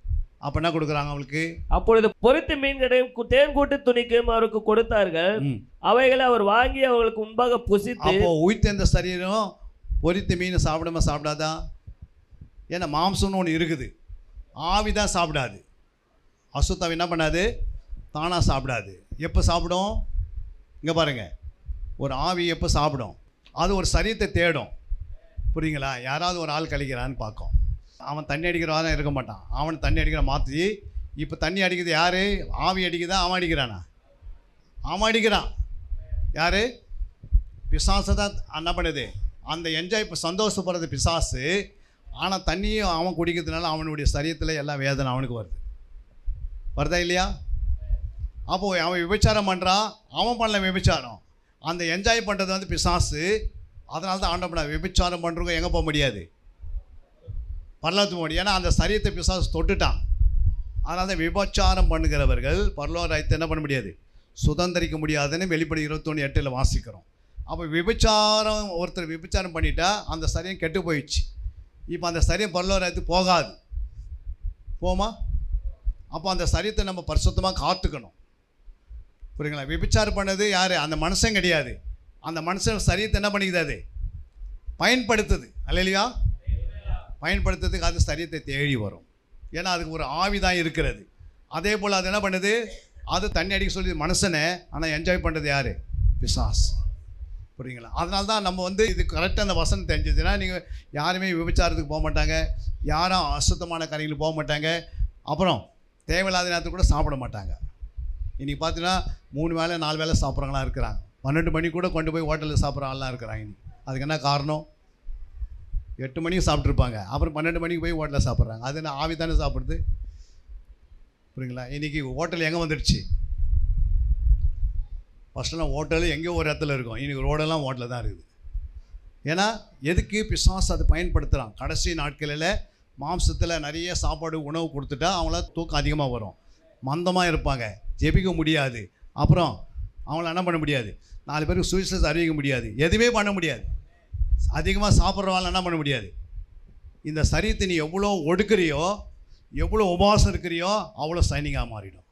அப்போ என்ன கொடுக்குறாங்க அவங்களுக்கு? அப்பொழுது பொரித்த மீன்களையும் தேன் கூட்டு துணிக்கையும் அவருக்கு கொடுத்தார்கள். அவைகளை அவர் வாங்கி அவர்களுக்கு முன்பாக புசித்து. அப்போ உயிர்த்தெந்த சரீரம் பொரித்த மீன் சாப்பிடாதா? ஏன்னா மாம்சம்னு ஒன்று இருக்குது, ஆவி தான் சாப்பிடாது. அசுத்தாவி என்ன பண்ணாது? தானாக சாப்பிடாது. எப்போ சாப்பிடும்? இங்கே பாருங்கள், ஒரு ஆவி எப்போ சாப்பிடும்? அது ஒரு சரீரத்தை தேடும். புரியுங்களா? யாராவது ஒரு ஆள் கழிக்கிறான்னு பார்க்கும். அவன் தண்ணி அடிக்கிறவாதான் இருக்க மாட்டான். அவன் தண்ணி அடிக்கிற மாற்றி. இப்போ தண்ணி அடிக்கிறது யார்? ஆவி அடிக்குதா? அவன் அடிக்கிறானா? அவன் அடிக்கிறான். யார்? பிசாசு தான் என்ன பண்ணுது? அந்த என்ஜாய் இப்போ சந்தோஷப்படுறது பிசாசு. ஆனால் தண்ணியும் அவன் குடிக்கிறதுனால அவனுடைய சரீரத்தில் எல்லாம் வேதனை அவனுக்கு வருதா இல்லையா? அப்போது அவன் விபச்சாரம் பண்ணுறான், அவன் பண்ணல விபச்சாரம். அந்த என்ஜாய் பண்ணுறது பிசாசு. அதனால தான் ஆண்டவன் விபச்சாரம் பண்ணுறவங்க எங்கே போக முடியாது? பரலோகத்துக்கு போக முடியும். ஏன்னா அந்த சரீரத்தை பிசாசு தொட்டுட்டான். அதனால தான் விபச்சாரம் பண்ணுகிறவர்கள் பரலோக ராஜ்யத்தை என்ன பண்ண முடியாது? சுதந்திரிக்க முடியாதுன்னு வெளிப்படை 21:8 வாசிக்கிறோம். அப்போ ஒருத்தர் விபச்சாரம் பண்ணிட்டா அந்த சரீரம் கெட்டு போயிடுச்சு. இப்போ அந்த சரீரம் பரலோக ராஜ்யத்துக்கு போகாது. போமா? அப்போ அந்த சரீரத்தை நம்ம பரிசுத்தமாக காத்துக்கணும். புரியுங்களா? விபச்சாரம் பண்ணது யார்? அந்த மனுஷன் கிடையாது. அந்த மனுஷன் சரீரத்தை என்ன பண்ணிக்குது? அது பயன்படுத்துது. அல்லையா? பயன்படுத்துறதுக்கு அது சரீரத்தை தேடி வரும். ஏன்னா அதுக்கு ஒரு ஆவி தான் இருக்கிறது. அதே போல் அது என்ன பண்ணுது? அது தண்ணி அடிக்க சொல்லி மனுஷனை, ஆனால் என்ஜாய் பண்ணுறது யார்? பிசாஸ். புரியுங்களா? அதனால தான் நம்ம இது கரெக்டாக அந்த வசனம் தெரிஞ்சதுன்னா நீங்கள் யாருமே விபச்சாரத்துக்கு போக மாட்டாங்க, யாரும் அசுத்தமான காரியங்களுக்கு போக மாட்டாங்க, அப்புறம் தேவையில்லாத நேரத்துக்கு கூட சாப்பிட மாட்டாங்க. இன்றைக்கி பார்த்தீங்கன்னா 3 வேளை 4 வேளை சாப்பிட்றவங்களாம் இருக்கிறாங்க. 12 மணி கூட கொண்டு போய் ஹோட்டலில் சாப்பிட்ற ஆள்லாம் இருக்கிறாங்க. இன்னைக்கு அதுக்கு என்ன காரணம்? 8 மணிக்கு சாப்பிட்ருப்பாங்க, அப்புறம் 12 மணிக்கு போய் ஹோட்டலில் சாப்பிட்றாங்க. அது என்ன ஆவி தானே சாப்பிடுது? புரியுங்களா? இன்றைக்கி ஹோட்டல் எங்கே வந்துடுச்சு? ஃபஸ்ட்டெல்லாம் ஹோட்டலு எங்கேயோ ஒரு இடத்துல இருக்கும், இன்றைக்கி ரோடெல்லாம் ஹோட்டலில் தான் இருக்குது. ஏன்னா எதுக்கு? பிசாசு அதை பயன்படுத்துகிறான். கடைசி நாட்களில் மாம்சத்தில் நிறைய சாப்பாடு உணவு கொடுத்துட்டா அவங்களால தூக்கம் அதிகமாக வரும், மந்தமாக இருப்பாங்க, ஜெபிக்க முடியாது, அப்புறம் அவங்கள என்ன பண்ண முடியாது? 4 பேருக்கு சுவிசேஷத்தை அறிவிக்க முடியாது, எதுவுமே பண்ண முடியாது. அதிகமாக சாப்பிட்றவாள் என்ன பண்ண முடியாது? இந்த சரீரத்தை நீ எவ்வளோ ஒடுக்குறியோ, எவ்வளோ உபவாசம் இருக்கிறியோ அவ்வளோ சைனிங்காக மாறிடும்,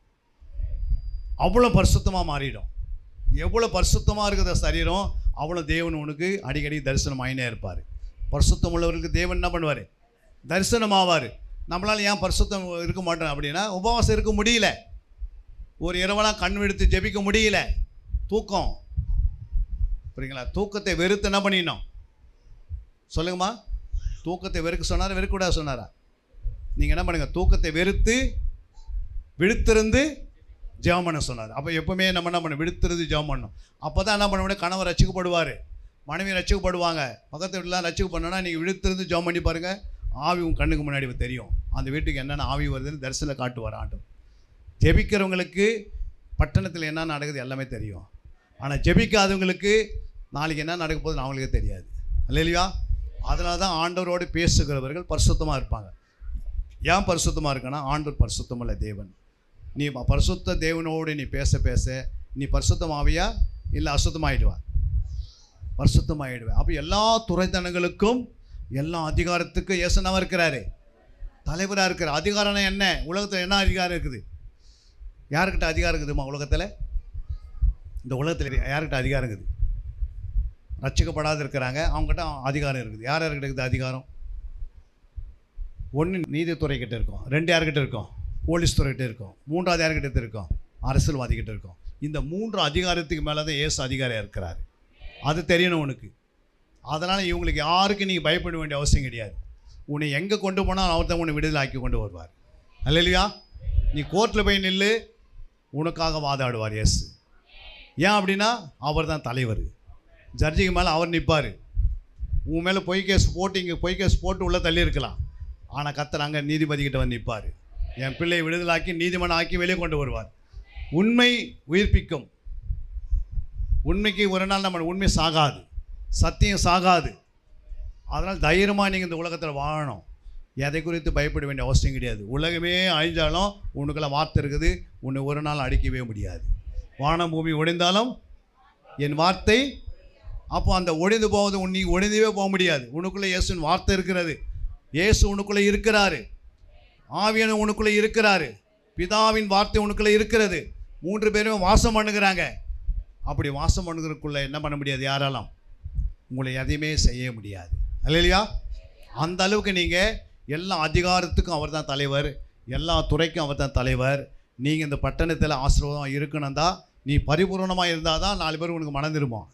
அவ்வளோ பரிசுத்தமாக மாறிடும். எவ்வளோ பரிசுத்தமாக இருக்கிற சரீரம் அவ்வளோ தேவன் உனக்கு அடிக்கடி தரிசனம் ஆகினே இருப்பார். பரிசுத்தம் உள்ளவர்களுக்கு தேவன் என்ன பண்ணுவார்? தரிசனமாவார். நம்மளால் ஏன் பரிசுத்தம் இருக்க மாட்டோம் அப்படின்னா, உபவாசம் இருக்க முடியல, ஒரு இரவெல்லாம் கண் விடுத்து ஜெபிக்க முடியல, தூக்கம். புரியுங்களா? தூக்கத்தை வெறுத்து என்ன பண்ணிடணும்? சொல்லுங்கம்மா. தூக்கத்தை வெறுக்க சொன்னாரா, வெறுக்கூடாது சொன்னாரா? நீங்கள் என்ன பண்ணுங்கள்? தூக்கத்தை வெறுத்து விழுத்திருந்து ஜெபம் பண்ண சொன்னார். அப்போ எப்போவுமே நம்ம என்ன பண்ணணும்? விழுத்திருந்து ஜெபம் பண்ணணும். அப்போ தான் என்ன பண்ண முடியும்? கணவர் ரட்சிக்கப்படுவார், மனைவி ரட்சிக்கப்படுவாங்க. பக்கத்து வீட்டிலாம் ரட்சிக்க பண்ணோன்னா நீங்கள் விழுத்திருந்து ஜெபம் பண்ணி பாருங்கள், ஆவி உங்கள் கண்ணுக்கு முன்னாடி தெரியும். அந்த வீட்டுக்கு என்னென்ன ஆவி வருதுன்னு தரிசனம் காட்டுவார் ஆண்டு. ஜெபிக்கிறவங்களுக்கு பட்டணத்தில் என்ன நடக்குது எல்லாமே தெரியும். ஆனால் ஜெபிக்காதவங்களுக்கு நாளைக்கு என்ன நடக்க போகுதுன்னு அவங்களுக்கு தெரியாது. இல்லையா? அதனால தான் ஆண்டவரோடு பேசுகிறவர்கள் பரிசுத்தமாக இருப்பாங்க. ஏன் பரிசுத்தமாக இருக்குன்னா, ஆண்டவர் பரிசுத்தமுள்ள தேவன். நீ பரிசுத்த தேவனோடு நீ பேச பேச நீ பரிசுத்தமாவியா இல்லை அசுத்தமாகிடுவா? பரிசுத்தமாகிடுவேன். அப்போ எல்லா துறைத்தனங்களுக்கும் எல்லா அதிகாரத்துக்கும் இயேசுனாக இருக்கிறாரு, தலைவராக இருக்கிற. அதிகாரம்னா என்ன? உலகத்தில் என்ன அதிகாரம் இருக்குது? யாருக்கிட்ட அதிகாரம் இருக்குதுமா உலகத்தில்? இந்த உலகத்தில் யாருக்கிட்ட அதிகாரம் இருக்குது? ரட்சிக்கப்படாது இருக்கிறாங்க, அவங்ககிட்ட அதிகாரம் இருக்குது. யார் யார்கிட்ட இருக்குது அதிகாரம்? 1 நீதித்துறைக்கிட்ட இருக்கும், 2 யார்கிட்ட இருக்கும்? போலீஸ் துறைகிட்ட இருக்கும், 3வது யார்கிட்ட இருக்கும்? அரசியல்வாதிகிட்ட இருக்கும். இந்த 3 அதிகாரத்துக்கு மேலே தான் இயேசு அதிகாரியாக இருக்கிறார். அது தெரியணும் உனக்கு. அதனால் இவங்களுக்கு யாருக்கும் நீங்கள் பயப்பட வேண்டிய அவசியம் கிடையாது. உன்னை எங்கே கொண்டு போனால் அவர் தான் உன்னை விடுதலை ஆக்கி கொண்டு வருவார். அல்லையா? நீ கோர்ட்டில் போய் நில்லு, உனக்காக வாதாடுவார் இயேசு. ஏன் அப்படின்னா அவர் தான் தலைவர். ஜட்ஜிக்கு மேலே அவர் நிற்பார். உன் மேலே பொய் கேஸ் போட்டு இங்கே பொய் கேஸ் போட்டு உள்ளே தள்ளியிருக்கலாம், ஆனால் கர்த்தர் அங்கே நீதிபதிக்கிட்ட வந்து நிற்பார். என் பிள்ளையை விடுதலாக்கி நீதிமன்றம் ஆக்கி வெளியே கொண்டு வருவார். உண்மை உயிர்ப்பிக்கும். உண்மைக்கு ஒரு நாள் நம்ம உண்மை சாகாது, சத்தியம் சாகாது. அதனால் தைரியமாக நீங்கள் இந்த உலகத்தில் வாழணும். எதை குறித்து பயப்பட வேண்டிய அவசியம் கிடையாது. உலகமே அழிஞ்சாலும் உனக்குள்ள வார்த்தை இருக்குது, உன்னை ஒரு நாள் அடிக்கவே முடியாது. வானம் பூமி ஒழிந்தாலும் என் வார்த்தை, அப்போ அந்த ஒழிந்து போவது நீ ஒழிந்தவே போக முடியாது. உனக்குள்ளே இயேசுவின் வார்த்தை இருக்கிறது, இயேசு உனக்குள்ளே இருக்கிறாரு. ஆவியான உனக்குள்ளே இருக்கிறாரு, பிதாவின் வார்த்தை உனக்குள்ளே இருக்கிறது, 3 பேருமே வாசம் பண்ணுகிறாங்க. அப்படி வாசம் பண்ணுறதுக்குள்ளே என்ன பண்ண முடியாது, யாராலும் உங்களை எதையுமே செய்ய முடியாது. அல்லேலூயா. அந்த அளவுக்கு நீங்கள் எல்லா அதிகாரத்துக்கும் அவர் தான் தலைவர், எல்லா துறைக்கும் அவர் தான் தலைவர். நீங்கள் இந்த பட்டணத்தில் ஆசீர்வாதம் இருக்கணும் தான், நீ பரிபூர்ணமாக இருந்தால் தான் 4 பேர் உனக்கு மனம் திரும்பும்.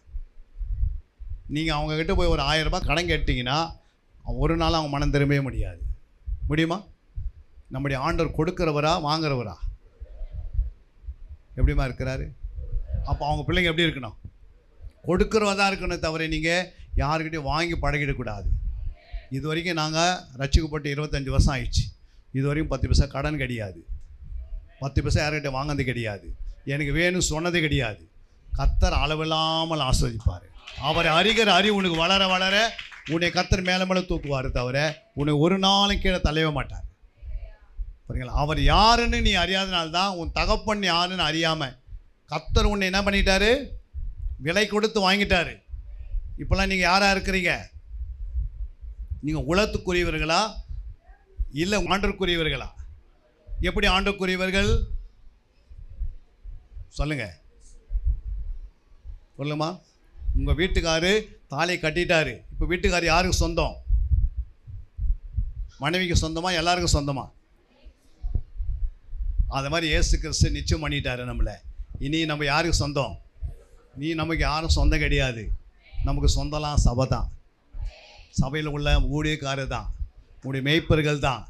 நீங்கள் அவங்கக்கிட்ட போய் ஒரு 1000 ரூபாய் கடன் கேட்டிங்கன்னா ஒரு நாள் அவங்க மனம் திரும்பவே முடியாது. முடியுமா? நம்முடைய ஆண்டவர் கொடுக்கிறவரா வாங்குறவரா? எப்படிமா இருக்கிறாரு? அப்போ அவங்க பிள்ளைங்க எப்படி இருக்கணும்? கொடுக்குறவா தான் இருக்கணும், தவிர நீங்கள் யாருக்கிட்டையும் வாங்கி பழகிடக்கூடாது. இது வரைக்கும் நாங்கள் ரட்சிக்கப்பட்டு 25 வருஷம் ஆயிடுச்சு. இது வரைக்கும் 10 பைசா கடன் கிடையாது, 10 பைசா யார்கிட்ட வாங்கினது கிடையாது, எனக்கு வேணும் சொன்னது கிடையாது. கர்த்தர் அளவில்லாமல் ஆஸ்வதிப்பார். அவரை அறிகிற அறிவு உனக்கு வளர வளர உன்னை கர்த்தர் மேலே மேலே தூக்குவார், தவிர உன்னை ஒரு நாளும் கீழே தள்ளவே மாட்டார். சரிங்களா? அவர் யாருன்னு நீ அறியாதனால்தான், உன் தகப்பன் யாருன்னு அறியாமல் கர்த்தர் உன்னை என்ன பண்ணிட்டாரு, விலை கொடுத்து வாங்கிட்டாரு. இப்போல்லாம் நீங்கள் யாராக இருக்கிறீங்க? நீங்கள் உலகத்துக்குரியவர்களா இல்லை ஆண்டவருக்குரியவர்களா? எப்படி ஆண்டவருக்குரியவர்கள் சொல்லுங்க, சொல்லுமா? உங்கள் வீட்டுக்காரு தாலியை கட்டிட்டாரு, இப்போ வீட்டுக்காரு யாருக்கு சொந்தம்? மனைவிக்கு சொந்தமா, எல்லாருக்கும் சொந்தமா? அது மாதிரி இயேசு கிறிஸ்து நிச்சயம் பண்ணிட்டாரு நம்மளை. இனி நம்ம யாருக்கு சொந்தம்? நீ நமக்கு யாரும் சொந்தம் கிடையாது. நமக்கு சொந்தம்லாம் சபை தான், சபையில் உள்ள ஊழியக்காரர் தான், உங்களுடைய மேய்ப்பர்கள் தான்.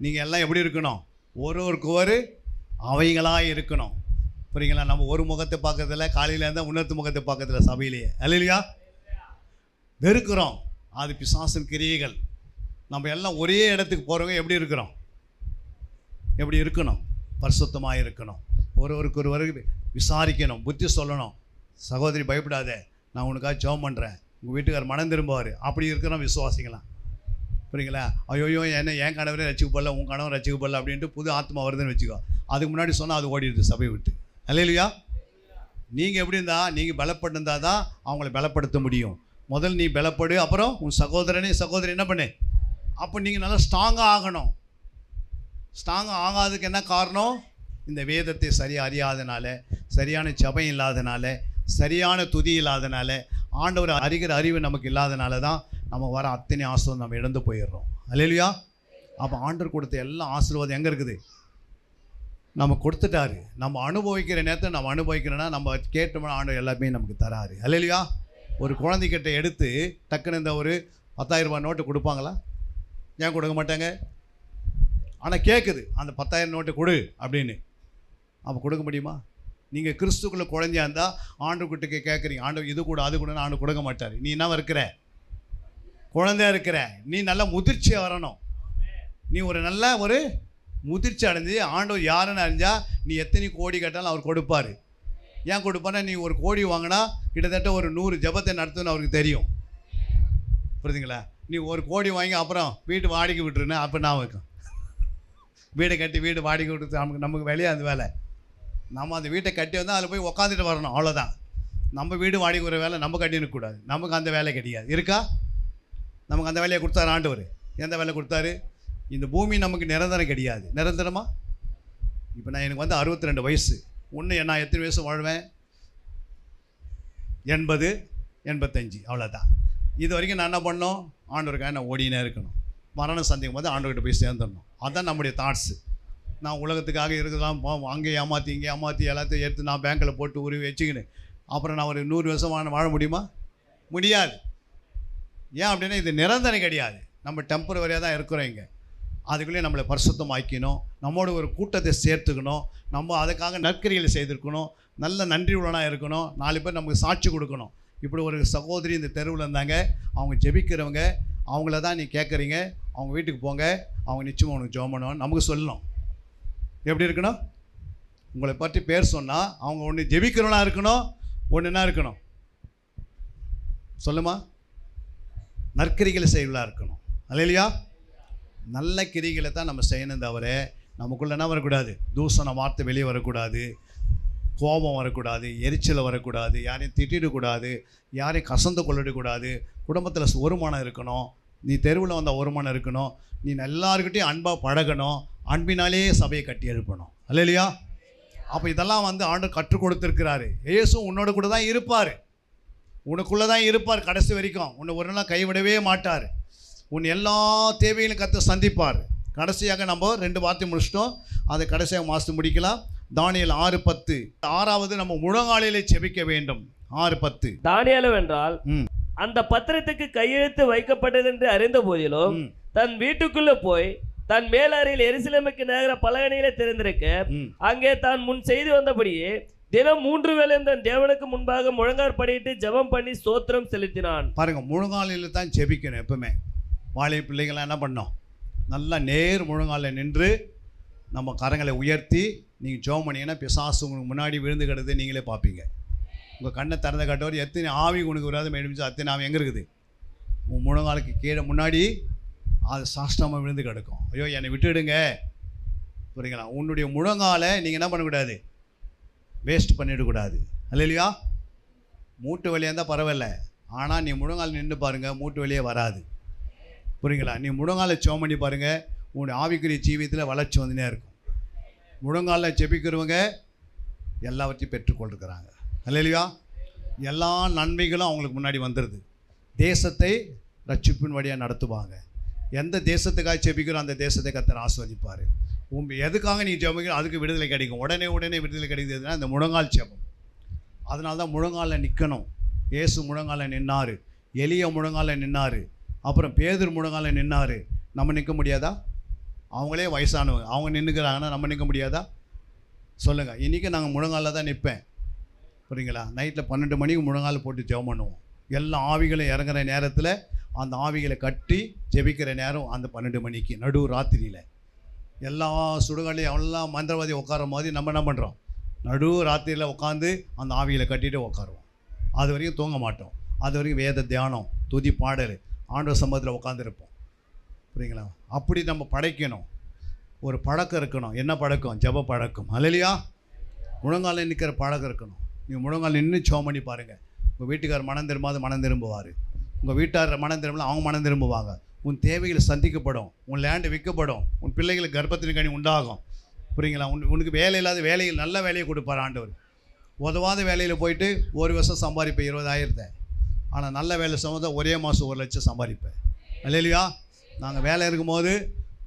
நீங்கள் எல்லாம் எப்படி இருக்கணும்? ஒருவருக்கு ஒரு அவைகளாக இருக்கணும். புரியுங்களா? நம்ம ஒரு முகத்தை பார்க்கறதில்ல, காலையில் இருந்தால் இன்னொரு முகத்தை பார்க்கறதில்ல சபையிலேயே. அல்லேலூயா. வெறுக்கிறோம், அது பிசாசின் கிரியைகள். நம்ம எல்லாம் ஒரே இடத்துக்கு போகிறவங்க எப்படி இருக்கிறோம்? எப்படி இருக்கணும்? பரிசுத்தமாக இருக்கணும், ஒருவருக்கு ஒருவர் விசாரிக்கணும், புத்தி சொல்லணும். சகோதரி பயப்படாத, நான் உனக்காக ஜெபம் பண்ணுறேன், உங்கள் வீட்டுக்கார் மனம் திரும்புவார். அப்படி இருக்கிறோம் விசுவாசிக்கலாம். புரியுங்களா? ஐயோயோ என்ன என் கணவரே ரசிக்கப்படல, உன் கணவன் ரசிக்கப்படல அப்படின்ட்டு புது ஆத்மா வருதுன்னு வச்சுக்கோ. அதுக்கு முன்னாடி சொன்னால் அது ஓடிடுது சபையை விட்டு. அல்லேலூயா. நீங்கள் எப்படி இருந்தால், நீங்கள் பலப்பட்டிருந்தால் தான் அவங்கள பலப்படுத்த முடியும். முதல் நீ பலப்படு, அப்புறம் உன் சகோதரி என்ன பண்ணு. அப்போ நீங்கள் நல்லா ஸ்ட்ராங்காக ஆகணும். ஸ்ட்ராங்காக ஆகாததுக்கு என்ன காரணம்? இந்த வேதத்தை சரியாக அறியாதனால, சரியான ஜெபம் இல்லாதனால, சரியான துதி இல்லாதனால, ஆண்டவர் அறிகிற அறிவு நமக்கு இல்லாதனால தான் நம்ம வர அத்தனை ஆசீர்வாதம் நம்ம இழந்து போயிடுறோம். அல்லேலூயா. அப்போ ஆண்டவர் கொடுத்த எல்லா ஆசீர்வாதம் எங்கே இருக்குது? நம்ம கொடுத்துட்டாரு. நம்ம அனுபவிக்கிற நேரத்தை நம்ம அனுபவிக்கிறோன்னா, நம்ம கேட்டோம்னா ஆண்டவர் எல்லாமே நமக்கு தராரு. அல்லேலூயா. ஒரு குழந்தைகிட்ட எடுத்து டக்குன்னு இந்த ஒரு 10,000 ரூபாய் நோட்டு கொடுப்பாங்களா? ஏன் கொடுக்க மாட்டாங்க? ஆனால் கேட்குது, அந்த 10,000 நோட்டு கொடு அப்படின்னு. அப்போ கொடுக்க முடியுமா? நீங்கள் கிறிஸ்துக்குள்ளே குழந்தையா இருந்தால் ஆண்டவர்கிட்ட கேட்குறீங்க, ஆண்டவர் இது கூட அது கூட ஆண்டு கொடுக்க மாட்டார். நீ என்ன இருக்கிற? குழந்தையா இருக்கிற. நீ நல்லா முதிர்ச்சியாக வரணும். நீ ஒரு நல்ல ஒரு முதிர்ச்சி அடைஞ்சு ஆண்டவர் யாருன்னு அறிஞ்சால் நீ எத்தனை கோடி கேட்டாலும் அவர் கொடுப்பார். ஏன் கொடுப்பானா, நீ ஒரு கோடி வாங்கினா கிட்டத்தட்ட ஒரு 100 ஜெபத்தை நடத்துன்னு அவருக்கு தெரியும். புரியுதுங்களா? நீ ஒரு கோடி வாங்கி அப்புறம் வீட்டு வாடகை விட்டுருன்னு அப்போ நான் வைக்கும். வீடை கட்டி வீடு வாடகை விட்டு நமக்கு வெளியே அந்த வேலை. நம்ம அந்த வீட்டை கட்டி வந்தால் அதில் போய் உக்காந்துட்டு வரணும், அவ்வளோதான். நம்ம வீடு வாடகை ஒரு வேலை நம்ம கட்டினக்கூடாது. நமக்கு அந்த வேலை கிடையாது. இருக்கா? நமக்கு அந்த வேலையை கொடுத்தாரு ஆண்டவர். எந்த வேலை கொடுத்தாரு? இந்த பூமி நமக்கு நிரந்தரம் கிடையாது. நிரந்தரமா? இப்போ எனக்கு வந்து 62 வயசு. ஒன்று நான் எத்தனை வயசு வாழ்வேன்? 80, 85, அவ்வளோதான். இது வரைக்கும் நான் என்ன பண்ணோம்? ஆண்டவருக்காக நான் ஓடினே இருக்கணும். மரணம் சந்திக்கும் போது ஆண்டவர்கிட்ட போய் சேர்ந்துடணும். அதுதான் நம்முடைய தாட்ஸு. நான் உலகத்துக்காக இருக்கலாம், அங்கே ஏமாற்றி இங்கே ஏமாற்றி எல்லாத்தையும் எடுத்து நான் பேங்க்கில் போட்டு உருவி வச்சுக்கின்னு அப்புறம் நான் ஒரு 100 வருஷம் வாழ முடியுமா? முடியாது. ஏன் அப்படின்னா இது நிரந்தரம் கிடையாது. நம்ம டெம்பரவரியாக தான் இருக்கிறோம் இங்கே. அதுக்குள்ளேயே நம்மளை பரிசுத்தமாக்கணும், நம்மளோட ஒரு கூட்டத்தை சேர்த்துக்கணும், நம்ம அதுக்காக நற்கரிகளை செய்திருக்கணும், நல்ல நன்றி உள்ளனாக இருக்கணும், 4 பேர் நமக்கு சாட்சி கொடுக்கணும். இப்படி ஒரு சகோதரி இந்த தெருவில் இருந்தாங்க, அவங்க ஜெபிக்கிறவங்க, அவங்கள தான் நீ கேட்குறீங்க, அவங்க வீட்டுக்கு போங்க, அவங்க நிச்சயமாக உனக்கு ஜெபம் பண்ணுவாங்க நமக்கு சொல்லணும். எப்படி இருக்கணும்? உங்களை பற்றி பேர் சொன்னால் அவங்க ஒன்று ஜெபிக்கிறவனா இருக்கணும், ஒன்று என்ன இருக்கணும் சொல்லுமா? நற்கிரிகளை செய்வதாக இருக்கணும். அல்லேலூயா. நல்ல கிரிகளை தான் நம்ம செய்யணும், தவிர நமக்குள்ள என்ன வரக்கூடாது? தூசண வார்த்தை வெளியே வரக்கூடாது, கோபம் வரக்கூடாது, எரிச்சல் வரக்கூடாது, யாரையும் திட்டிடக்கூடாது, யாரையும் கசந்து கொள்ளிடக்கூடாது, குடும்பத்தில் ஒருமானம் இருக்கணும், நீ தெருவில் வந்தால் ஒரு மனம் இருக்கணும். நீ எல்லாருக்கிட்டையும் அன்பாக பழகணும். அன்பினாலே சபையை கட்டி எழுப்பணும். அல்லையா? அப்போ இதெல்லாம் வந்து ஆண்டவர் கற்றுக் கொடுத்துருக்கிறாரு. இயேசு உன்னோட கூட தான் இருப்பார், உனக்குள்ளே தான் இருப்பார் கடைசி வரைக்கும். உன்னை ஒரு நாள் கைவிடவே மாட்டார். உன் எல்லா தேவையிலும் கர்த்தர் சந்திப்பார். கடைசியாக நம்ம 2 வார்த்தை முடிச்சிட்டோம், அதை கடைசியாக மாதத்து முடிக்கலாம். தானியேல் 6:10. 6வது நம்ம முழங்காலிலே செபிக்க வேண்டும். 6:10. தானியேல் என்றால் அந்த பத்திரத்துக்கு கையெழுத்து வைக்கப்பட்டது என்று அறிந்த போதிலும் தன் வீட்டுக்குள்ள போய் தன் மேலறையில் எருசலேமுக்கு நேர பலகணியிலே திறந்திருக்க அங்கே தான் முன் செய்து வந்தபடியே தினம் 3 வேளையும் தன் தேவனுக்கு முன்பாக முழங்காற்படியிட்டு ஜெபம் பண்ணி ஸ்தோத்திரம் செலுத்தினான். பாருங்க, முழங்காலில் தான் ஜெபிக்கணும் எப்பவுமே. வாழை பிள்ளைகள்லாம் என்ன பண்ணோம், நல்லா நேர் முழங்காலில் நின்று நம்ம கரங்களை உயர்த்தி நீங்கள் ஜெபம் பண்ணிங்கன்னா பிசாசு உங்களுக்கு முன்னாடி விழுந்து கிடது நீங்களே பார்ப்பீங்க. உங்கள் கண்ணை திறந்த கட்டவர் எத்தனை ஆவி உனக்கு விரோதம் எழுமிச்சு அத்தனை ஆவி எங்கே இருக்குது? உன் முழங்காலுக்கு கீழே முன்னாடி அது சாஷ்டாமல் விழுந்து கிடக்கும். ஐயோ என்னை விட்டுடுங்க. புரியுங்களா? உன்னுடைய முழங்காலை நீங்கள் என்ன பண்ணக்கூடாது, வேஸ்ட் பண்ணிடக்கூடாது. அல்லையா? மூட்டு வலியாக இருந்தால் பரவாயில்ல, ஆனால் நீ முழங்கால் நின்று பாருங்கள், மூட்டு வலியே வராது. புரியுங்களா? நீ முழங்காலை ஜெபம் பண்ணி பாருங்கள், உன்னுடைய ஆவிக்குரிய ஜீவியத்தில் வளர்ச்சி வந்துனே இருக்கும். முழங்காலில் ஜெபிக்கிறவங்க எல்லாவற்றையும் பெற்றுக்கொண்டிருக்கிறாங்க. அல்லையா? எல்லா நன்மைகளும் அவங்களுக்கு முன்னாடி வந்துடுது. தேசத்தை ரட்சிப்பின் வழியாக நடத்துவாங்க. எந்த தேசத்துக்காக ஜெபிக்கிறோம் அந்த தேசத்தை கர்த்தர் ஆஸ்வதிப்பார். எதுக்காக நீ ஜெபிக்கிறோம் அதுக்கு விடுதலை கிடைக்கும். உடனே விடுதலை கிடைக்கிறதுனா இந்த முழங்கால் ஜெபம். அதனால தான் முழங்காலில் நிற்கணும். இயேசு முழங்காலில் நின்னார், எலியா முழங்காலில் நின்னார், அப்புறம் பேதுரு முழங்காலில் நின்னார். நம்ம நிற்க முடியாதா? அவங்களே வயசானவங்க, அவங்க நின்றுக்கிறாங்கன்னா நம்ம நிற்க முடியாதா? சொல்லுங்கள். இன்றைக்கி நாங்கள் முழங்காலில் தான் நிற்பேன். புரியுங்களா? நைட்டில் 12 மணிக்கு முழங்கால் போட்டு ஜெபம் பண்ணுவோம். எல்லா ஆவிகளும் இறங்குற நேரத்தில் அந்த ஆவிகளை கட்டி ஜெபிக்கிற நேரம் அந்த 12 மணிக்கு நடு ராத்திரியில். எல்லா சுடுகாலையும் எல்லாம் மந்திரவாதி உட்கார மாதிரி நம்ம என்ன பண்ணுறோம், நடு ராத்திரியில் உட்காந்து அந்த ஆவிகளை கட்டிட்டு உட்காருவோம். அது வரைக்கும் தூங்க மாட்டோம். அது வரைக்கும் வேத தியானம், துதி பாடல், ஆண்டவர் சம்பவத்தில் உட்காந்துருப்போம். புரியுங்களா? அப்படி நம்ம படைக்கணும். ஒரு பழக்கம் இருக்கணும். என்ன பழக்கம்? ஜெப பழக்கம். அல்லையா? முழங்காலில் நிற்கிற பழக்கம் இருக்கணும். நீங்கள் முழங்கால் நின்று ஜெபம் பண்ணி பாருங்கள். உங்கள் வீட்டுக்காரர் மனம் திரும்பாது மனம் திரும்புவார். உங்கள் வீட்டார் மனம் திரும்பலாம் அவங்க மனம் திரும்புவாங்க. உன் தேவைகள் சந்திக்கப்படும், உன் லேண்டு விற்கப்படும், உன் பிள்ளைகளுக்கு கர்ப்பத்தின் கனி உண்டாகும். புரியுங்களா? உனக்கு வேலை இல்லாத வேலையில் நல்ல வேலையை கொடுப்பார் ஆண்டவர். உதவாத வேலையில் போயிட்டு ஒரு வருஷம் சம்பாதிப்பேன் 20,000. ஆனால் நல்ல வேலை சம்மந்தா ஒரே மாதம் 1 லட்சம் சம்பாதிப்பேன். இல்லையா? நாங்கள் வேலை இருக்கும்போது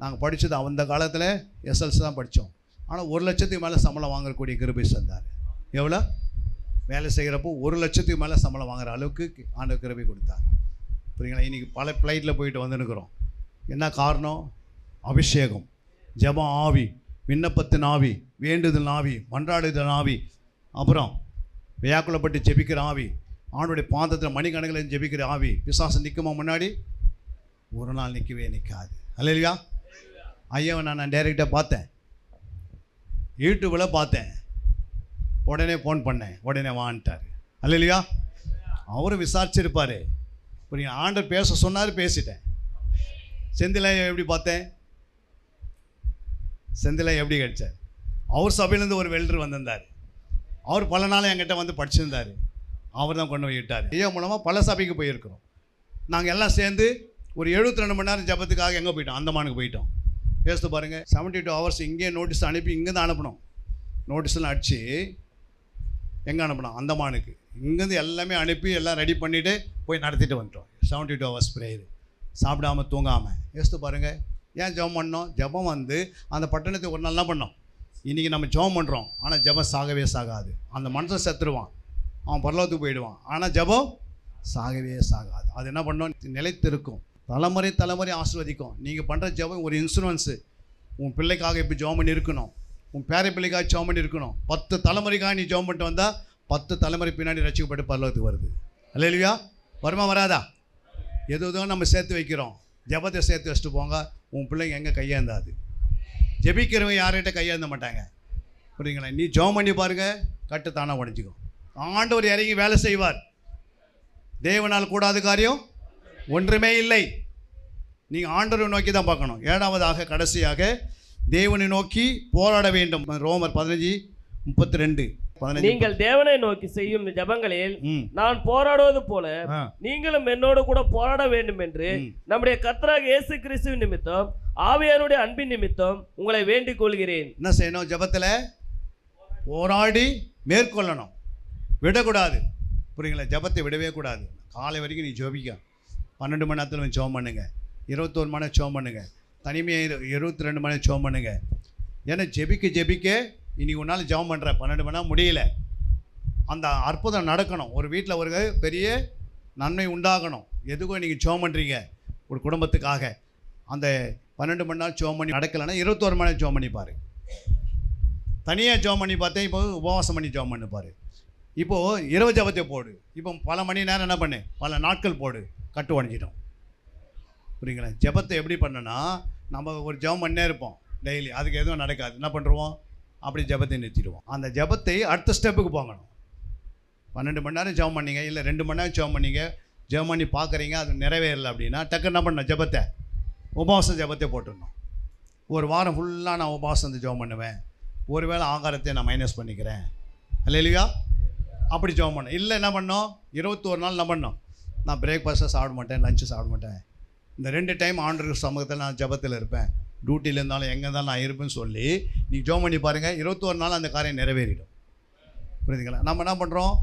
நாங்கள் படித்தது அந்த காலத்தில் எஸ்எல்சி தான் படித்தோம். ஆனால் 1 லட்சத்துக்கு மேலே சம்பளம் வாங்கக்கூடிய கிருபை தந்தார். எவ்வளோ? வேலை செய்கிறப்போ 1 லட்சத்துக்கு மேலே சம்பளம் வாங்குகிற அளவுக்கு ஆண்டவர் கிருபை கொடுத்தார். புரியுங்களா? இன்றைக்கி பல ஃப்ளைட்டில் போயிட்டு வந்துருக்கிறோம். என்ன காரணம்? அபிஷேகம், ஜெபம் ஆவி, விண்ணப்பத்தின் ஆவி, வேண்டுதல் ஆவி, மன்றாடுதல் ஆவி, அப்புறம் வியாக்குலப்பட்டு ஜெபிக்கிற ஆவி, ஆண்டுடைய பாதத்தில் மணிக்கணக்கில் ஜெபிக்கிற ஆவி. பிசாசு நிற்குமா முன்னாடி? ஒரு நாள் நிற்கவே நிற்காது. அல்லையா? ஐயாவை நான் டைரெக்டாக பார்த்தேன், யூடியூப்பில் பார்த்தேன், உடனே ஃபோன் பண்ணேன், உடனே வான்ட்டார். அல்லையா? அவரும் விசாரிச்சிருப்பார். புரியுங்க? ஆண்டவர் பேச சொன்னார், பேசிட்டேன். செந்திலையை எப்படி பார்த்தேன்? செந்திலையை எப்படி கிடைச்சார்? அவர் சபையிலேருந்து ஒரு வெல்டர் வந்திருந்தார். அவர் பல நாள் என்கிட்ட வந்து படிச்சிருந்தார். அவர் தான் கொண்டு போய் விட்டார். ஐயா மூலமாக பல சபைக்கு போயிருக்கிறோம். நாங்கள் எல்லாம் சேர்ந்து ஒரு 72 மணி நேரம் ஜபத்துக்காக எங்கே போயிட்டோம்? அந்தமானுக்கு போயிட்டோம். யோசித்து பாருங்கள். 72 ஹவர்ஸ் இங்கே நோட்டீஸ் அனுப்பி இங்கே தான் அனுப்பணும். நோட்டீஸ்லாம் அடித்து எங்கே அனுப்பணும்? அந்தமானுக்கு. இங்கேருந்து எல்லாமே அனுப்பி எல்லாம் ரெடி பண்ணிவிட்டு போய் நடத்திட்டு வந்துட்டோம். 72 ஹவர்ஸ் ப்ரேயர், சாப்பிடாமல் தூங்காமல். யோசித்து பாருங்கள். ஏன் ஜெபம் பண்ணோம்? ஜெபம் வந்து அந்த பட்டணத்தை ஒரு நாள் என்ன பண்ணோம்? இன்றைக்கி நம்ம ஜெபம் பண்ணுறோம், ஆனால் ஜெபம் சாகவே சாகாது. அந்த மனுஷன் செத்துருவான், அவன் பரலோகத்துக்கு போயிடுவான். ஆனால் ஜெபம் சாகவே சாகாது. அது என்ன பண்ணோம்? நிலைத்திருக்கும், தலைமுறை ஆசீர்வதிக்கும். நீங்கள் பண்ணுற ஜெபம் ஒரு இன்சூரன்ஸு. உன் பிள்ளைக்காக இப்போ ஜெபம் பண்ணி இருக்கணும், உன் பேர பிள்ளைக்காக ஜெபம் பண்ணி இருக்கணும். 10 தலைமுறைக்காக நீ ஜெபம் பண்ணிட்டு வந்தால் 10 தலைமுறை பின்னாடி ரசிக்கப்பட்டு பரலோகத்துக்கு வருது. அல்லையா? வருமா வராதா? எதுவும் நம்ம சேர்த்து வைக்கிறோம். ஜெபத்தை சேர்த்து வச்சுட்டு போங்க. உன் பிள்ளைங்க எங்கே கையேந்தாது? ஜெபிக்கிறவங்க யார்கிட்ட கையேந்த மாட்டாங்க. புரியுங்களா? நீ ஜெபம் பண்ணி பாருங்கள், கட்டு தானாக உடைச்சிக்கும். ஆண்டவர் இறங்கி வேலை செய்வார். தேவனால் கூடாத காரியம் ஒன்றுமே இல்லை. நீங்கள் ஆண்டவரை நோக்கி தான் பார்க்கணும். 7வதாக கடைசியாக தேவனை நோக்கி போராட வேண்டும். ரோமர் 15:32. 15. நீங்கள் தேவனை நோக்கி செய்யும் ஜெபங்களில் ம். நான் போராடுவது போல ஆ. நீங்களும் என்னோடு கூட போராட வேண்டும் என்று நம்முடைய கர்த்தராகிய இயேசு கிறிஸ்துவின் நிமித்தம் ஆவியானுடைய அன்பின் நிமித்தம் உங்களை வேண்டிக் கொள்கிறேன். என்ன செய்யணும்? ஜெபத்தில் போராடி மேற்கொள்ளணும், விடக்கூடாது. புரியுங்களா? ஜெபத்தை விடவே கூடாது. காலை வரைக்கும் நீ ஜெபிக்க, 12 மணி நேரத்தில் ஜெபம் பண்ணுங்க, 21 மணி நேரம் ஜெபம் பண்ணுங்க, தனிமையாக 22 மணி நேரம் ஜெபம் பண்ணுங்க. ஏன்னா ஜெபிக்க இன்னைக்கு ஒரு நாள் ஜெபம் பண்ணுற 12 மணி நேரம் முடியல, அந்த அற்புதம் நடக்கணும். ஒரு வீட்டில் ஒரு பெரிய நன்மை உண்டாகணும். எதுக்கும் நீங்கள் ஜெபம் பண்ணுறீங்க ஒரு குடும்பத்துக்காக, அந்த 12 மணி நேரம் ஜெபம் பண்ணி நடக்கலைன்னா 21 மணி நேரம் ஜெபம் பண்ணிப்பார். தனியாக ஜெபம் பண்ணி பார்த்தேன், இப்போ உபவாசம் பண்ணி ஜெபம் பண்ணிப்பார். இப்போது இரவு ஜெபத்தை போடு, இப்போ பல மணி நேரம் என்ன பண்ணு, பல நாட்கள் போடு, கட்டு உடஞ்சிட்டோம். புரியுங்களா? ஜெபத்தை எப்படி பண்ணனா, நம்ம ஒரு ஜெபம் பண்ணே இருப்போம் டெய்லி, அதுக்கு எதுவும் நடக்காது. என்ன பண்ணுறோம்? அப்படி ஜெபத்தை நிறுத்திடுவோம். அந்த ஜெபத்தை அடுத்த ஸ்டெப்புக்கு போகணும். 12 மணி நேரம் ஜெபம் பண்ணீங்க, இல்லை 2 மணி நேரம் ஜெபம் பண்ணீங்க, ஜெபம் பண்ணி பார்க்குறீங்க, அது நிறைவேறலை அப்படின்னா டக்கு என்ன பண்ணணும்? ஜெபத்தை உபவாச ஜெபத்தை போட்டுடணும். ஒரு வாரம் ஃபுல்லாக நான் உபவாசம் ஜெபம் பண்ணுவேன், ஒருவேளை ஆகாரத்தை நான் மைனஸ் பண்ணிக்கிறேன், இல்லையா? அப்படி ஜெபம் பண்ணேன். இல்லை என்ன பண்ணோம்? 21 நாள் என்ன பண்ணோம்? நான் பிரேக்ஃபாஸ்ட்டை சாப்பிட மாட்டேன், லஞ்சு சாப்பிட மாட்டேன், இந்த 2 டைம் ஆண்டவர் சமூகத்தில் நான் ஜெபத்தில் இருப்பேன், டியூட்டியில் இருந்தாலும் எங்கே இருந்தாலும் நான் இருப்பேன்னு சொல்லி நீ ஜெபம் பண்ணி பாருங்கள், 21 நாள் அந்த காரியம் நிறைவேறிடும். புரியுதுங்களா? நம்ம என்ன பண்ணுறோம்?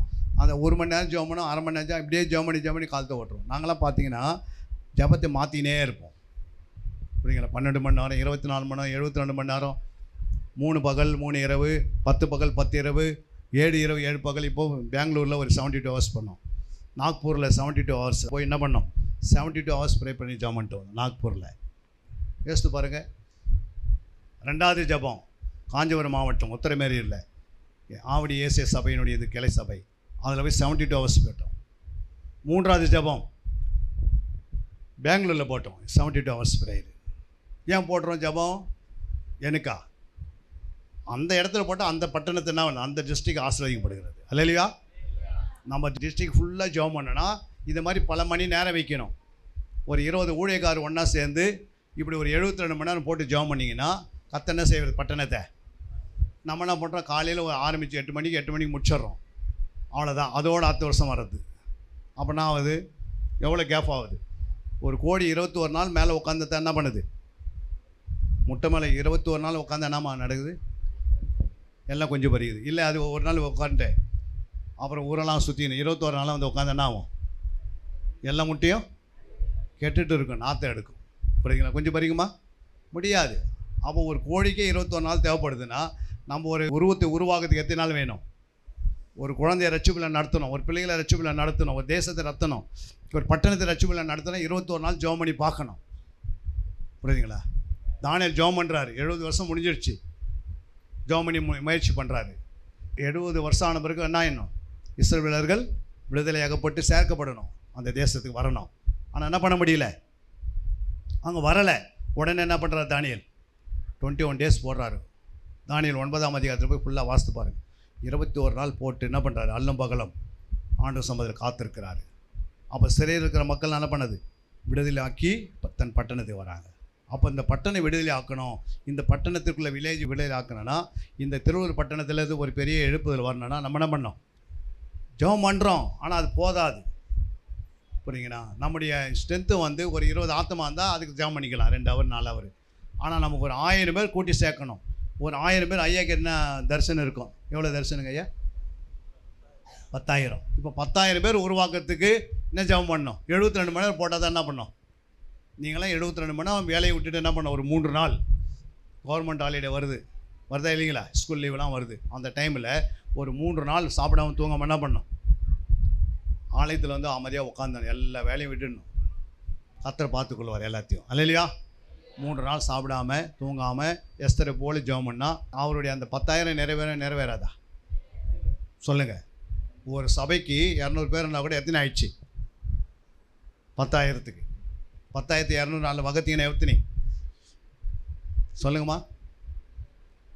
அந்த 1 மணி நேரம் ஜெபம் பண்ணோம், 1/2 மணி நேரம் இப்படியே ஜெபம் பண்ணி காலத்தை ஓட்டுறோம். நாங்களாம் பார்த்தீங்கன்னா ஜெபத்தை மாற்றினே இருப்போம். புரியுங்களா? 12 மணி நேரம், 24 மணி நேரம், 72 மணி நேரம், 3 பகல் 3 இரவு, 10 பகல் 10 இரவு, 7 இரவு 7 பகல். இப்போது பெங்களூரில் ஒரு 72 ஹவர்ஸ் பண்ணோம், நாக்பூரில் 72 ஹவர்ஸ் போய் என்ன பண்ணோம்? 72 ஹவர்ஸ் ப்ரே பண்ணி ஜெபம் பண்ணிட்டு வந்தோம் நாக்பூரில். யோசித்து பாருங்கள். 2வது ஜெபம் காஞ்சிபுரம் மாவட்டம் உத்தரமேரியில் ஆவடி ஏசிய சபையினுடைய இது கிளை சபை, அதில் போய் 72 ஹவர்ஸ் போட்டோம். 3வது ஜெபம் பெங்களூரில் போட்டோம், 72 ஹவர்ஸ் ப்ரேயர். ஏன் போட்டுறோம் ஜெபம்? எனக்கா அந்த இடத்துல போட்டால் அந்த பட்டணத்தை என்ன வேணும்? அந்த டிஸ்ட்ரிக்ட் ஆசிர்வதிக்கப்படுகிறது, இல்லையா? நம்ம டிஸ்ட்ரிக்ட் ஃபுல்லாக ஜெபம் பண்ணனா இது மாதிரி பல மணி நேரம் வைக்கணும். ஒரு 20 ஊழியக்காரர் ஒன்றா சேர்ந்து இப்படி ஒரு 72 மணி நேரம் போட்டு ஜெபம் பண்ணிங்கன்னா கர்த்தர் என்ன செய்வது? பட்டணத்தை நம்ம என்ன பண்ணுறோம்? காலையில் ஆரம்பித்து 8 மணிக்கு முடிச்சிடுறோம், அவ்வளோதான். அதோடு 10 வருஷம் வர்றது. அப்படின்னா ஆகுது எவ்வளோ கேப் ஆகுது? 1,21 நாள் மேலே உட்காந்து என்ன பண்ணுது? முட்டை மேலே 21 நாள் உட்காந்து என்னம்மா நடக்குது? எல்லாம் கொஞ்சம் பறியுது. இல்லை அது ஒரு நாள் உட்காந்துட்டு அப்புறம் ஊரெல்லாம் சுற்றினு 21 நாளாக வந்து உட்காந்து என்ன ஆகும்? எல்லா முட்டையும் கெட்டுட்டு இருக்கும், நாற்றை எடுக்கும். புரியுங்களா? கொஞ்சம் பறிக்குமா? முடியாது. அப்போ ஒரு கோழிக்கே 21 நாள் தேவைப்படுதுன்னா நம்ம ஒரு உருவத்தை உருவாக்குறதுக்கு எத்தனை நாள் வேணும்? ஒரு குழந்தைய ரட்சிப்பில் நடத்தணும், ஒரு பிள்ளைகளை ரட்சிப்பில் நடத்தணும், ஒரு தேசத்தை நடத்தணும், ஒரு பட்டணத்தை ரட்சிப்பில் நடத்தணும், 21 நாள் ஜெபம் பண்ணி பார்க்கணும். புரியுதுங்களா? தானியேல் ஜெபம் பண்ணுறாரு, 70 வருஷம் முடிஞ்சிடுச்சு, ஜெபம் பண்ணி முயற்சி பண்ணுறாரு. 70 வருஷம் ஆன பிறகு என்ன ஆயிடணும்? இஸ்ரவேலர்கள் விடுதலையாகப்பட்டு சேர்க்கப்படணும், அந்த தேசத்துக்கு வரணும். ஆனால் என்ன பண்ண முடியல, அங்கே வரலை. உடனே என்ன பண்ணுறாரு? தானியேல் 21 டேஸ் போடுறாரு. தானியேல் 9ஆம் அதிகாரத்தில் போய் ஃபுல்லாக வாசித்து பாருங்கள். 21 நாள் போட்டு என்ன பண்ணுறாரு? அல்லும் பகலும் ஆண்டவர் சம்பதியில் காத்திருக்கிறாரு. அப்போ சிறையில் இருக்கிற மக்கள் என்ன பண்ணது? விடுதலை ஆக்கி தன் பட்டணத்துக்கு வராங்க. அப்போ இந்த பட்டணை விடுதலை ஆக்கணும், இந்த பட்டணத்திற்குள்ளே வில்லேஜ் விடுதலை ஆக்கணும்னா, இந்த திருவள்ளூர் பட்டணத்தில் ஒரு பெரிய எழுப்புதல் வரணும்னா நம்ம என்ன பண்ணோம்? ஜெபம் பண்ணுறோம், ஆனால் அது போதாது. புரியுங்களா? நம்முடைய ஸ்ட்ரென்த்து வந்து ஒரு 20 ஆத்மா இருந்தால் அதுக்கு ஜெபம் பண்ணிக்கலாம் 2 ஹவர் 4 ஹவர். ஆனால் நமக்கு ஒரு 1000 பேர் கூட்டி சேர்க்கணும். ஒரு 1000 பேர் ஐயாக்கு என்ன தரிசனம் இருக்கும்? எவ்வளோ தரிசனங்க ஐயா? 10,000. இப்போ 10,000 பேர் உருவாக்குறதுக்கு என்ன ஜெபம் பண்ணணும்? 72 மணி நேரம் போட்டால் தான் என்ன பண்ணோம்? நீங்களாம் 72 மணி நேரம் வேலையை விட்டுட்டு என்ன பண்ணோம்? ஒரு 3 நாள் கவர்மெண்ட் ஹாலிடே வருதா இல்லைங்களா? ஸ்கூல் லீவெலாம் வருது. அந்த டைமில் ஒரு 3 நாள் சாப்பிடாமல் தூங்காமல் என்ன பண்ணோம்? ஆலயத்தில் வந்து அமைதியாக உட்காந்தோம், எல்லா வேலையும் விட்டுடணும், கர்த்தர் பார்த்துக்கொள்வார் எல்லாத்தையும், இல்லையா? 3 நாள் சாப்பிடாம தூங்காமல் எஸ்தரை போல ஜெபம் பண்ணால் அவருடைய அந்த 10,000 நிறைவேறாதா? சொல்லுங்கள். ஒரு சபைக்கு 200 பேர் இருந்தால் கூட எத்தனை ஆயிடுச்சு? 10,000க்கு 10,200 வகுத்தீங்கன்னா எத்தனை? சொல்லுங்கம்மா.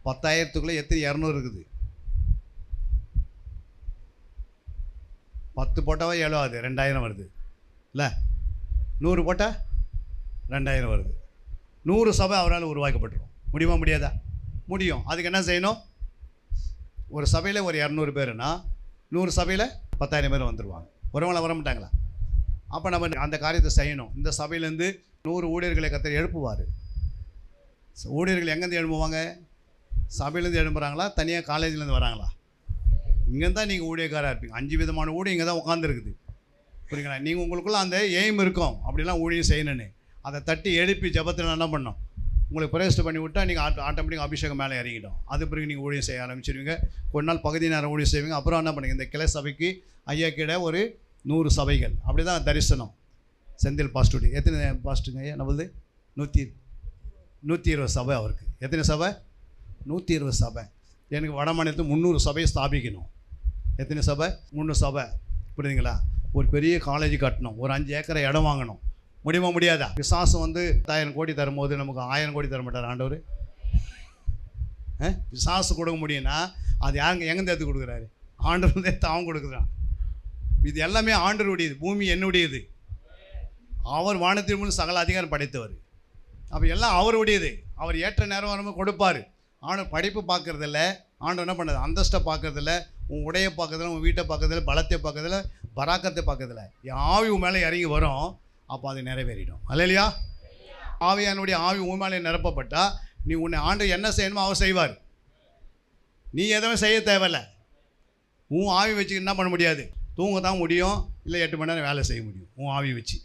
10,000க்குள்ளே எத்தனை 200 இருக்குது? 10 போட்டாவே 7 ஆகுது, 2000 வருது இல்லை? 100 போட்டால் 2000 வருது. 100 சபை அவரால் உருவாக்கப்பட்டுரும். முடியுமா? முடியாதா? முடியும். அதுக்கு என்ன செய்யணும்? ஒரு சபையில் ஒரு 200 பேருனா 100 சபையில் 10,000 பேர் வந்துடுவாங்க. ஒருவங்கள வர மாட்டாங்களா? அப்போ நம்ம அந்த காரியத்தை செய்யணும். இந்த சபையிலேருந்து 100 ஊழியர்களை கர்த்தர் எழுப்புவார். ஊழியர்கள் எங்கேருந்து எழுப்புவாங்க? சபையிலேருந்து எழுப்புறாங்களா, தனியாக காலேஜ்லேருந்து வராங்களா? இங்கே தான் நீங்கள் ஊழியக்காராக இருப்பீங்க. 5 விதமான ஊழியம் இங்கே தான் உட்காந்துருக்குது. புரியுங்களா? நீங்கள் உங்களுக்குள்ள அந்த எய்ம் இருக்கும், அப்படிலாம் ஊழியம் செய்யணுன்னு. அதை தட்டி எழுப்பி ஜபத்தில் என்ன பண்ணோம், உங்களுக்கு பிரேஸ்ட் பண்ணி விட்டால் நீங்கள் ஆட்டோமேட்டிக் அபிஷேகம் மேலே இறங்கிடும். அது பிறகு நீங்கள் ஊழியம் செய்ய ஆரம்பிச்சிடுவீங்க. கொஞ்ச நாள் பகுதி நேரம் ஊழியம் செய்வீங்க. அப்புறம் என்ன பண்ணுங்க, இந்த கிளை சபைக்கு ஐயா கீழே ஒரு 100 சபைகள், அப்படி தான் தரிசனம். செந்தில் பாஸ்டுடி எத்தனை பாஸ்ட்டுங்க ஐயா? நம்மளது 120 சபை அவருக்கு. எத்தனை சபை? 120 சபை. எனக்கு வட மாநிலத்தில் 300 சபையை ஸ்தாபிக்கணும். எத்தனை சபை? 300 சபை. புரியுதுங்களா? ஒரு பெரிய காலேஜ் கட்டணும், ஒரு 5 ஏக்கரை இடம் வாங்கணும். முடியுமா? முடியாதா? விசுவாசம் 1000 கோடி தரும்போது நமக்கு 1000 கோடி தர மாட்டார் ஆண்டவர்? விசுவாசம் கொடுக்க முடியும்னா அது எங்கேருந்து எடுத்து கொடுக்குறாரு? ஆண்டவர் எடுத்து அவன் கொடுக்குறான். இது எல்லாமே ஆண்டவருடையது. பூமி என்னுடையது. அவர் வானத்தின் முன் சகல அதிகாரம் படைத்தவர். அப்போ எல்லாம் அவருடையது. அவர் ஏற்ற நேரம் வரும்போது கொடுப்பார். ஆண்டவர் படிப்பு பார்க்குறதில்ல, ஆண்டவர் என்ன பண்ணுறது, அந்தஸ்தை பார்க்குறதில்ல, உன் உடையை பார்க்குறதில்ல, உன் வீட்டை பார்க்குறதில்ல, பலத்தை பார்க்குறதில்ல, பராக்கத்தை பார்க்குறதில்ல. ஆவி உன் மேலே இறங்கி வரும், அப்போ அது நிறைவேறிடும். அல்லையா? ஆவியானுடைய ஆவி உன் மேலே நிரப்பப்பட்டால் நீ உன்னை ஆண்டவர் என்ன செய்யணுமோ அவர் செய்வார். நீ எதுவும் செய்ய தேவையில்லை. உன் ஆவி வச்சு என்ன பண்ண முடியாது? தூங்க தான் முடியும், இல்லை 8 மணி நேரம் வேலை செய்ய முடியும் உன் ஆவி வச்சு.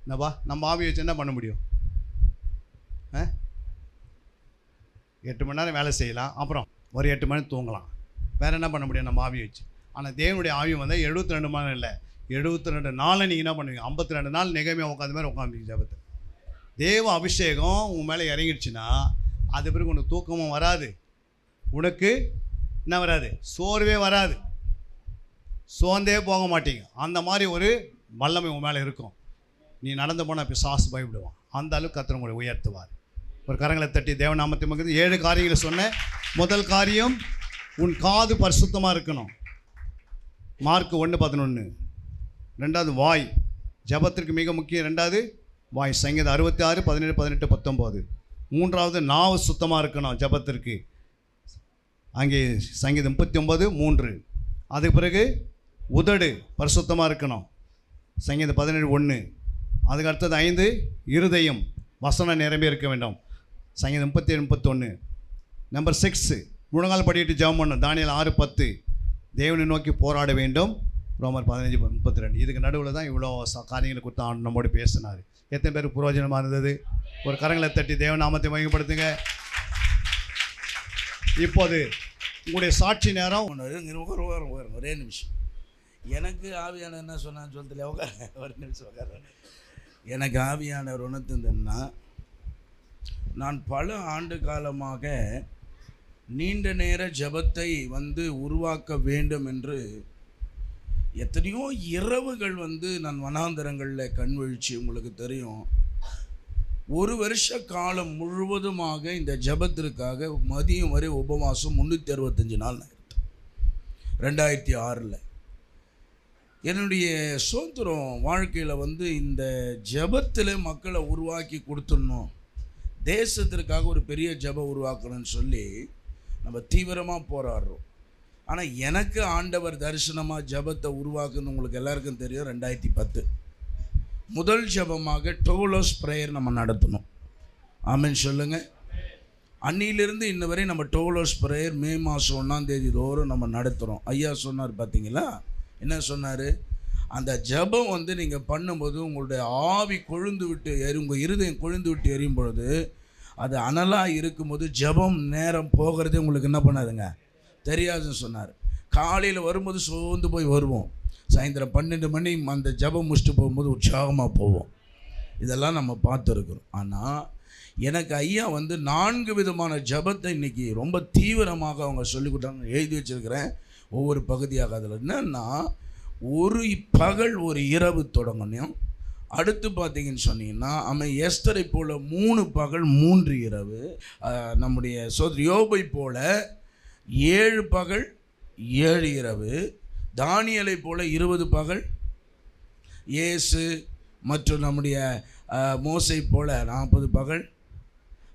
என்னப்பா, நம்ம ஆவி வச்சு என்ன பண்ண முடியும்? 8 மணி நேரம் வேலை செய்யலாம், அப்புறம் ஒரு 8 மணி தூங்கலாம். வேறு என்ன பண்ண முடியும் நம்ம ஆவி வச்சு? ஆனால் தேவனுடைய ஆவி வந்து 72 மணி நேரம் இல்லை, 72 நாளில் நீங்கள் என்ன பண்ணுவீங்க? 52 நாள் நெகமையாக உட்காந்த மாதிரி உட்காந்துங்க ஜபத்தை. தேவ அபிஷேகம் உன் மேலே இறங்கிடுச்சுன்னா அது பிறகு உனக்கு தூக்கமும் வராது, உனக்கு என்ன வராது, சோர்வே வராது, சோர்ந்தே போக மாட்டீங்க. அந்த மாதிரி ஒரு வல்லமை உன் மேலே இருக்கும். நீ நடந்து போனால் பிசாசு பயப்படுவான். அந்த அளவுக்கு கர்த்தர் உங்களை உயர்த்துவார். ஒரு கரங்களை தட்டி தேவநாமத்தை மகிழ்ந்து 7 காரியங்களை சொன்னேன். முதல் காரியம், உன் காது பரிசுத்தமாக இருக்கணும். மார்க் 1:11. ரெண்டாவது வாய், ஜபத்திற்கு மிக முக்கியம். ரெண்டாவது வாய், சங்கீதம் 66, 17, 18, 19. மூன்றாவது நாவு சுத்தமாக இருக்கணும் ஜபத்திற்கு, அங்கே சங்கீதம் 39, 3. அதுக்கு பிறகு உதடு பரிசுத்தமாக இருக்கணும், சங்கீதம் 17, 1. அதுக்கு அடுத்தது 5, இருதயம் வசனம் நிரம்பி இருக்க வேண்டும், சங்கீதம் 37, 31. நம்பர் 6, முழங்கால் படிட்டு ஜெபம் பண்ணணும், தானியேல் 6, 10. தேவனை நோக்கி போராட வேண்டும், ரோமர் 15, 32. இதுக்கு நடுவில் தான் இவ்வளோ காரியங்களை கொடுத்து நம்மோடு பேசினார். எத்தனை பேருக்கு புரோஜனமாக இருந்தது? ஒரு கரங்களை தட்டி தேவநாமத்தை மகிமைப்படுத்துங்க. இப்போது உங்களுடைய சாட்சி நேரம். ஒரே நிமிஷம். எனக்கு ஆவியானவர் என்ன சொன்னான்னு சொல்லிட்டு ஒரு நிமிஷம் உட்கார. எனக்கு ஆவியானவர் உணர்த்துன்னா, நான் பல ஆண்டு காலமாக நீண்ட நேர ஜபத்தை உருவாக்க வேண்டும் என்று எத்தனையோ இரவுகள் நான் வனாந்தரங்களில் கண்வழிச்சு, உங்களுக்கு தெரியும், 1 வருஷ காலம் முழுவதுமாக இந்த ஜபத்திற்காக மதியம் வரை உபவாசம் 365 நாள் நான் இருந்தேன். 2006 என்னுடைய சோத்திரம் வாழ்க்கையில் இந்த ஜபத்தில் மக்களை உருவாக்கி கொடுத்துடணும், தேசத்திற்காக ஒரு பெரிய ஜபம் உருவாக்கணும்னு சொல்லி நம்ம தீவிரமாக போராடுறோம். ஆனால் எனக்கு ஆண்டவர் தரிசனமாக ஜபத்தை உருவாக்குன்னு உங்களுக்கு எல்லாருக்கும் தெரியும். 2010 முதல் ஜபமாக டோலோஸ் ப்ரேயர் நம்ம நடத்தணும். ஆமென் சொல்லுங்கள். அன்னியிலிருந்து இன்ன வரை நம்ம டோலோஸ் ப்ரேயர் மே மாதம் 1ஆம் தேதி தோறும் நம்ம நடத்துகிறோம். ஐயா சொன்னார் பார்த்தீங்களா, என்ன சொன்னார்? அந்த ஜபம் நீங்கள் பண்ணும்போது உங்களுடைய ஆவி கொழுந்து விட்டு உங்கள் இருதயம் கொழுந்து விட்டு எரியும் பொழுது, அது அனலாக இருக்கும்போது ஜபம் நேரம் போகிறதே உங்களுக்கு என்ன பண்ணாதுங்க, தெரியாதுன்னு சொன்னார். காலையில் வரும்போது சோர்ந்து போய் வருவோம், சாயந்தரம் 12 மணி அந்த ஜபம் முடிச்சுட்டு போகும்போது உற்சாகமாக போவோம். இதெல்லாம் நம்ம பார்த்துருக்குறோம். ஆனால் எனக்கு ஐயா 4 விதமான ஜபத்தை இன்றைக்கி ரொம்ப தீவிரமாக அவங்க சொல்லிக் கொடுத்தாங்க. எழுதி வச்சுருக்கிறேன் ஒவ்வொரு பகுதியாக. அதில் என்னென்னா, ஒரு பகல் ஒரு இரவு தொடங்கணும். அடுத்து பார்த்தீங்கன்னு சொன்னீங்கன்னா, எஸ்தரை போல் 3 பகல் 3 இரவு. நம்முடைய யோபை போல் 7 பகல் 7 இரவு. தானியேலை போல் 20 பகல். இயேசு மற்றும் நம்முடைய மோசை போல் 40 பகல்.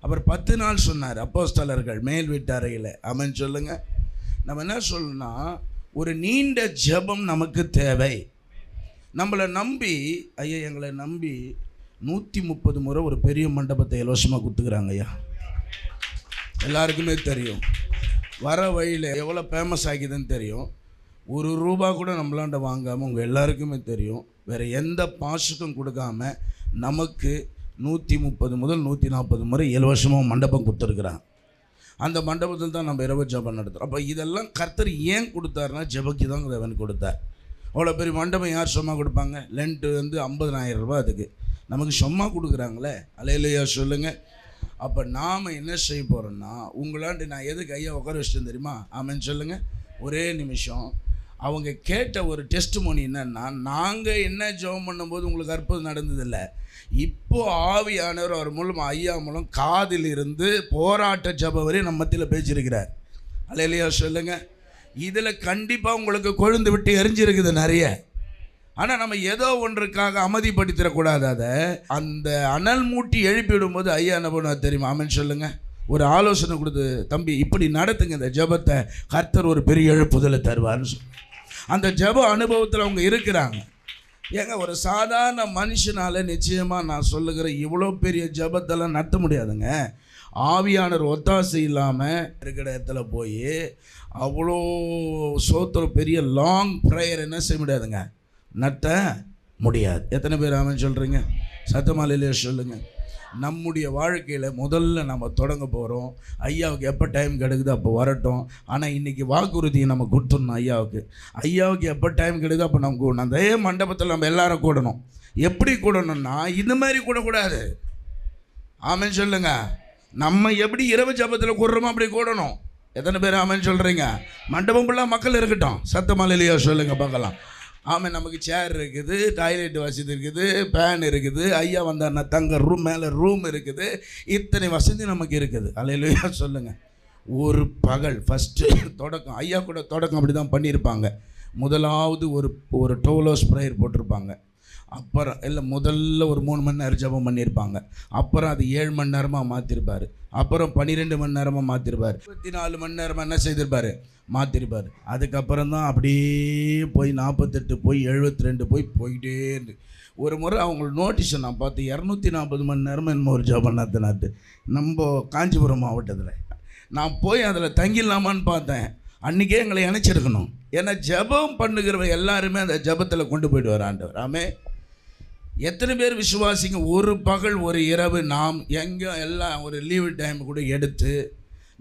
அப்புறம் 10 நாள் சொன்னார் அப்போஸ்தலர்கள் மேல் வீட்டு அறையில். ஆமென் சொல்லுங்கள். நம்ம என்ன சொல்லணும்னா, ஒரு நீண்ட ஜெபம் நமக்கு தேவை. நம்மளை நம்பி, ஐயா எங்களை நம்பி 130 முறை ஒரு பெரிய மண்டபத்தை இலவசமாக கொடுத்துக்கிறாங்க ஐயா. எல்லாருக்குமே தெரியும். வர வழியில் எவ்வளோ ஃபேமஸ் ஆகிதுன்னு தெரியும். ஒரு ரூபா கூட நம்மளாண்ட வாங்காமல் உங்கள் எல்லாருக்குமே தெரியும். வேறு எந்த பாஷுக்கும் கொடுக்காம நமக்கு 130 முதல் 140 முறை இலவசமாக மண்டபம் கொடுத்துருக்குறாங்க. அந்த மண்டபத்தில் தான் நம்ம இரவு ஜெபம் நடத்துகிறோம். அப்போ இதெல்லாம் கர்த்தர் ஏன் கொடுத்தாருன்னா, ஜெபக்கு தான் தேவன் கொடுத்தார். அவ்வளோ பெரிய மண்டபம் யார் சும்மா கொடுப்பாங்க? லென்ட்டு வந்து 50,000 ரூபா அதுக்கு. நமக்கு சும்மா கொடுக்குறாங்களே. அல்லேலூயா சொல்லுங்கள். அப்போ நாம் என்ன செய்ய போகிறோன்னா, உங்களாண்டு நான் எதுக்கு ஐயா உட்கார வச்சுட்டேன் தெரியுமா? ஆமென் சொல்லுங்கள். ஒரே நிமிஷம். அவங்க கேட்ட ஒரு டெஸ்ட்மோனி என்னன்னா, நாங்கள் என்ன ஜெபம் பண்ணும்போது உங்களுக்கு அற்புதம் நடந்ததில்லை, இப்போது ஆவியானவர் அவர் மூலம் ஐயா மூலம் காதில் இருந்து போராட்ட ஜெபம் வரை நம்ம மத்தியில் பேசியிருக்கிறார். அல்லேலூயா சொல்லுங்கள். இதில் கண்டிப்பாக உங்களுக்கு கொழுந்து விட்டு எரிஞ்சிருக்குது நிறைய. ஆனால் நம்ம ஏதோ ஒன்றுக்காக அமைதிப்படுத்திடக்கூடாது. அதை அந்த அனல் மூட்டி எழுப்பிவிடும்போது ஐயா என்ன பண்ணுவார் தெரியுமா? ஆமென் சொல்லுங்கள். ஒரு ஆலோசனை கொடுத்து, தம்பி இப்படி நடத்துங்க இந்த ஜெபத்தை, கர்த்தர் ஒரு பெரிய எழுப்புதலை தருவார்னு சொல்லி அந்த ஜெப அனுபவத்தில் அவங்க இருக்கிறாங்க. ஏங்க ஒரு சாதாரண மனுஷனால் நிச்சயமாக நான் சொல்லுகிற இவ்வளோ பெரிய ஜெபத்தெல்லாம் நடத்த முடியாதுங்க. ஆவியானவர் ஒத்தாசை இல்லாமல் இருக்கிற இடத்துல போய் அவ்வளோ சோத்திர பெரிய லாங் ப்ரேயர் என்ன செய்ய முடியாதுங்க, நடத்த முடியாது. எத்தனை பேர் ஆமென் சொல்கிறீங்க? சத்தமாலையிலே சொல்லுங்கள். நம்முடைய வாழ்க்கையில் முதல்ல நம்ம தொடங்க போகிறோம். ஐயாவுக்கு எப்போ டைம் கிடைக்குதோ அப்போ வரட்டும். ஆனால் இன்றைக்கி வாக்குறுதியை நம்ம கொடுத்துடணும் ஐயாவுக்கு எப்போ டைம் கிடைக்குதோ அப்போ நம்ம கூடணும். அதே மண்டபத்தில் நம்ம எல்லாரும் கூடணும். எப்படி கூடணும்னா, இந்த மாதிரி கூடக்கூடாது. ஆமென் சொல்லுங்க. நம்ம எப்படி இரவு ஜெபத்தில் கூடுறோமோ அப்படி கூடணும். எத்தனை பேர் ஆமென் சொல்கிறீங்க? மண்டபம் ஃபுல்லாக மக்கள் இருக்கட்டும். சத்தமாலையிலையோ சொல்லுங்கள் பார்க்கலாம். ஆமாம், நமக்கு சேர் இருக்குது, டாய்லெட் வசதி இருக்குது, ஃபேன் இருக்குது, ஐயா வந்தார்னா தங்க ரூம், மேலே ரூம் இருக்குது, இத்தனை வசதி நமக்கு இருக்குது. அல்லேலூயா சொல்லுங்கள். ஒரு பகல் ஃபஸ்ட்டு தொடக்கம், ஐயா கூட தொடக்கம் அப்படி தான் பண்ணியிருப்பாங்க. முதலாவது ஒரு டோலோஸ் ப்ரேயர் போட்டிருப்பாங்க. அப்புறம் இல்லை முதல்ல ஒரு 3 மணி நேரம் ஜெபம் பண்ணியிருப்பாங்க. அப்புறம் அது 7 மணி நேரமாக மாற்றிருப்பார். அப்புறம் 12 மணி நேரமாக மாற்றிருப்பார். 24 மணி நேரமாக என்ன செய்திருப்பார்? மாற்றிருப்பார். அதுக்கப்புறம் தான் அப்படியே போய் 48 போய் 72 போய்கிட்டே இருந்து ஒரு முறை அவங்களுக்கு நோட்டீஸை நான் பார்த்து 240 மணி நேரமாக என்னமோ ஒரு ஜெபம் நடத்தினாட்டு நம்ம காஞ்சிபுரம் மாவட்டத்தில். நான் போய் அதில் தங்கிடலாமான்னு பார்த்தேன். அன்றைக்கே எங்களை இணைச்சிருக்கணும். ஏன்னா ஜெபம் பண்ணுகிறவ எல்லாருமே அந்த ஜெபத்தில் கொண்டு போய்ட்டு வர ஆண்டவர். ஆமே, எத்தனை பேர் விசுவாசிங்க? ஒரு பகல் ஒரு இரவு நாம் எங்கே எல்லாம் ஒரு லீவு டைம் கூட எடுத்து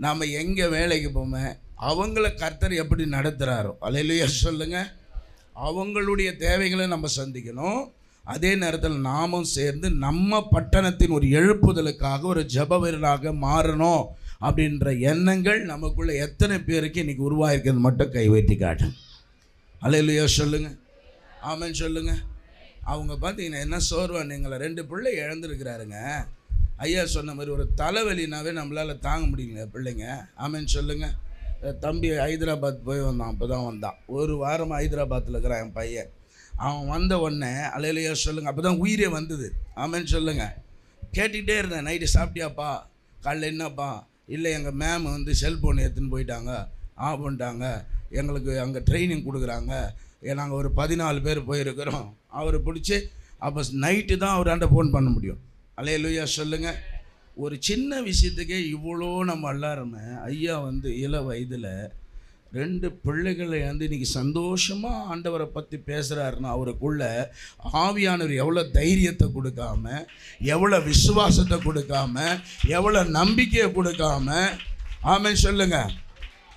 நாம் எங்கே வேலைக்கு போவோமே, அவங்கள கர்த்தர் எப்படி நடத்துகிறாரோ, அல்லேலூயா சொல்லுங்கள். அவங்களுடைய தேவைகளை நம்ம சந்திக்கணும். அதே நேரத்தில் நாமும் சேர்ந்து நம்ம பட்டணத்தின் ஒரு எழுப்புதலுக்காக ஒரு ஜெப வீரராக மாறணும் அப்படின்ற எண்ணங்கள் நமக்குள்ளே எத்தனை பேருக்கு இன்றைக்கி உருவாயிருக்கிறது மட்டும் கை வைத்து காட்டும். அல்லேலூயா சொல்லுங்கள். ஆமென் சொல்லுங்கள். அவங்க பார்த்தீங்கன்னா என்ன சோர்வான், எங்களை 2 பிள்ளை இழந்துருக்கிறாருங்க. ஐயா சொன்ன மாதிரி ஒரு தலைவலினாவே நம்மளால் தாங்க முடியல பிள்ளைங்க. ஆமென் சொல்லுங்கள். தம்பி ஹைதராபாத் போய் வந்தான். அப்போ தான் வந்தான். ஒரு வாரமாக ஹைதராபாத்தில் இருக்கிறான் என் பையன். அவன் வந்த உடனே அல்லேலூயா சொல்லுங்கள், அப்போ தான் உயிரே வந்தது. ஆமென் சொல்லுங்கள். கேட்டுக்கிட்டே இருந்தேன், நைட்டு சாப்பிட்டியாப்பா, காலைல என்னப்பா, இல்லை எங்கள் மேம் வந்து செல்ஃபோன் எடுத்துன்னு போயிட்டாங்க, ஆஃப் பண்ணிட்டாங்க, எங்களுக்கு அங்கே ட்ரைனிங் கொடுக்குறாங்க, நாங்கள் ஒரு 14 பேர் போயிருக்கிறோம். அவர் பிடிச்சி அப்போ நைட்டு தான் அவராண்ட ஃபோன் பண்ண முடியும். அல்லேலூயா சொல்லுங்கள். ஒரு சின்ன விஷயத்துக்கே இவ்வளோ நம்ம எல்லாருமே ஐயா வந்து இள வயதில் 2 பிள்ளைகளை வந்து இன்றைக்கி சந்தோஷமாக ஆண்டவரை பற்றி பேசுகிறாருன்னா, அவருக்குள்ள ஆவியானவர் எவ்வளோ தைரியத்தை கொடுக்காம, எவ்வளோ விசுவாசத்தை கொடுக்காம, எவ்வளோ நம்பிக்கையை கொடுக்காம, ஆமென் சொல்லுங்கள்.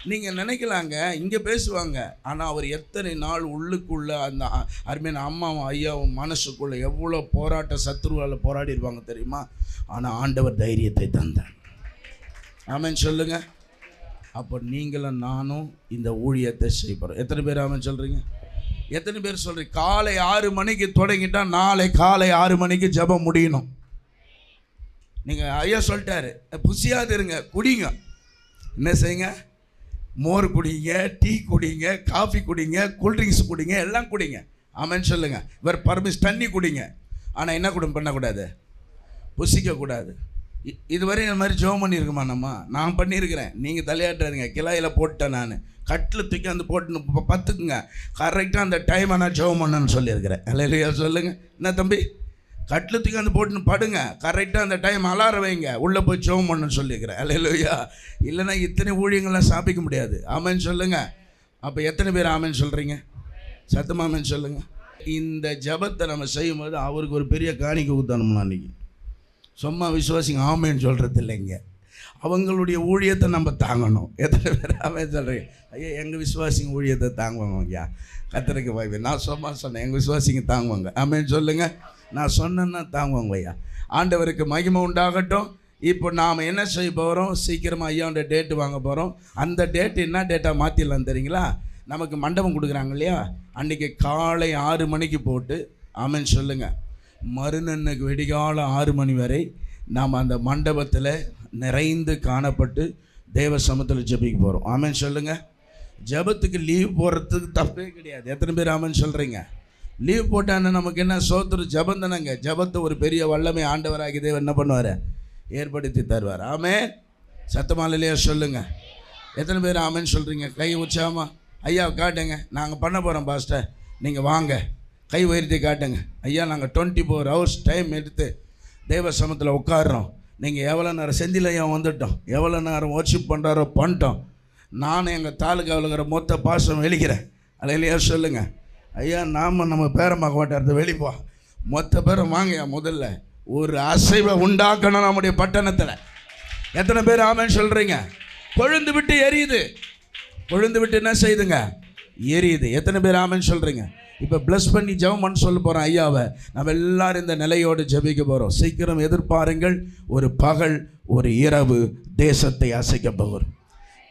நீங்கள் நினைக்கலாங்க இங்கே பேசுவாங்க, ஆனால் அவர் எத்தனை நாள் உள்ளுக்குள்ளே அந்த அருமையான அம்மாவும் ஐயாவும் மனசுக்குள்ளே எவ்வளோ போராட்ட சத்துருவால் போராடி இருப்பாங்க தெரியுமா? ஆனால் ஆண்டவர் தைரியத்தை தந்தார். ஆமென் சொல்லுங்கள். அப்போ நீங்களும் நானும் இந்த ஊழியத்தை செய்ய போகிறோம். எத்தனை பேர் ஆமென் சொல்கிறீங்க? எத்தனை பேர் சொல்கிறீங்க? காலை 6 மணிக்கு தொடங்கிட்டால் நாளை காலை 6 மணிக்கு ஜெபம் முடியணும். நீங்கள் ஐயா சொல்லிட்டாரு, புசியாது இருங்க, குடிங்க. என்ன செய்யுங்க? மோர் குடிங்க, டீ குடிங்க, காஃபி குடிங்க, கூல்ட்ரிங்க்ஸ் குடிங்க, எல்லாம் குடிங்க. ஆமென் சொல்லுங்கள். இவர் தண்ணி குடிங்க. ஆனால் என்ன பண்ணக்கூடாது? புசிக்கக்கூடாது. இதுவரை இந்த மாதிரி ஜெபம் பண்ணியிருக்குமா நம்ம? நான் பண்ணியிருக்கிறேன். நீங்கள் தலையாட்டுறதுங்க. கிளாயில் போட்டேன் நான். கட்டில் தூக்கி அந்த போட்டு பார்த்துக்குங்க. கரெக்டாக அந்த டைமை நான் ஜெபம் பண்ணேன்னு சொல்லியிருக்கிறேன். அல்லேலூயா சொல்லுங்கள். என்ன தம்பி, கட்டில் தூக்கி அந்த போட்டுன்னு படுங்க. கரெக்டாக அந்த டைம் அலாரம் வைங்க, உள்ளே போய் ஜெபம் பண்ணுன்னு சொல்லியிருக்கிறேன். அல்லேலூயா. இல்லைன்னா இத்தனை ஊழியங்கள்லாம் சாப்பிக்க முடியாது. ஆமென் சொல்லுங்கள். அப்போ எத்தனை பேர் ஆமென் சொல்கிறீங்க? சத்தமாக ஆமென் சொல்லுங்கள். இந்த ஜெபத்தை நம்ம செய்யும்போது அவருக்கு ஒரு பெரிய காணிக்கை ஊற்றணும்னா அன்றைக்கி சும்மா விசுவாசிங்க ஆமேன்னு சொல்கிறது இல்லைங்க. அவங்களுடைய ஊழியத்தை நம்ம தாங்கணும். எத்தனை பேர் ஆமேன் சொல்கிறீங்க? ஐயா எங்கள் விசுவாசிங்க ஊழியத்தை தாங்குவாங்க ஐயா. கர்த்தருக்கு வாய்ப்பு. நான் சும்மா சொன்னேன், எங்கள் விசுவாசிங்க தாங்குவாங்க. ஆமேன்னு சொல்லுங்கள். நான் சொன்னேன்னா தாங்குவாங்க ஐயா. ஆண்டவருக்கு மகிமை உண்டாகட்டும். இப்போ நாம் என்ன செய்ய போகிறோம்? சீக்கிரமாக ஐயாவோட டேட்டு வாங்க போகிறோம். அந்த டேட்டு என்ன டேட்டாக மாற்றிடலாம் தெரியுங்களா? நமக்கு மண்டபம் கொடுக்குறாங்க இல்லையா? அன்றைக்கி காலை 6 மணிக்கு போட்டு ஆமென் சொல்லுங்கள். மறுநன்னுக்கு விடிகால 6 மணி வரை நாம் அந்த மண்டபத்தில் நிறைந்து காணப்பட்டு தேவ சமூகத்தில் ஜெபிக்க போகிறோம். ஆமென் சொல்லுங்கள். ஜெபத்துக்கு லீவ் போடுறதுக்கு தப்பே கிடையாது. எத்தனை பேர் ஆமென் சொல்கிறீங்க? லீவ் போட்டான்னு நமக்கு என்ன? சோத்துரு ஜெபம் தானங்க. ஜெபத்தை ஒரு பெரிய வல்லமை ஆண்டவராகி தேவன் என்ன பண்ணுவார்? ஏற்படுத்தி தருவார். ஆமென். சத்தமாலையா சொல்லுங்கள். எத்தனை பேர் ஆமென் சொல்கிறீங்க? கை உச்சாமா ஐயா காட்டுங்க. நாங்கள் பண்ண போகிறோம் பாஸ்டர், நீங்கள் வாங்க. கை உயர்த்தி காட்டுங்க. ஐயா நாங்கள் 24 hours டைம் எடுத்து தேவ சமூகத்தில் உட்காடுறோம். நீங்கள் எவ்வளோ நேரம் செந்தில் ஐயா வந்துட்டோம், எவ்வளோ நேரம் வர்ஷிப் பண்ணுறாரோ பண்ணிட்டோம். நானும் எங்கள் தாலுக்காவில் இருக்கிற மொத்த பாசம் வெளிக்கிறேன். அல்லேலூயா சொல்லுங்கள். ஐயா நம்ம பேரமாக மாட்டார்றது வெளிப்போ மொத்த பேரை வாங்க. முதல்ல ஒரு அசைவை உண்டாக்கணும் நம்முடைய பட்டணத்தில். எத்தனை பேர் ஆமென் சொல்கிறீங்க? கொழுந்து விட்டு எரியுது. கொழுந்து விட்டு என்ன செய்யுதுங்க? எரியுது. எத்தனை பேர் ஆமென் சொல்கிறீங்க? இப்போ ப்ளஸ் பண்ணி ஜெபம் பண்ண சொல்ல போகிறோம் ஐயாவை. நம்ம எல்லாரும் இந்த நிலையோடு ஜெபிக்க போகிறோம். சீக்கிரம் எதிர்பாருங்கள். ஒரு பகல் ஒரு இரவு தேசத்தை அசைக்க போகிறோம்.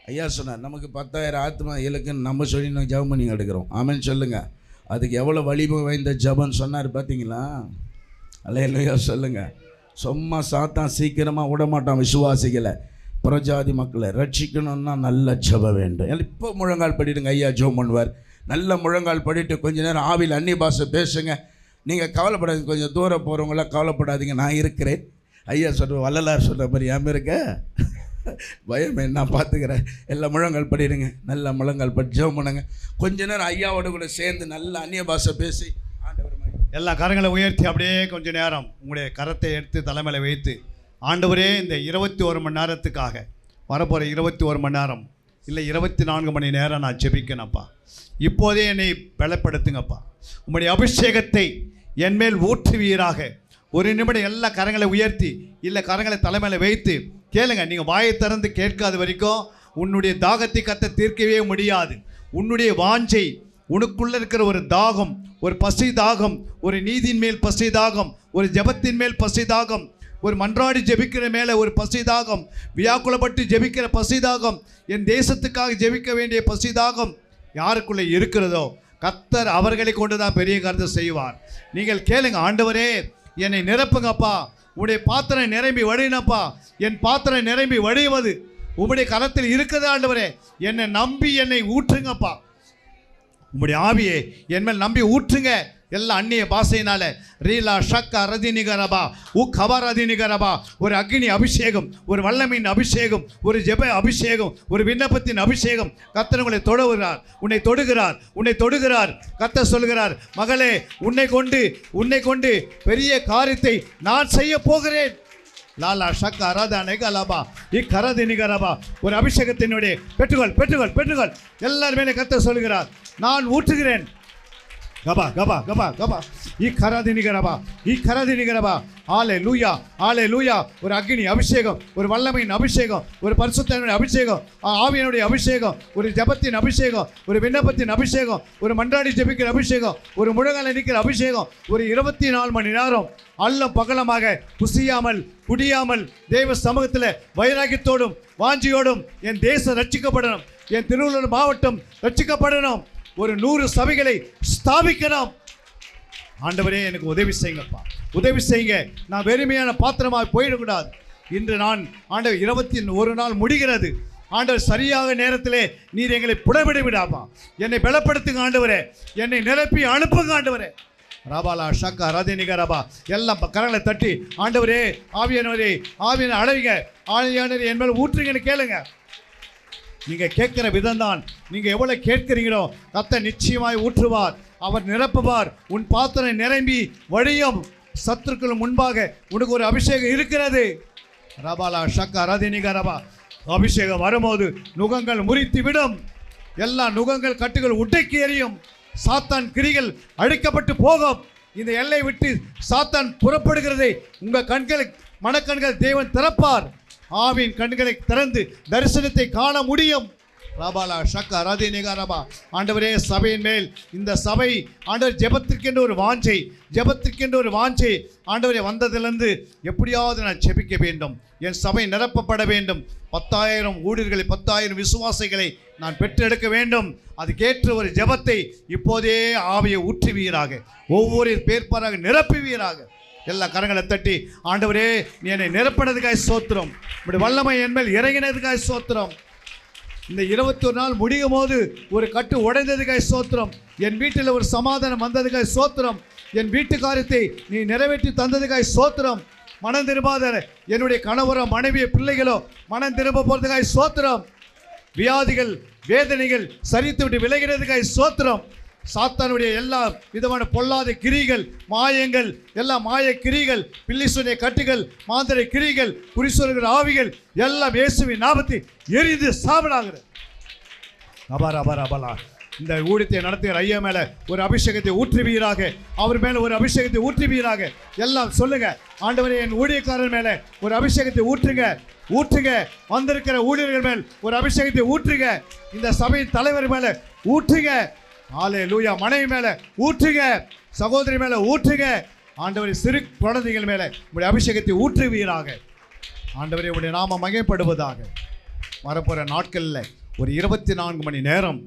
ஐயா சொன்னார் நமக்கு 10,000 ஆத்மா இலக்குன்னு நம்ம சொல்லி நாங்கள் ஜெபம் பண்ணி எடுக்கிறோம். ஆமென் சொல்லுங்கள். அதுக்கு எவ்வளோ வலிமை வாய்ந்த ஜெபம்னு சொன்னார் பார்த்தீங்களா? அல்லேலூயா சொல்லுங்கள். சும்மா சாத்தான் சீக்கிரமாக விடமாட்டான் விசுவாசிகளை, புறஜாதி மக்களை ரட்சிக்கணும்னா நல்ல ஜெபம் வேண்டும். இப்போ முழங்கால் படிடுங்க. ஐயா ஜெபம் பண்ணுவார். நல்ல முழங்கால் படிட்டு கொஞ்ச நேரம் ஆவியில் அந்நிய பாஷை பேசுங்க. நீங்கள் கவலைப்படாதீங்க. கொஞ்சம் தூரம் போகிறவங்களாம் கவலைப்படாதீங்க, நான் இருக்கிறேன். ஐயா சொல்கிற வள்ளலார் சொல்கிற மாதிரி ஏன் இருக்க பயம் நான் பார்த்துக்கிறேன். எல்லாம் முழங்கால் படிடுங்க. நல்ல முழங்கால் படி ஜெபம் பண்ணுங்க. கொஞ்ச நேரம் ஐயாவோட கூட சேர்ந்து நல்ல அந்நிய பாஷை பேசி ஆண்டவர் மாதிரி எல்லா கரங்களை உயர்த்தி அப்படியே கொஞ்சம் நேரம் உங்களுடைய கரத்தை எடுத்து தலைமையில் வைத்து, ஆண்டவரே இந்த 21 மணி நேரத்துக்காக வரப்போகிற 21 மணி நேரம் இல்லை 24 மணி நேரம் நான் ஜெபிக்கணும்ப்பா. இப்போதே என்னை பலப்படுத்துங்கப்பா. உங்களுடைய அபிஷேகத்தை என்மேல் ஊற்றுவீராக. ஒரு நிமிடம் எல்லா கரங்களை உயர்த்தி இல்லை கரங்களை தலைமையில் வைத்து கேளுங்க. நீங்கள் வாயை திறந்து கேட்காத வரைக்கும் உன்னுடைய தாகத்தை கத்த தீர்க்கவே முடியாது. உன்னுடைய வாஞ்சை, உனக்குள்ளே இருக்கிற ஒரு தாகம், ஒரு பசி தாகம், ஒரு நீதியின் மேல் பசி தாகம், ஒரு ஜெபத்தின் மேல் பசி தாகம், ஒரு மன்றாடி ஜெபிக்கிற மேலே ஒரு பசி தாகம், வியாக்குலப்பட்டு ஜெபிக்கிற பசி தாகம், என் தேசத்துக்காக ஜெபிக்க வேண்டிய பசி தாகம் யாருக்குள்ளே இருக்கிறதோ கர்த்தர் அவர்களை கொண்டு தான் பெரிய காரியத்தை செய்வார். நீங்கள் கேளுங்க. ஆண்டவரே என்னை நிரப்புங்கப்பா. உங்களுடைய பாத்திரம் நிரம்பி வழினப்பா. என் பாத்திரம் நிரம்பி வழிவது உங்களுடைய கரத்தில் இருக்குது ஆண்டவரே. என்னை நம்பி என்னை ஊற்றுங்கப்பா. உங்களுடைய ஆவியை என் மேல் நம்பி ஊற்றுங்க. எல்லாம் அந்நிய பாஷையினால ரீலா ஷக்கா ரதினிகரபா உக்கவா ரதினிகரபா. ஒரு அக்னி அபிஷேகம், ஒரு வல்லமையின் அபிஷேகம், ஒரு ஜெப அபிஷேகம், ஒரு விண்ணப்பத்தின் அபிஷேகம். கர்த்தர் உங்களை தொடுகிறார், உன்னை தொடுகிறார், உன்னை தொடுகிறார். கர்த்தர் சொல்கிறார், மகளே உன்னை கொண்டு பெரிய காரியத்தை நான் செய்ய போகிறேன். லாலா ஷக்கா ராதா நெகலாபா இக்கரதி நிகரபா. ஒரு அபிஷேகத்தினுடைய பெற்றுகள் எல்லாருமே கர்த்தர் சொல்கிறார், நான் ஊற்றுகிறேன். கபா கபா கபா கபா இக்கரதினிகரபா. ஹல்லேலூயா. ஒரு அக்னி அபிஷேகம், ஒரு வல்லமையின் அபிஷேகம், ஒரு பரிசுத்தனுடைய அபிஷேகம், ஆவியனுடைய அபிஷேகம், ஒரு ஜெபத்தின் அபிஷேகம், ஒரு விண்ணப்பத்தின் அபிஷேகம், ஒரு மன்றாடி ஜெபிக்கிற அபிஷேகம், ஒரு முழங்கால நிற்கிற அபிஷேகம். ஒரு 24 மணி நேரம் அல்லும் பகலமாக புசியாமல் குடியாமல் தேவ சமூகத்தில் வைராக்கியத்தோடும் வாஞ்சியோடும் என் தேசம் ரட்சிக்கப்படணும், என் திருவள்ளூர் மாவட்டம் ரட்சிக்கப்படணும், ஒரு 100 சபைகளை ஸ்தாபிக்கணும். ஆண்டவரே எனக்கு உதவி செய்யுங்கப்பா, உதவி செய்யுங்க. நான் வெறுமையான பாத்திரமாக போயிடக்கூடாது. இன்று நான் ஆண்டவர் 21 நாள் முடிகிறது. ஆண்டவர் சரியாக நேரத்திலே நீர் எங்களை புடவிட விடாமா. என்னை பலப்படுத்துங்க ஆண்டவரே. என்னை நிரப்பி அனுப்புங்க ஆண்டவரே. ரபாலா ஷக்கா ரதினிகரபா எல்லாம் கரங்களை தட்டி ஆண்டவரே ஆவியானவரே ஆவியான அழைங்க ஆவியானவரே என் மேல் ஊற்றுங்கன்னு கேளுங்க. நீங்க கேட்கிற விதம் தான், நீங்க எவ்வளவு கேட்கிறீங்களோ கர்த்தர் நிச்சயமாய் ஊற்றுவார். அவர் நிரப்புவார். உன் பாத்திரம் நிரம்பி வழியும். சத்துருக்கள் முன்பாக உனக்கு ஒரு அபிஷேகம் இருக்கிறது. ரபாலா ஷக்கா ரதினிகரபா அபிஷேகம் வரும்போது நுகங்கள் முறித்து விடும். எல்லா நுகங்கள் கட்டுகள் உடைக்கி எறியும். சாத்தான் கிரிகள் அழிக்கப்பட்டு போகும். இந்த எல்லை விட்டு சாத்தான் புறப்படுகிறதை உங்கள் கண்களை மனக்கண்கள் தேவன் திறப்பார். ஆவின் கண்களை திறந்து தரிசனத்தை காண முடியும். ரபாலா ஷக்கா ரதினிகரபா ஆண்டவரே சபையின் மேல் இந்த சபை ஆண்டவர் ஜெபத்திற்கென்று ஒரு வாஞ்சை, ஜெபத்திற்கென்று ஒரு வாஞ்சை ஆண்டவரே வந்ததிலிருந்து எப்படியாவது நான் ஜெபிக்க வேண்டும். என் சபை நிரப்பப்பட வேண்டும். 10,000 ஊழியர்களை 10,000 விசுவாசிகளை நான் பெற்றெடுக்க வேண்டும். அதுக்கேற்ற ஒரு ஜெபத்தை இப்போதே ஆவியை ஊற்றுவீராக. ஒவ்வொரு பேர்பாராக நிரப்புவீராக. எல்லா கரங்களை தட்டி ஆண்டவரே நீ என்னை நிரப்பினதுக்காக ஸ்தோத்திரம். இப்படி வல்லமை என் மேல் இறங்கினதுக்காக ஸ்தோத்திரம். இந்த 21 நாள் முடியும் போது ஒரு கட்டு உடைந்ததுக்காக ஸ்தோத்திரம். என் வீட்டில் ஒரு சமாதானம் வந்ததுக்காக ஸ்தோத்திரம். என் வீட்டு காரியத்தை நீ நிறைவேற்றி தந்ததுக்காக ஸ்தோத்திரம். மனம் திரும்பாத என்னுடைய கணவரோ மனைவியோ பிள்ளைகளோ மனம் திரும்ப போகிறதுக்காக ஸ்தோத்திரம். வியாதிகள் வேதனைகள் சரித்து விட்டு விலகிறதுக்காக ஸ்தோத்திரம். சாத்தானுடைய எல்லா விதமான பொல்லாத கிரிகள் மாயங்கள் எல்லா மாய கிரிகள் பில்லிசுடைய கட்டுகள் மாந்திரை கிரிகள் குறிசொல்கிற ஆவிகள் எல்லாம் இயேசுவின் நாமத்தை எரிந்து சாம்பலாகிறது. அபார் அபார் அபலா இந்த ஊழியத்தை நடத்துகிற ஐயா மேலே ஒரு அபிஷேகத்தை ஊற்றுவீராக. அவர் மேலே ஒரு அபிஷேகத்தை ஊற்றுவீராக. எல்லாம் சொல்லுங்க ஆண்டவரே என் ஊழியக்காரர் மேலே ஒரு அபிஷேகத்தை ஊற்றுங்க ஊற்றுங்க. வந்திருக்கிற ஊழியர்கள் மேல் ஒரு அபிஷேகத்தை ஊற்றுங்க. இந்த சபையின் தலைவர் மேலே ஊற்றுங்க. ஹல்லேலூயா. மனைவி மேலே ஊற்றுங்க. சகோதரி மேலே ஊற்றுங்க. ஆண்டவரே சிறு குழந்தைகள் மேலே உங்களுடைய அபிஷேகத்தை ஊற்றுவீராக. ஆண்டவரே உங்களுடைய நாம மகிமைப்படுவதாக. வரப்போகிற நாட்களில் ஒரு 24 மணி நேரம்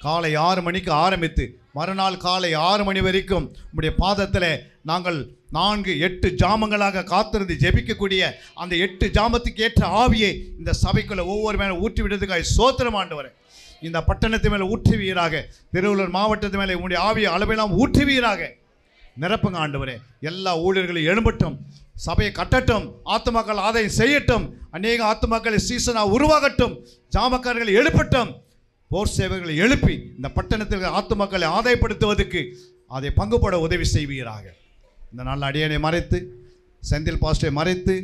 காலை 6 மணிக்கு ஆரம்பித்து மறுநாள் காலை 6 மணி வரைக்கும் உங்களுடைய பாதத்தில் நாங்கள் 4-8 ஜாமங்களாக காத்திருந்து ஜெபிக்கக்கூடிய அந்த 8 ஜாமத்துக்கு ஏற்ற ஆவியை இந்த சபைக்குள்ளே ஒவ்வொரு மேலே ஊற்றி விடுறதுக்காக ஸ்தோத்திரம் ஆண்டவரே. இந்த பட்டணத்து மேலே ஊற்றுவீராக. திருவள்ளூர் மாவட்டத்து மேலே உங்களுடைய ஆவியை அளவெல்லாம் ஊற்றுவீராக. நிரப்புங்க ஆண்டவரே. எல்லா ஊழியர்களும் எழும்பட்டும். சபையை கட்டட்டும். ஆத்துமாக்கள் ஆதாயம் செய்யட்டும். அநேக ஆத்துமாக்களை சீசனாக உருவாகட்டும். ஜாமக்காரர்களை எழுப்பட்டும். போர் சேவைகளை எழுப்பி இந்த பட்டணத்தில் ஆத்துமாக்களை ஆதாயப்படுத்துவதற்கு அதை பங்குபட உதவி செய்வீராக. இந்த நாளில் அடியனை மறைத்து செந்தில் பாஸ்டரை மறைத்து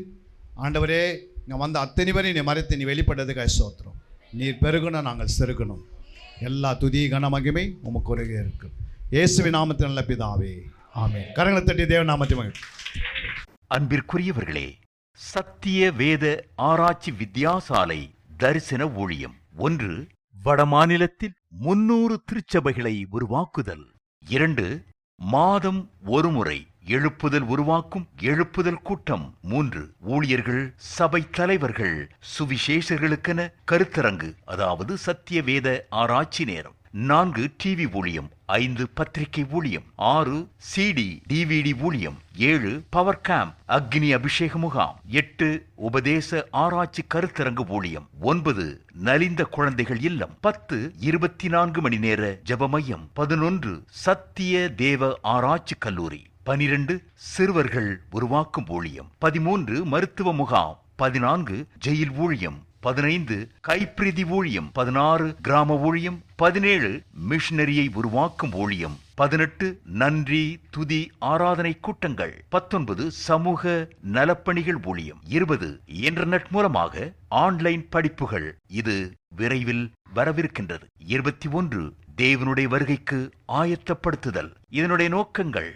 ஆண்டவரே இங்கே வந்த அத்தனை பேரையும் நீ மறைத்து நீ வெளிப்படுறதுக்காக ஸ்தோத்திரம். நீர் பெருகணும் நாங்கள் செருகணும். எல்லா துதி கன மகிமை உமக்கு ஒருங்கே இருக்கு. இயேசுவின் நாமத்தில் நல்ல பிதாவே ஆமென். கரங்களை தட்டி தேவ நாமத்தை மகிமை. அன்பிற்குரியவர்களே, சத்திய வேத ஆராய்ச்சி வித்தியாசாலை தரிசன ஊழியம் 1. வடமாநிலத்தில் 300 திருச்சபைகளை உருவாக்குதல். 2. மாதம் ஒருமுறை எழுப்புதல் உருவாக்கும் எழுப்புதல் கூட்டம். 3. ஊழியர்கள் சபை தலைவர்கள் சுவிசேஷர்களுக்கென கருத்தரங்கு, அதாவது சத்திய வேத ஆராய்ச்சி நேரம். 4. டிவி ஊழியம். 5. பத்திரிகை ஊழியம். 6. சிடி டிவிடி ஊழியம். 7. பவர் கேம்ப் அக்னி அபிஷேக முகாம். 8. உபதேச ஆராய்ச்சி கருத்தரங்கு ஊழியம். 9. நலிந்த குழந்தைகள் இல்லம். 10. 24 மணி நேர ஜெப மையம். 11. சத்திய தேவ ஆராய்ச்சி கல்லூரி. 12. சிறுவர்கள் உருவாக்கும் ஊழியம். 13. மருத்துவ முகாம். 14. ஜெயில் ஊழியம். 15. கைப்பிரதி ஊழியம். 16. கிராம ஊழியம். 17. மிஷனரியை உருவாக்கும் ஊழியம். 18. நன்றி துதி ஆராதனை கூட்டங்கள். 19. சமூக நலப்பணிகள் ஊழியம். 20. இன்டர்நெட் மூலமாக ஆன்லைன் படிப்புகள். இது விரைவில் வரவிருக்கின்றது. 21. தேவனுடைய வருகைக்கு ஆயத்தப்படுத்துதல். இதனுடைய நோக்கங்கள்: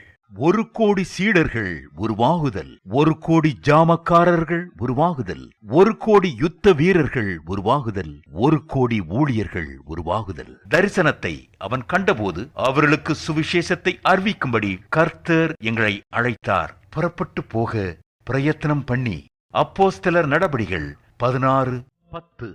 1 கோடி சீடர்கள் உருவாகுதல், 1 கோடி ஜாமக்காரர்கள் உருவாகுதல், 1 கோடி யுத்த வீரர்கள் உருவாகுதல், 1 கோடி ஊழியர்கள் உருவாகுதல். தரிசனத்தை அவன் கண்டபோது அவர்களுக்கு சுவிசேஷத்தை அறிவிக்கும்படி கர்த்தர் எங்களை அழைத்தார். புறப்பட்டு போக பிரயத்தனம் பண்ணி. அப்போஸ்தலர் நடபடிகள் 16:10.